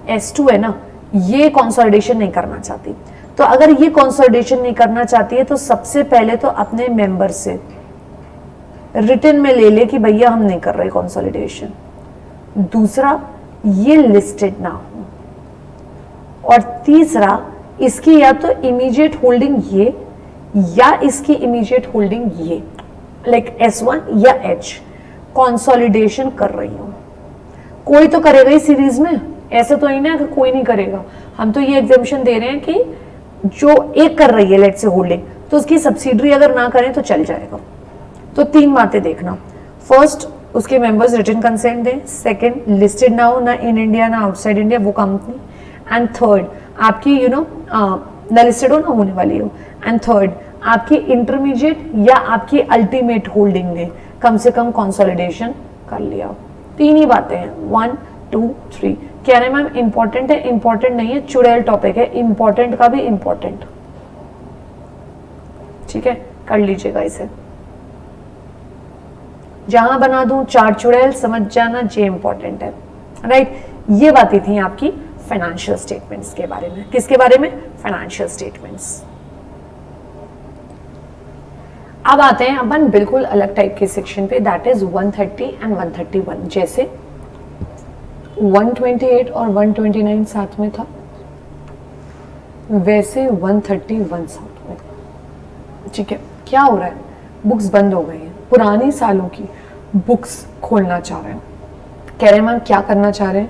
S2 है ना, ये कंसोलिडेशन नहीं करना चाहती, तो अगर ये कंसोलिडेशन नहीं करना चाहती है तो सबसे पहले तो अपने मेंबर से रिटन में ले ले कि भैया हम नहीं कर रहे कंसोलिडेशन। दूसरा, ये लिस्टेड ना हो, और तीसरा इसकी या तो इमीडिएट होल्डिंग ये या इसकी इमीडिएट होल्डिंग ये, लाइक S1 या H, कंसोलिडेशन कर रही हूं। कोई तो करेगा ही सीरीज में, ऐसे तो नहीं ना कि कोई नहीं करेगा। हम तो ये एग्जाम्पशन दे रहे हैं कि जो एक कर रही है लेट से होल्डिंग, तो उसकी सब्सिडरी अगर ना करें तो चल जाएगा। तो तीन बातें देखना, फर्स्ट उसके मेंबर्स रिटन कंसेंट दें, सेकंड लिस्टेड ना हो, ना इन इंडिया ना आउटसाइड इंडिया वो कंपनी, एंड थर्ड आपकी ना लिस्टेड हो ना होने वाली हो, एंड थर्ड आपकी इंटरमीडिएट या आपकी अल्टीमेट होल्डिंग ने कम से कम कंसोलिडेशन कर लिया। तीन ही बातें हैं, 1 2 3। कह रहे मैम इंपॉर्टेंट है, इंपॉर्टेंट नहीं है, चुड़ैल टॉपिक है, इंपॉर्टेंट का भी इंपॉर्टेंट, ठीक है, कर लीजिएगा इसे। जहां बना दूं चार चुड़ैल, समझ जाना जे इंपॉर्टेंट है, राइट। ये बातें थी आपकी फाइनेंशियल स्टेटमेंट्स के बारे में। किसके बारे में? Financial statements. अब आते हैं अपन बिल्कुल अलग टाइप के सेक्शन पे, दैट इज 130 एंड 131। जैसे 128 और 129 साथ में था, वैसे 131 साथ में, ठीक है। क्या हो रहा है, बुक्स बंद हो गई हैं, पुरानी सालों की बुक्स खोलना चाह रहे हैं। कह रहे हैं मैम क्या करना चाह रहे हैं,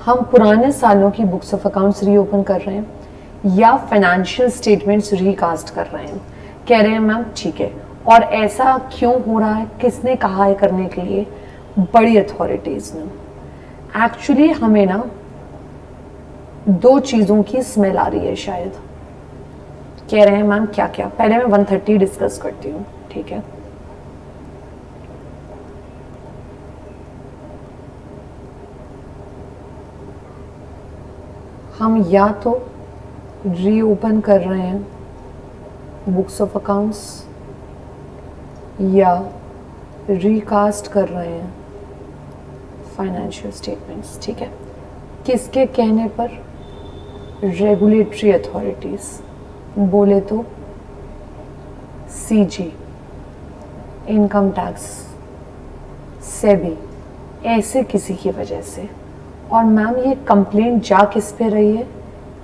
हम पुराने सालों की बुक्स ऑफ अकाउंट्स रीओपन कर रहे हैं या फाइनेंशियल स्टेटमेंट्स रीकास्ट कर रहे हैं। कह रहे हैं मैम ठीक है, और ऐसा क्यों हो रहा है, किसने कहा है करने के लिए? बड़ी अथॉरिटीज ने। एक्चुअली हमें ना दो चीजों की स्मेल आ रही है शायद। कह रहे हैं मैम क्या क्या, पहले मैं 130 डिस्कस करती हूँ, ठीक है। हम या तो रीओपन कर रहे हैं बुक्स ऑफ अकाउंट्स या रिकास्ट कर रहे हैं फाइनेंशियल स्टेटमेंट्स, ठीक है। किसके कहने पर? रेगुलेटरी अथॉरिटीज, बोले तो सीजी, इनकम टैक्स, सेबी, ऐसे किसी की वजह से। और मैम ये कंप्लेंट जा किस पे रही है?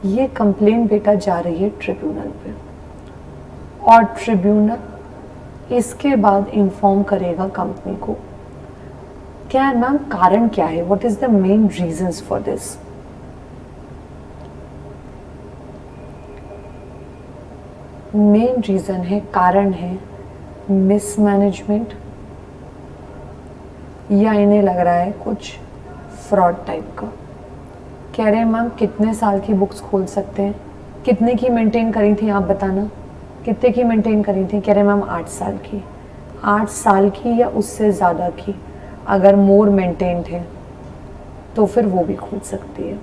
ये कंप्लेंट बेटा जा रही है ट्रिब्यूनल पे, और ट्रिब्यूनल इसके बाद इन्फॉर्म करेगा कंपनी को। क्या मैम कारण क्या है? What is the main reasons for this? Main reason है, कारण है मिसमैनेजमेंट, या इन्हें लग रहा है कुछ फ्रॉड टाइप का। कह रहे हैं मैम कितने साल की बुक्स खोल सकते हैं? कितने की मेंटेन करी थी आप बताना, कितने की मेंटेन करी थी? कह रहे मैम 8 साल की। 8 साल की या उससे ज़्यादा की अगर मोर मेंटेन्ड है तो फिर वो भी खोल सकती है।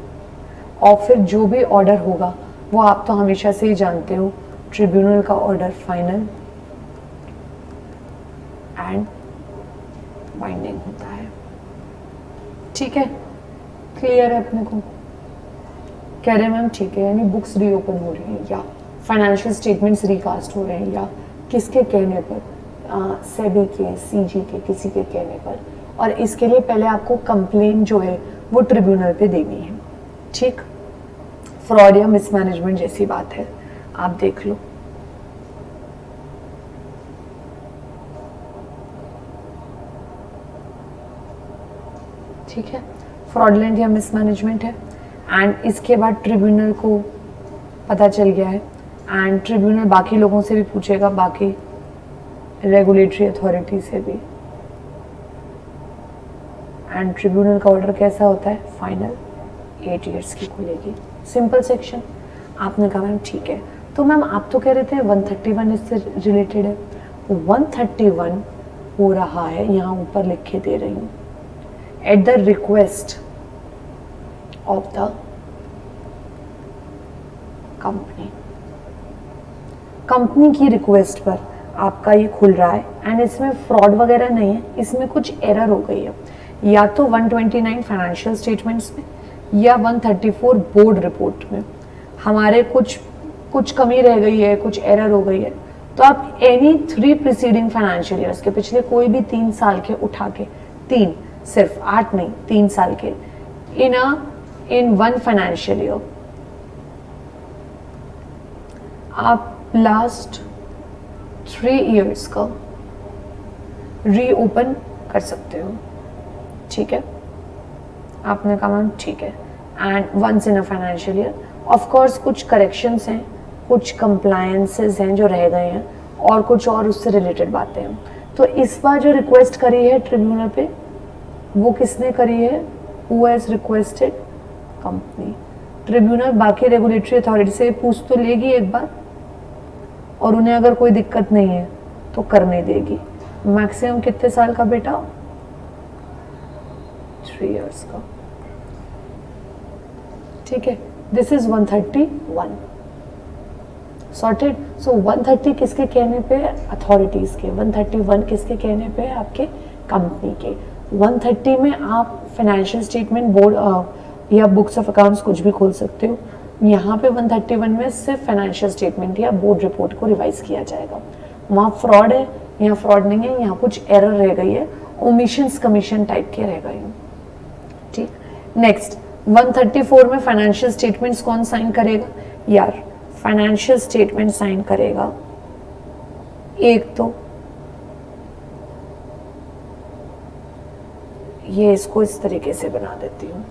और फिर जो भी ऑर्डर होगा वो आप तो हमेशा से ही जानते हो, ट्रिब्यूनल का ऑर्डर फाइनल एंड बाइंडिंग होता है। ठीक है, क्लियर है अपने को? कह रहे हैं मैम ठीक है, यानी बुक्स रीओपन हो रही हैं या फाइनेंशियल स्टेटमेंट्स रिकास्ट हो रहे हैं, या किसके कहने पर? सेबी के, सीजी के, किसी के कहने पर। और इसके लिए पहले आपको कंप्लेन जो है वो ट्रिब्यूनल पे देनी है। ठीक, फ्रॉड या मिसमैनेजमेंट जैसी बात है, आप देख लो। ठीक है, फ्रॉडलेंट या मिसमैनेजमेंट है। एंड इसके बाद ट्रिब्यूनल को पता चल गया है, एंड ट्रिब्यूनल बाकी लोगों से भी पूछेगा, बाकी रेगुलेटरी अथॉरिटी से भी। एंड ट्रिब्यूनल का ऑर्डर कैसा होता है? फाइनल, 8 ईयर्स की खुलेगी। Simple section. आपने कहा मैम ठीक है, तो मैम आप तो कह रहे थे 131 इससे रिलेटेड है। 131 हो रहा है, यहाँ ऊपर लिख के दे रही हूँ, at the request of the company. Company की रिक्वेस्ट पर आपका ये खुल रहा है, एंड इसमें फ्रॉड वगैरह नहीं है, इसमें कुछ एरर हो गई है, या तो 129 फाइनेंशियल स्टेटमेंट्स में या 134 बोर्ड रिपोर्ट में हमारे कुछ कमी रह गई है, कुछ एरर हो गई है। तो आप एनी 3 प्रीसीडिंग फाइनेंशियल ईयर्स के, पिछले कोई भी 3 साल के उठा के, 3 सिर्फ 8 नहीं, 3 साल के, इन 1 फाइनेंशियल ईयर आप लास्ट 3 इयर्स का रीओपन कर सकते हो। ठीक है, आपने कहा मैम ठीक है, and once in a financial year. Of course कुछ करेक्शंस हैं, कुछ कंप्लायंसेस हैं जो रह गए हैं, और कुछ और उससे रिलेटेड बातें हैं। तो इस बार जो रिक्वेस्ट करी है ट्रिब्यूनल पे, वो किसने करी है? Who has requested? Company. Tribunal बाकी रेगुलेटरी अथॉरिटी से पूछ तो लेगी एक बार, और उन्हें अगर कोई दिक्कत नहीं है तो करने देगी। मैक्सिमम कितने साल का बेटा? 3 इयर्स का। ठीक है, दिस इज 131 सॉर्टेड। सो 130 किसके कहने पे? अथॉरिटीज के। 131 किसके कहने पे? आपके कंपनी के। 130 में आप फाइनेंशियल स्टेटमेंट, बोर्ड या बुक्स ऑफ अकाउंट्स कुछ भी खोल सकते हो। यहाँ पे 131 में सिर्फ फाइनेंशियल स्टेटमेंट या बोर्ड रिपोर्ट को रिवाइज किया जाएगा। वहाँ फ्रॉड है, यहाँ फ्रॉड नहीं है, यहाँ कुछ एरर रह गई है, ओमिशंस कमीशन टाइप के रह गए हैं। ठीक, नेक्स्ट 134 में फाइनेंशियल स्टेटमेंट्स कौन साइन करेगा? यार फाइनेंशियल स्टेटमेंट साइन करेगा एक तो ये, इसको इस तरीके से बना देती हूँ।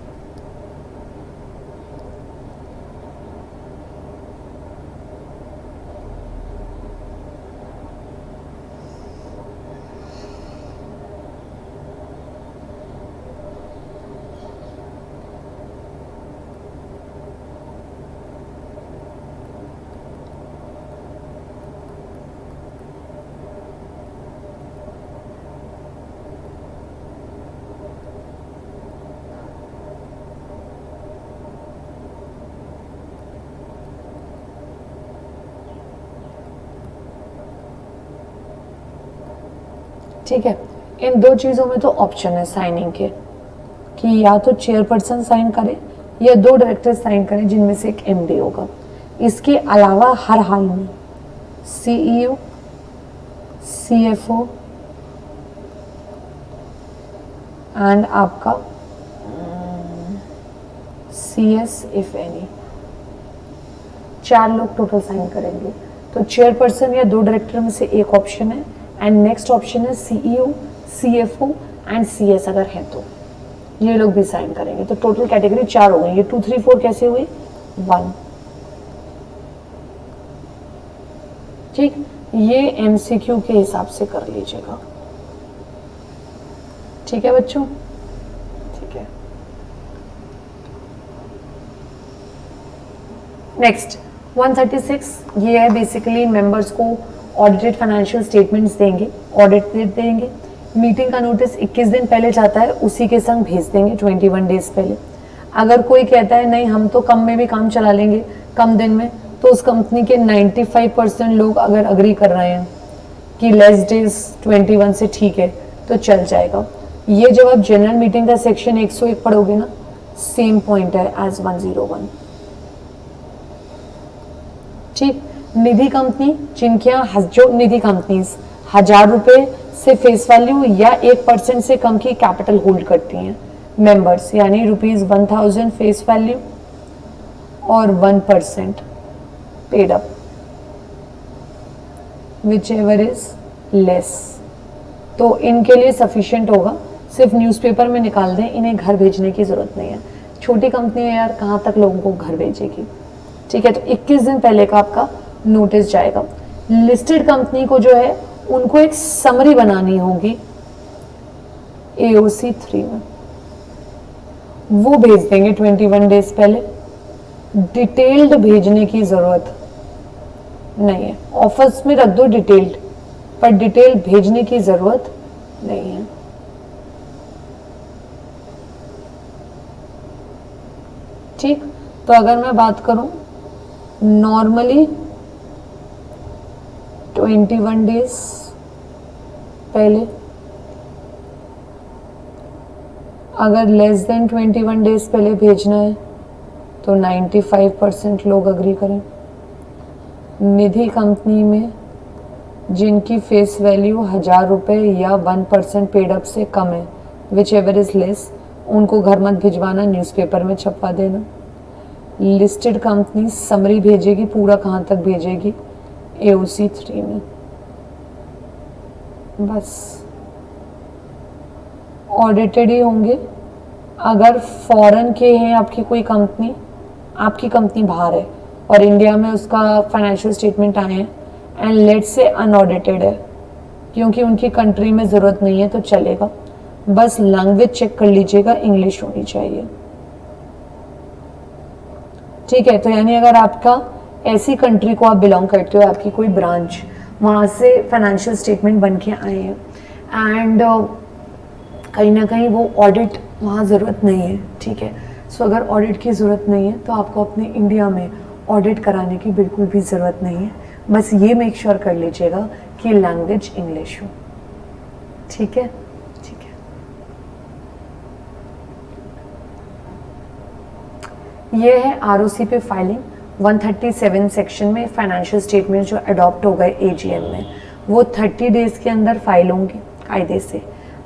ठीक है, इन 2 चीज़ों में तो ऑप्शन है साइनिंग के, कि या तो चेयरपर्सन साइन करे या 2 डायरेक्टर साइन करें, जिनमें से एक एमडी होगा। इसके अलावा हर हाल में सीईओ CFO एंड आपका CS इफ एनी, 4 लोग टोटल साइन करेंगे। तो चेयरपर्सन या 2 डायरेक्टर में से एक ऑप्शन है, एंड नेक्स्ट ऑप्शन है CEO, CFO एंड CS अगर है तो ये लोग भी साइन करेंगे। तो टोटल कैटेगरी 4 हो गई। ये 2 3 4 कैसे हुई? 1। ठीक, ये MCQ के हिसाब से कर लीजिएगा। ठीक है बच्चों, ठीक है। नेक्स्ट 136, ये है बेसिकली मेंबर्स को ऑडिटेड फाइनेंशियल स्टेटमेंट्स देंगे, ऑडिट देंगे। मीटिंग का नोटिस 21 दिन पहले जाता है, उसी के संग भेज देंगे 21 डेज पहले। अगर कोई कहता है नहीं हम तो कम में भी काम चला लेंगे, कम दिन में, तो उस कंपनी के 95% लोग अगर अग्री कर रहे हैं कि लेस डेज 21 से ठीक है तो चल जाएगा। ये जब आप जनरल मीटिंग का सेक्शन 101 पढ़ोगे ना, सेम पॉइंट है एज 101। ठीक, निधि कंपनी जिनके यहाँ जो निधि कंपनीज 1000 रुपए से फेस वैल्यू या 1% से कम की कैपिटल होल्ड करती हैं मेंबर्स, यानी ₹1000 फेस वैल्यू और 1% paid up, which ever is less, तो इनके लिए सफिशिएंट होगा। सिर्फ न्यूज़पेपर में निकाल दें, इन्हें घर भेजने की जरूरत नहीं है। छोटी कंपनी है यार, कहाँ तक लोगों को घर भेजेगी। ठीक है, तो 21 दिन पहले का आपका नोटिस जाएगा। लिस्टेड कंपनी को जो है उनको एक समरी बनानी होगी AOC 3 में, वो भेज देंगे 21 डेज पहले। डिटेल्ड भेजने की जरूरत नहीं है, ऑफिस में रख दो डिटेल्ड, पर डिटेल भेजने की जरूरत नहीं है। ठीक, तो अगर मैं बात करूं नॉर्मली 21 डेज पहले, अगर लेस देन 21 डेज पहले भेजना है तो 95% लोग अग्री करें। निधि कंपनी में जिनकी फेस वैल्यू 1000 रुपए या 1% पेड अप से कम है, विच एवर इज लेस, उनको घर मत भिजवाना, न्यूज़पेपर में छपवा देना। लिस्टेड कंपनी समरी भेजेगी, पूरा कहाँ तक भेजेगी? AOC 3 में। बस ऑडिटेड ही होंगे। अगर फॉरेन के हैं आपकी कोई कंपनी, आपकी कंपनी बाहर है और इंडिया में उसका फाइनेंशियल स्टेटमेंट आए हैं एंड लेट से अनऑडिटेड है, क्योंकि उनकी कंट्री में ज़रूरत नहीं है तो चलेगा। बस लैंग्वेज चेक कर लीजिएगा, इंग्लिश होनी चाहिए। ठीक है, तो यानी अगर आपका ऐसी कंट्री को आप बिलोंग करते हो, आपकी कोई ब्रांच वहाँ से फाइनेंशियल स्टेटमेंट बन के आए हैं एंड कहीं ना कहीं वो ऑडिट वहाँ ज़रूरत नहीं है। ठीक है, सो अगर ऑडिट की ज़रूरत नहीं है तो आपको अपने इंडिया में ऑडिट कराने की बिल्कुल भी ज़रूरत नहीं है। बस ये मेक श्योर कर लीजिएगा कि लैंग्वेज इंग्लिश हो। ठीक है, ठीक है। ये है ROC पे फाइलिंग। 137 सेक्शन में फाइनेंशियल स्टेटमेंट जो अडॉप्ट हो गए AGM में, वो 30 डेज के अंदर फाइल होंगे कायदे से।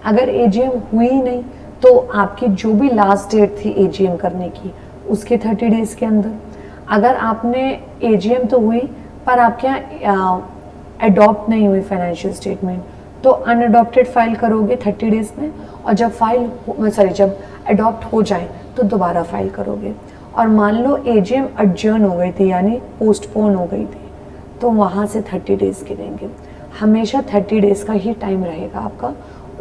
अगर AGM हुई नहीं तो आपकी जो भी लास्ट डेट थी AGM करने की, उसके 30 डेज के अंदर। अगर आपने AGM तो हुई पर आपके यहाँ अडॉप्ट नहीं हुई फाइनेंशियल स्टेटमेंट, तो अनअडॉप्टेड फाइल करोगे 30 डेज में, और जब अडॉप्ट हो जाए तो दोबारा फाइल करोगे। और मान लो AGM अडजर्न हो गई थी, यानी पोस्टपोन हो गई थी, तो वहाँ से 30 डेज गिनेंगे। हमेशा 30 डेज का ही टाइम रहेगा आपका।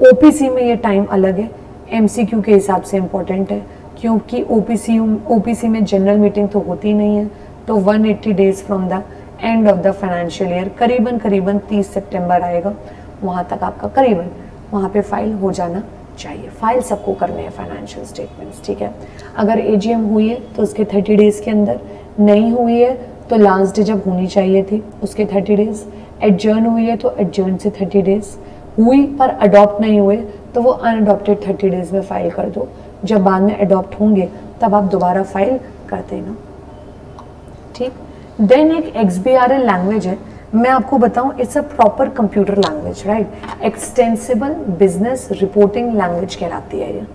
OPC में ये टाइम अलग है, MCQ के हिसाब से इम्पोर्टेंट है, क्योंकि OPC में जनरल मीटिंग तो होती नहीं है। तो 180 days from the end of the financial year, करीबन 30 सितंबर आएगा, वहाँ तक आपका करीबन वहाँ पे फाइल हो जाना चाहिए। फाइल सबको करने हैं फाइनेंशियल स्टेटमेंट्स। ठीक है, अगर AGM हुई है तो उसके 30 डेज के अंदर, नहीं हुई है तो लास्ट डे जब होनी चाहिए थी उसके 30 डेज, एडजर्न हुई है तो एडजर्न से 30 डेज, हुई पर अडॉप्ट नहीं हुए तो वो अनअडॉप्टेड 30 डेज में फाइल कर दो। जब बाद में अडॉप्ट होंगे तब आप दोबारा फाइल कर देना। ठीक, देन एक XBRL लैंग्वेज है मैं आपको बताऊं, it's a proper computer language, right. Extensible business reporting language कहलाती है ये।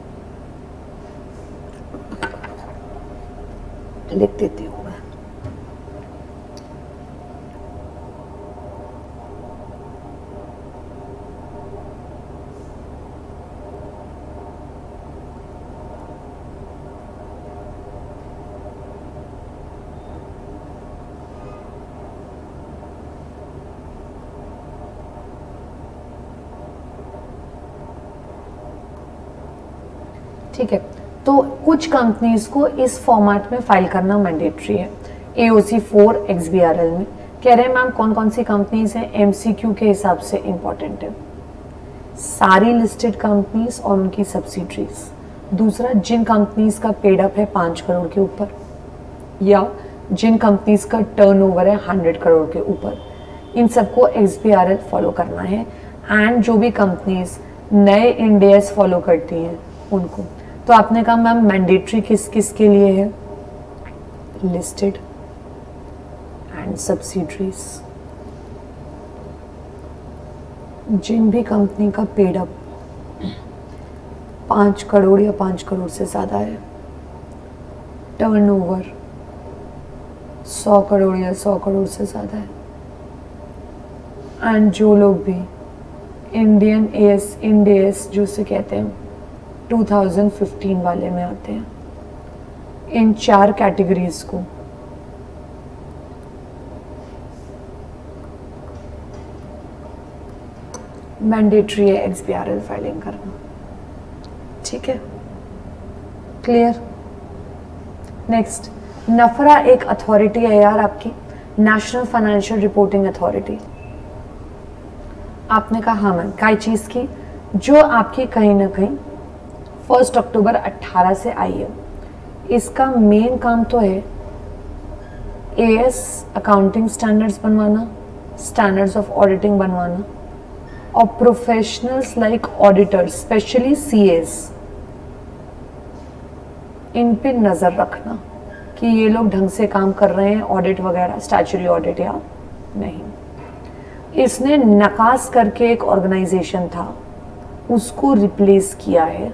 लिख देती हूँ मैं। ठीक है, तो कुछ कंपनीज को इस फॉर्मेट में फाइल करना मैंडेटरी है AOC 4 XBRL में। कह रहे हैं मैम कौन कौन सी कंपनीज हैं, MCQ के हिसाब से इंपॉर्टेंट है। सारी लिस्टेड कंपनीज और उनकी सब्सिडरीज। दूसरा, जिन कंपनीज का पेड अप है 5 करोड़ के ऊपर, या जिन कंपनीज का टर्नओवर है 100 करोड़ के ऊपर, इन सबको XBRL फॉलो करना है। एंड जो भी कंपनीज नए इंडेस फॉलो करती हैं उनको। तो आपने कहा मैम मैंडेटरी किस किस के लिए है, लिस्टेड एंड सब्सिडरीज। जिन भी कंपनी का पेड अप 5 करोड़ या 5 करोड़ से ज़्यादा है, टर्नओवर 100 करोड़ या 100 करोड़ से ज़्यादा है, एंड जो लोग भी इंडियन इंडेस जो से कहते हैं 2015 वाले में आते हैं, इन 4 कैटेगरीज को मैंडेटरी है XBRL फाइलिंग करना। ठीक है, क्लियर। नेक्स्ट, नफरा एक अथॉरिटी है यार आपकी, नेशनल फाइनेंशियल रिपोर्टिंग अथॉरिटी। आपने कहा हाँ मैम, काय चीज़ की, जो आपकी कहीं ना कहीं 1 अक्टूबर 18 से आई है। इसका मेन काम तो है AS अकाउंटिंग स्टैंडर्ड्स बनवाना, स्टैंडर्ड्स ऑफ ऑडिटिंग बनवाना, और professionals like auditors specially CAs, इन पे नज़र रखना कि ये लोग ढंग से काम कर रहे हैं, ऑडिट वगैरह, स्टैच्यूटरी ऑडिट या नहीं। इसने नकास करके एक ऑर्गेनाइजेशन था, उसको रिप्लेस किया है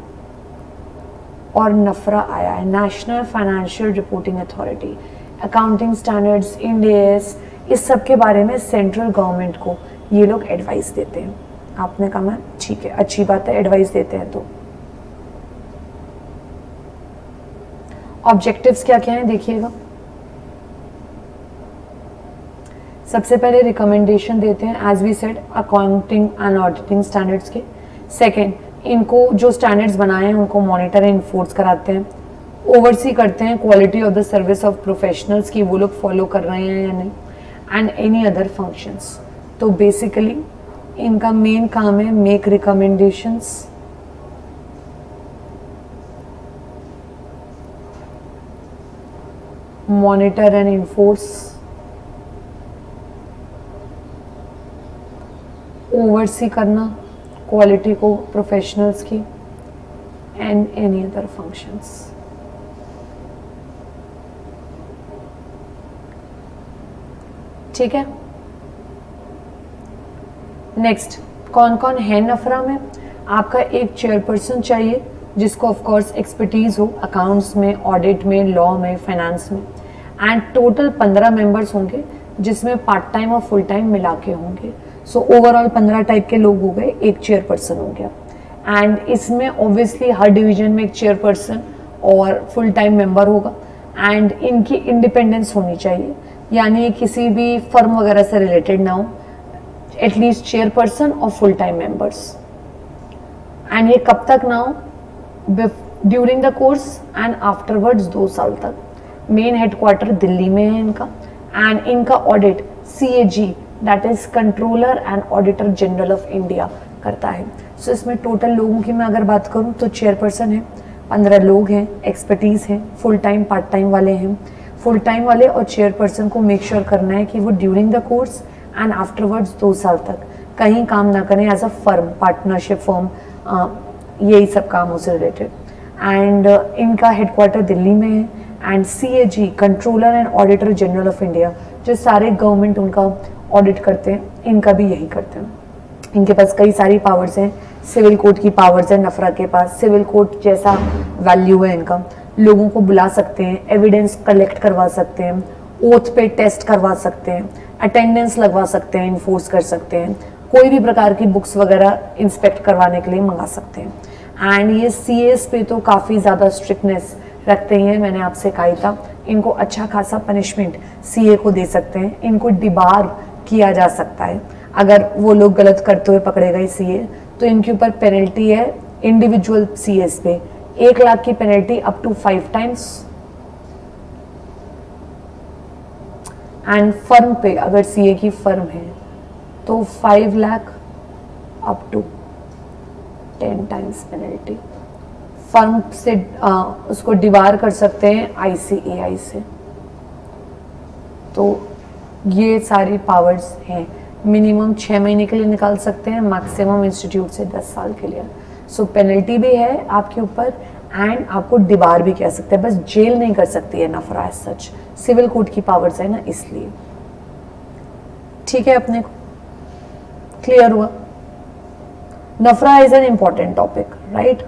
और नफरा आया है, national financial reporting authority. Accounting standards, Ind AS, इस सब के बारे में सेंट्रल गवर्नमेंट को ये लोग एडवाइस देते हैं। आपने कहा मैम ठीक है, अच्छी बात है, एडवाइस देते हैं। तो ऑब्जेक्टिव्स क्या क्या हैं देखिएगा। सबसे पहले रिकमेंडेशन देते हैं as we said accounting and auditing standards के। सेकंड, इनको जो स्टैंडर्ड्स बनाए हैं उनको मॉनिटर एंड इन्फोर्स कराते हैं, ओवरसी करते हैं quality of the service of professionals की वो लोग फॉलो कर रहे हैं या नहीं, एंड एनी अदर फंक्शंस। तो बेसिकली इनका मेन काम है make recommendations, monitor and enforce, oversee करना क्वालिटी को प्रोफेशनल्स की, एंड एनी अदर फंक्शंस। ठीक है। नेक्स्ट, कौन कौन है नफरा में। आपका एक चेयरपर्सन चाहिए जिसको ऑफ कोर्स एक्सपर्टीज हो अकाउंट्स में, ऑडिट में, लॉ में, फाइनेंस में, एंड टोटल 15 मेंबर्स होंगे जिसमें पार्ट टाइम और फुल टाइम मिला के होंगे। सो ओवरऑल 15 टाइप के लोग हो गए, एक चेयरपर्सन हो गया। एंड इसमें ऑब्वियसली हर डिवीजन में एक चेयरपर्सन और फुल टाइम मेंबर होगा, एंड इनकी इंडिपेंडेंस होनी चाहिए, यानी किसी भी फर्म वगैरह से रिलेटेड ना हो, एटलीस्ट चेयरपर्सन और फुल टाइम मेंबर्स। एंड ये कब तक ना हो, during the course and afterwards 2 साल तक। मेन हेडक्वार्टर दिल्ली में है इनका, एंड इनका audit CAG that is controller and auditor general of India करता है। सो इसमें टोटल लोगों की मैं अगर बात करूं तो चेयरपर्सन है, 15 लोग हैं, एक्सपर्टीज हैं, फुल टाइम पार्ट टाइम वाले हैं। फुल टाइम वाले और चेयरपर्सन को मेक श्योर करना है कि वो during the course and afterwards 2 साल तक कहीं काम ना करें as a firm, partnership firm, यही सब कामों से रिलेटेड। एंड इनका हेडक्वार्टर दिल्ली में है, and CAG controller and auditor general of India, जो सारे गवर्नमेंट उनका ऑडिट करते हैं, इनका भी यही करते हैं। इनके पास कई सारी पावर्स हैं, सिविल कोर्ट की पावर्स है नफरा के पास, सिविल कोर्ट जैसा वैल्यू है इनका, लोगों को बुला सकते हैं, एविडेंस कलेक्ट करवा सकते हैं, ओथ पे टेस्ट करवा सकते हैं, अटेंडेंस लगवा सकते हैं, इन्फोर्स कर सकते हैं, कोई भी प्रकार की बुक्स वगैरह इंस्पेक्ट करवाने के लिए मंगा सकते हैं। एंड ये सीएस पे तो काफ़ी ज़्यादा स्ट्रिक्टनेस रखते हैं, मैंने आपसे कहा था, इनको अच्छा खासा पनिशमेंट सीए को दे सकते हैं, इनको डिबार किया जा सकता है अगर वो लोग गलत करते हुए पकड़े गए सीए, तो इनके ऊपर पेनल्टी है इंडिविजुअल सीएस पे 1 लाख की penalty up to 5 times, and firm पे अगर सीए की फर्म है तो 5 lakh up to 10 times penalty. Firm से उसको डिबार कर सकते हैं आईसीएआई से। तो ये सारी पावर्स हैं, मिनिमम 6 महीने के लिए निकाल सकते हैं, मैक्सिमम इंस्टीट्यूट से 10 साल के लिए। सो पेनल्टी भी है आपके ऊपर एंड आपको डिबार भी कह सकते हैं, बस जेल नहीं कर सकती है नफरा एज सच, सिविल कोर्ट की पावर्स है ना इसलिए। ठीक है, अपने को क्लियर हुआ? नफरा is an important topic, right?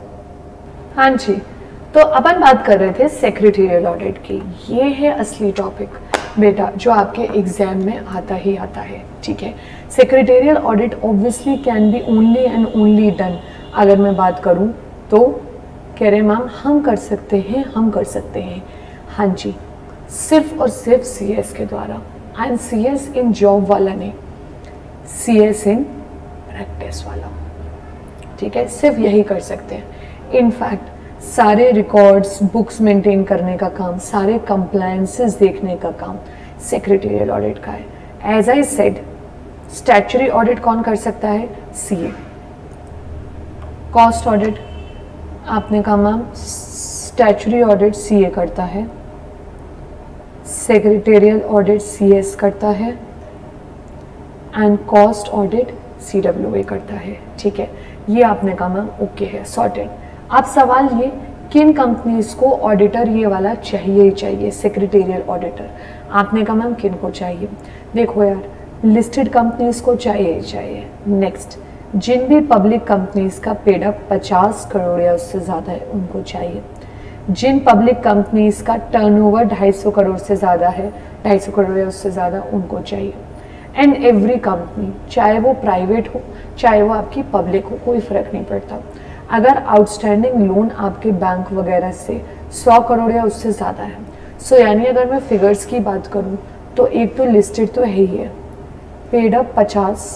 हाँ जी, तो अपन बात कर रहे थे सेक्रेटेरियल ऑडिट की। ये है असली टॉपिक बेटा जो आपके एग्जाम में आता ही आता है। ठीक है, secretarial audit obviously can be only and only done, अगर मैं बात करूं तो कह रहे मैम हम कर सकते हैं, हम कर सकते हैं। हाँ जी, सिर्फ और सिर्फ सीएस के द्वारा, एंड सीएस इन जॉब वाला नहीं, सीएस इन प्रैक्टिस वाला। ठीक है, सिर्फ यही कर सकते हैं। इनफैक्ट सारे रिकॉर्ड्स, बुक्स मेंटेन करने का काम, सारे कंप्लायंसेस देखने का काम सेक्रेटेरियल ऑडिट का है। As I said, statutory audit कौन कर सकता है? सीए। कॉस्ट ऑडिट आपने कहा मैम स्टैट्यूटरी ऑडिट सीए करता है, सेक्रेटेरियल ऑडिट सीएस करता है, एंड कॉस्ट ऑडिट सीडब्ल्यूए करता है। ठीक है, ये आपने कहा मैम ओके है, सॉर्टेड। अब सवाल ये, किन कंपनीज को ऑडिटर ये वाला चाहिए ही चाहिए, सेक्रेटेरियल ऑडिटर? आपने कहा मैम किन को चाहिए? देखो यार, लिस्टेड कंपनीज को चाहिए ही चाहिए। नेक्स्ट, जिन भी पब्लिक कंपनीज का पेड अप 50 करोड़ या उससे ज़्यादा है उनको चाहिए। जिन पब्लिक कंपनीज का टर्नओवर 250 करोड़ से ज़्यादा है, 250 करोड़ या उससे ज़्यादा, उनको चाहिए। एंड एवरी कंपनी, चाहे वो प्राइवेट हो चाहे वो आपकी पब्लिक हो, कोई फ़र्क नहीं पड़ता, अगर आउटस्टैंडिंग लोन आपके बैंक वगैरह से 100 करोड़ या उससे ज़्यादा है, सो यानी अगर मैं फिगर्स की बात करूँ तो एक तो लिस्टेड तो है ही है, पेड अप 50,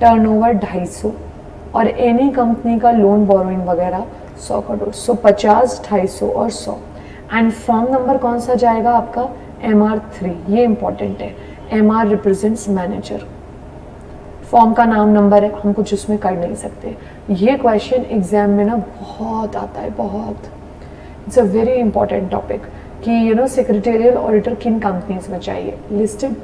टर्नओवर 250, और एनी कंपनी का लोन बोरोइंग वगैरह 100 करोड़। सो 50, 250 और 100। एंड फॉर्म नंबर कौन सा जाएगा आपका? MR3। ये इंपॉर्टेंट है, MR रिप्रेजेंट्स मैनेजर। फॉर्म का नाम नंबर है, हम कुछ उसमें कर नहीं सकते। ये क्वेश्चन एग्जाम में ना बहुत आता है, बहुत। It's a very important topic कि सेक्रेटेरियल ऑडिटर किन कंपनीज में चाहिए? Listed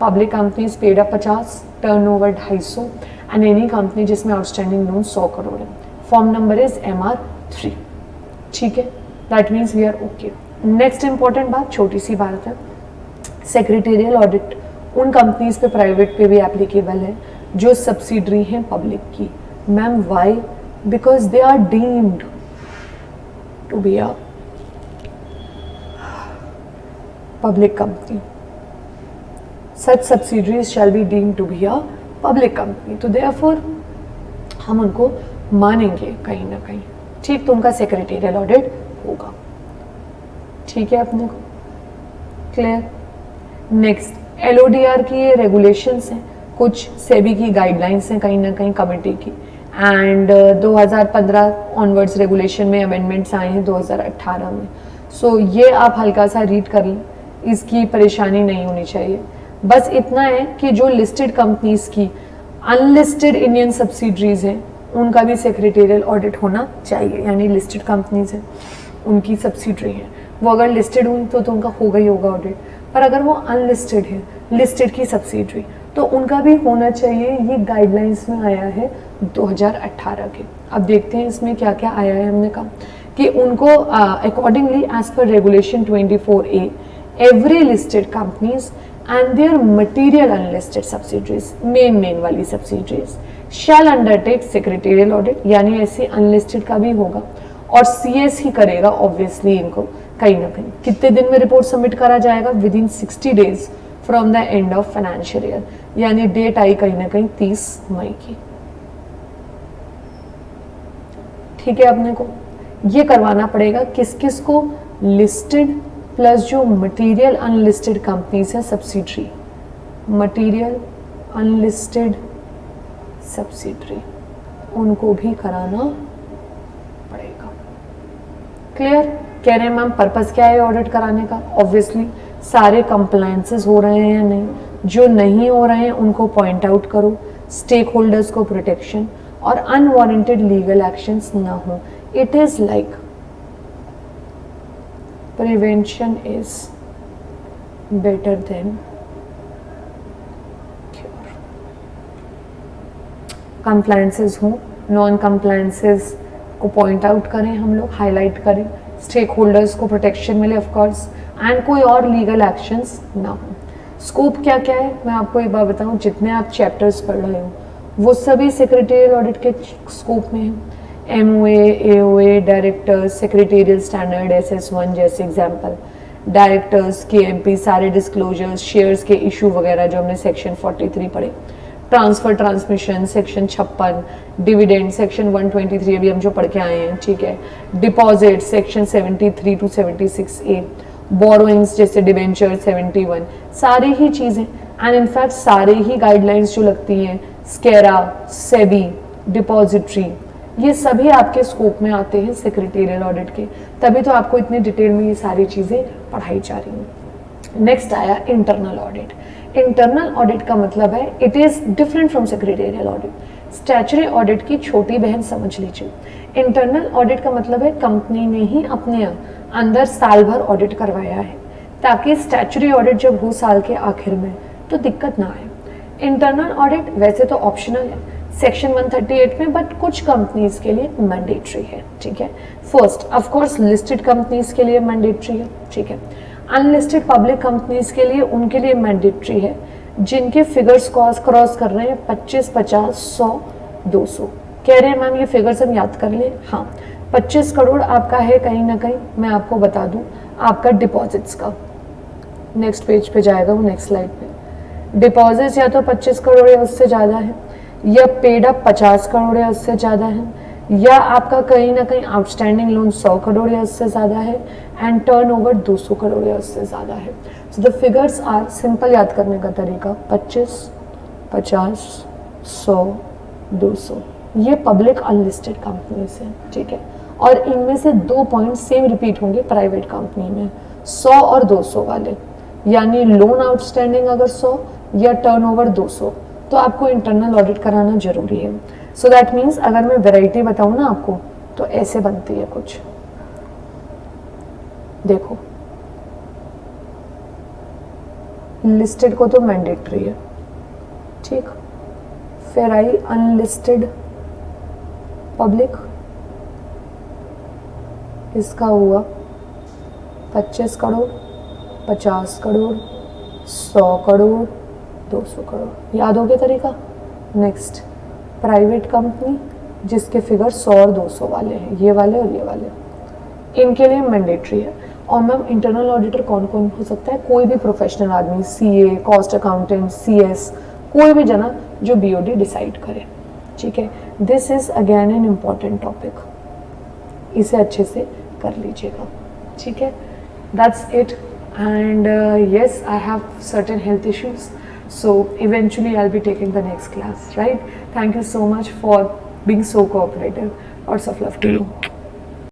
public companies, paid up 50, turnover 250, and any company जिसमें आउटस्टैंडिंग लोन 100 करोड़ है। Form number is MR3। ठीक है, that means we are okay. Next important बात, छोटी सी बात है, सेक्रेटेरियल ऑडिट उन कंपनीज पे, प्राइवेट पे भी एप्लीकेबल है जो सब्सिडरी हैं पब्लिक की। Ma'am why? Because they are deemed to be a public company. Such subsidiaries shall be deemed to be a public company, तो देयरफॉर हम उनको मानेंगे कहीं ना कहीं। ठीक, तो उनका सेक्रेटेरियल ऑडिट होगा। ठीक है, अपने को क्लियर? नेक्स्ट, LODR की ये रेगुलेशंस हैं, कुछ सेबी की गाइडलाइंस हैं कहीं ना कहीं कमेटी की, एंड 2015 ऑनवर्ड्स रेगुलेशन में अमेंडमेंट्स आए हैं 2018 में। सो ये आप हल्का सा रीड कर लें, इसकी परेशानी नहीं होनी चाहिए। बस इतना है कि जो लिस्टेड कंपनीज की अनलिस्टेड इंडियन सब्सिडरीज हैं उनका भी सेक्रेटेरियल ऑडिट होना चाहिए। यानी लिस्टेड कंपनीज हैं, उनकी सब्सिडरी है, वो अगर लिस्टेड हुई तो उनका होगा ही होगा ऑडिट। पर अगर वो अनलिस्टेड है, लिस्टेड की सब्सिडरी, तो उनका भी होना चाहिए। ये गाइडलाइंस में आया है 2018 के। अब देखते हैं इसमें क्या क्या आया है। हमने कहा कि उनको accordingly as per regulation 24A every listed companies and their material unlisted subsidiaries, main वाली subsidiaries shall undertake secretarial audit, यानी ऐसे unlisted का भी होगा और CS ही करेगा ऑब्वियसली इनको कहीं ना कहीं। कितने दिन में रिपोर्ट सबमिट करा जाएगा? With in 60 days from the end of financial year, यानी डेट आई कहीं ना कहीं 30 मई की। ठीक है, अपने को ये करवाना पड़ेगा किस किस को? लिस्टेड प्लस जो मटेरियल अनलिस्टेड कंपनीज है सब्सिडरी, मटेरियल अनलिस्टेड सब्सिडरी, उनको भी कराना पड़ेगा। क्लियर? कह रहे हैं मैम पर्पस क्या है ऑडिट कराने का? ऑब्वियसली सारे कंप्लायंसेस हो रहे हैं या नहीं, जो नहीं हो रहे हैं उनको पॉइंट आउट करो, स्टेक होल्डर्स को प्रोटेक्शन और अनवारंटेड लीगल एक्शंस ना हो। It is like prevention is better than cure. Compliances हो, नॉन कंप्लायंसेस को पॉइंट आउट करें, हम लोग हाईलाइट करें, स्टेक होल्डर्स को प्रोटेक्शन मिले ऑफ कोर्स, एंड कोई और लीगल एक्शंस ना हो। स्कोप क्या क्या है मैं आपको एक बार बताऊं, जितने आप चैप्टर्स पढ़ रहे हो वो सभी सेक्रेटेरियल ऑडिट के स्कोप में है। MOA, AOA, directors, secretarial standard, SS1 जैसे एग्जाम्पल, डायरेक्टर्स, KMP, सारे डिस्क्लोजर्स, शेयर्स के इशू वगैरह जो हमने सेक्शन 43 पढ़े, transfer transmission section 56, dividend section 123 अभी हम जो पढ़ के आए हैं, ठीक है, deposit section 73 to 76A, borrowings जैसे डिबेंचर 71, सारी ही चीज़ें एंड इनफैक्ट सारे ही गाइडलाइंस जो लगती हैं, स्केरा, सेबी, डिपॉजिटरी, ये सभी आपके स्कोप में आते हैं सेक्रेटेरियल ऑडिट के, तभी तो आपको इतने डिटेल में ये सारी चीज़ें पढ़ाई जा रही हैं। नेक्स्ट आया इंटरनल ऑडिट। इंटरनल ऑडिट का मतलब है it is different from secretarial audit. Statutory audit की छोटी बहन समझ लीजिए। इंटरनल ऑडिट का मतलब है कंपनी ने ही अपने अंदर साल भर ऑडिट करवाया है, ताकि स्टैच्यूटरी ऑडिट जब हो साल के आखिर में तो दिक्कत ना आए। इंटरनल ऑडिट वैसे तो ऑप्शनल है सेक्शन 138 में, बट कुछ कंपनीज के लिए मैंडेटरी है, ठीक है। First of course listed companies के लिए मैंडेटरी है, ठीक है। अनलिस्टेड पब्लिक कंपनीज के लिए, उनके लिए मैंडेटरी है जिनके फिगर्स क्रॉस कर रहे हैं 25, 50, 100, 200। कह रहे हैं मैम ये फिगर्स हम याद कर लें? हाँ, 25 करोड़ आपका है कहीं ना कहीं, मैं आपको बता दूं आपका डिपॉजिट्स का, नेक्स्ट पेज पे जाएगा वो, नेक्स्ट स्लाइड पे। डिपॉजिट्स या तो 25 करोड़ या उससे ज़्यादा है, या पेड अप 50 करोड़ या उससे ज़्यादा है, या आपका कहीं ना कहीं आउटस्टैंडिंग लोन 100 करोड़ या उससे ज़्यादा है, एंड टर्नओवर 200 करोड़ या उससे ज़्यादा है। So the figures are simple, याद करने का तरीका 25, 50, 100, 200, ये पब्लिक अनलिस्टेड कंपनीज हैं, ठीक है। और इनमें से 2 पॉइंट सेम रिपीट होंगे प्राइवेट कंपनी में, 100 और 200 वाले, यानी लोन आउटस्टैंडिंग अगर 100 या टर्नओवर 200 तो आपको इंटरनल ऑडिट कराना जरूरी है। सो दैट मीन्स अगर मैं वैरायटी बताऊं ना आपको तो ऐसे बनती है कुछ, देखो लिस्टेड को तो मैंडेटरी है, ठीक, फिर आई अनलिस्टेड पब्लिक, इसका हुआ 25 करोड़, 50 करोड़, 100 करोड़, 200 करोड़, याद हो गया तरीका। नेक्स्ट प्राइवेट कंपनी जिसके फिगर 100 और 200 वाले हैं, ये वाले और ये वाले, इनके लिए मैंडेटरी है। और मैम इंटरनल ऑडिटर कौन कौन हो सकता है? कोई भी प्रोफेशनल आदमी, CA, कॉस्ट अकाउंटेंट, CS, कोई भी जना जो BOD डिसाइड करे, ठीक है। This is again an important topic, इसे अच्छे से कर लीजिएगा, ठीक है। That's it, and yes, I have certain health issues, so eventually I'll be taking the next class, right? Thank you so much for being so cooperative. Lots of love to you.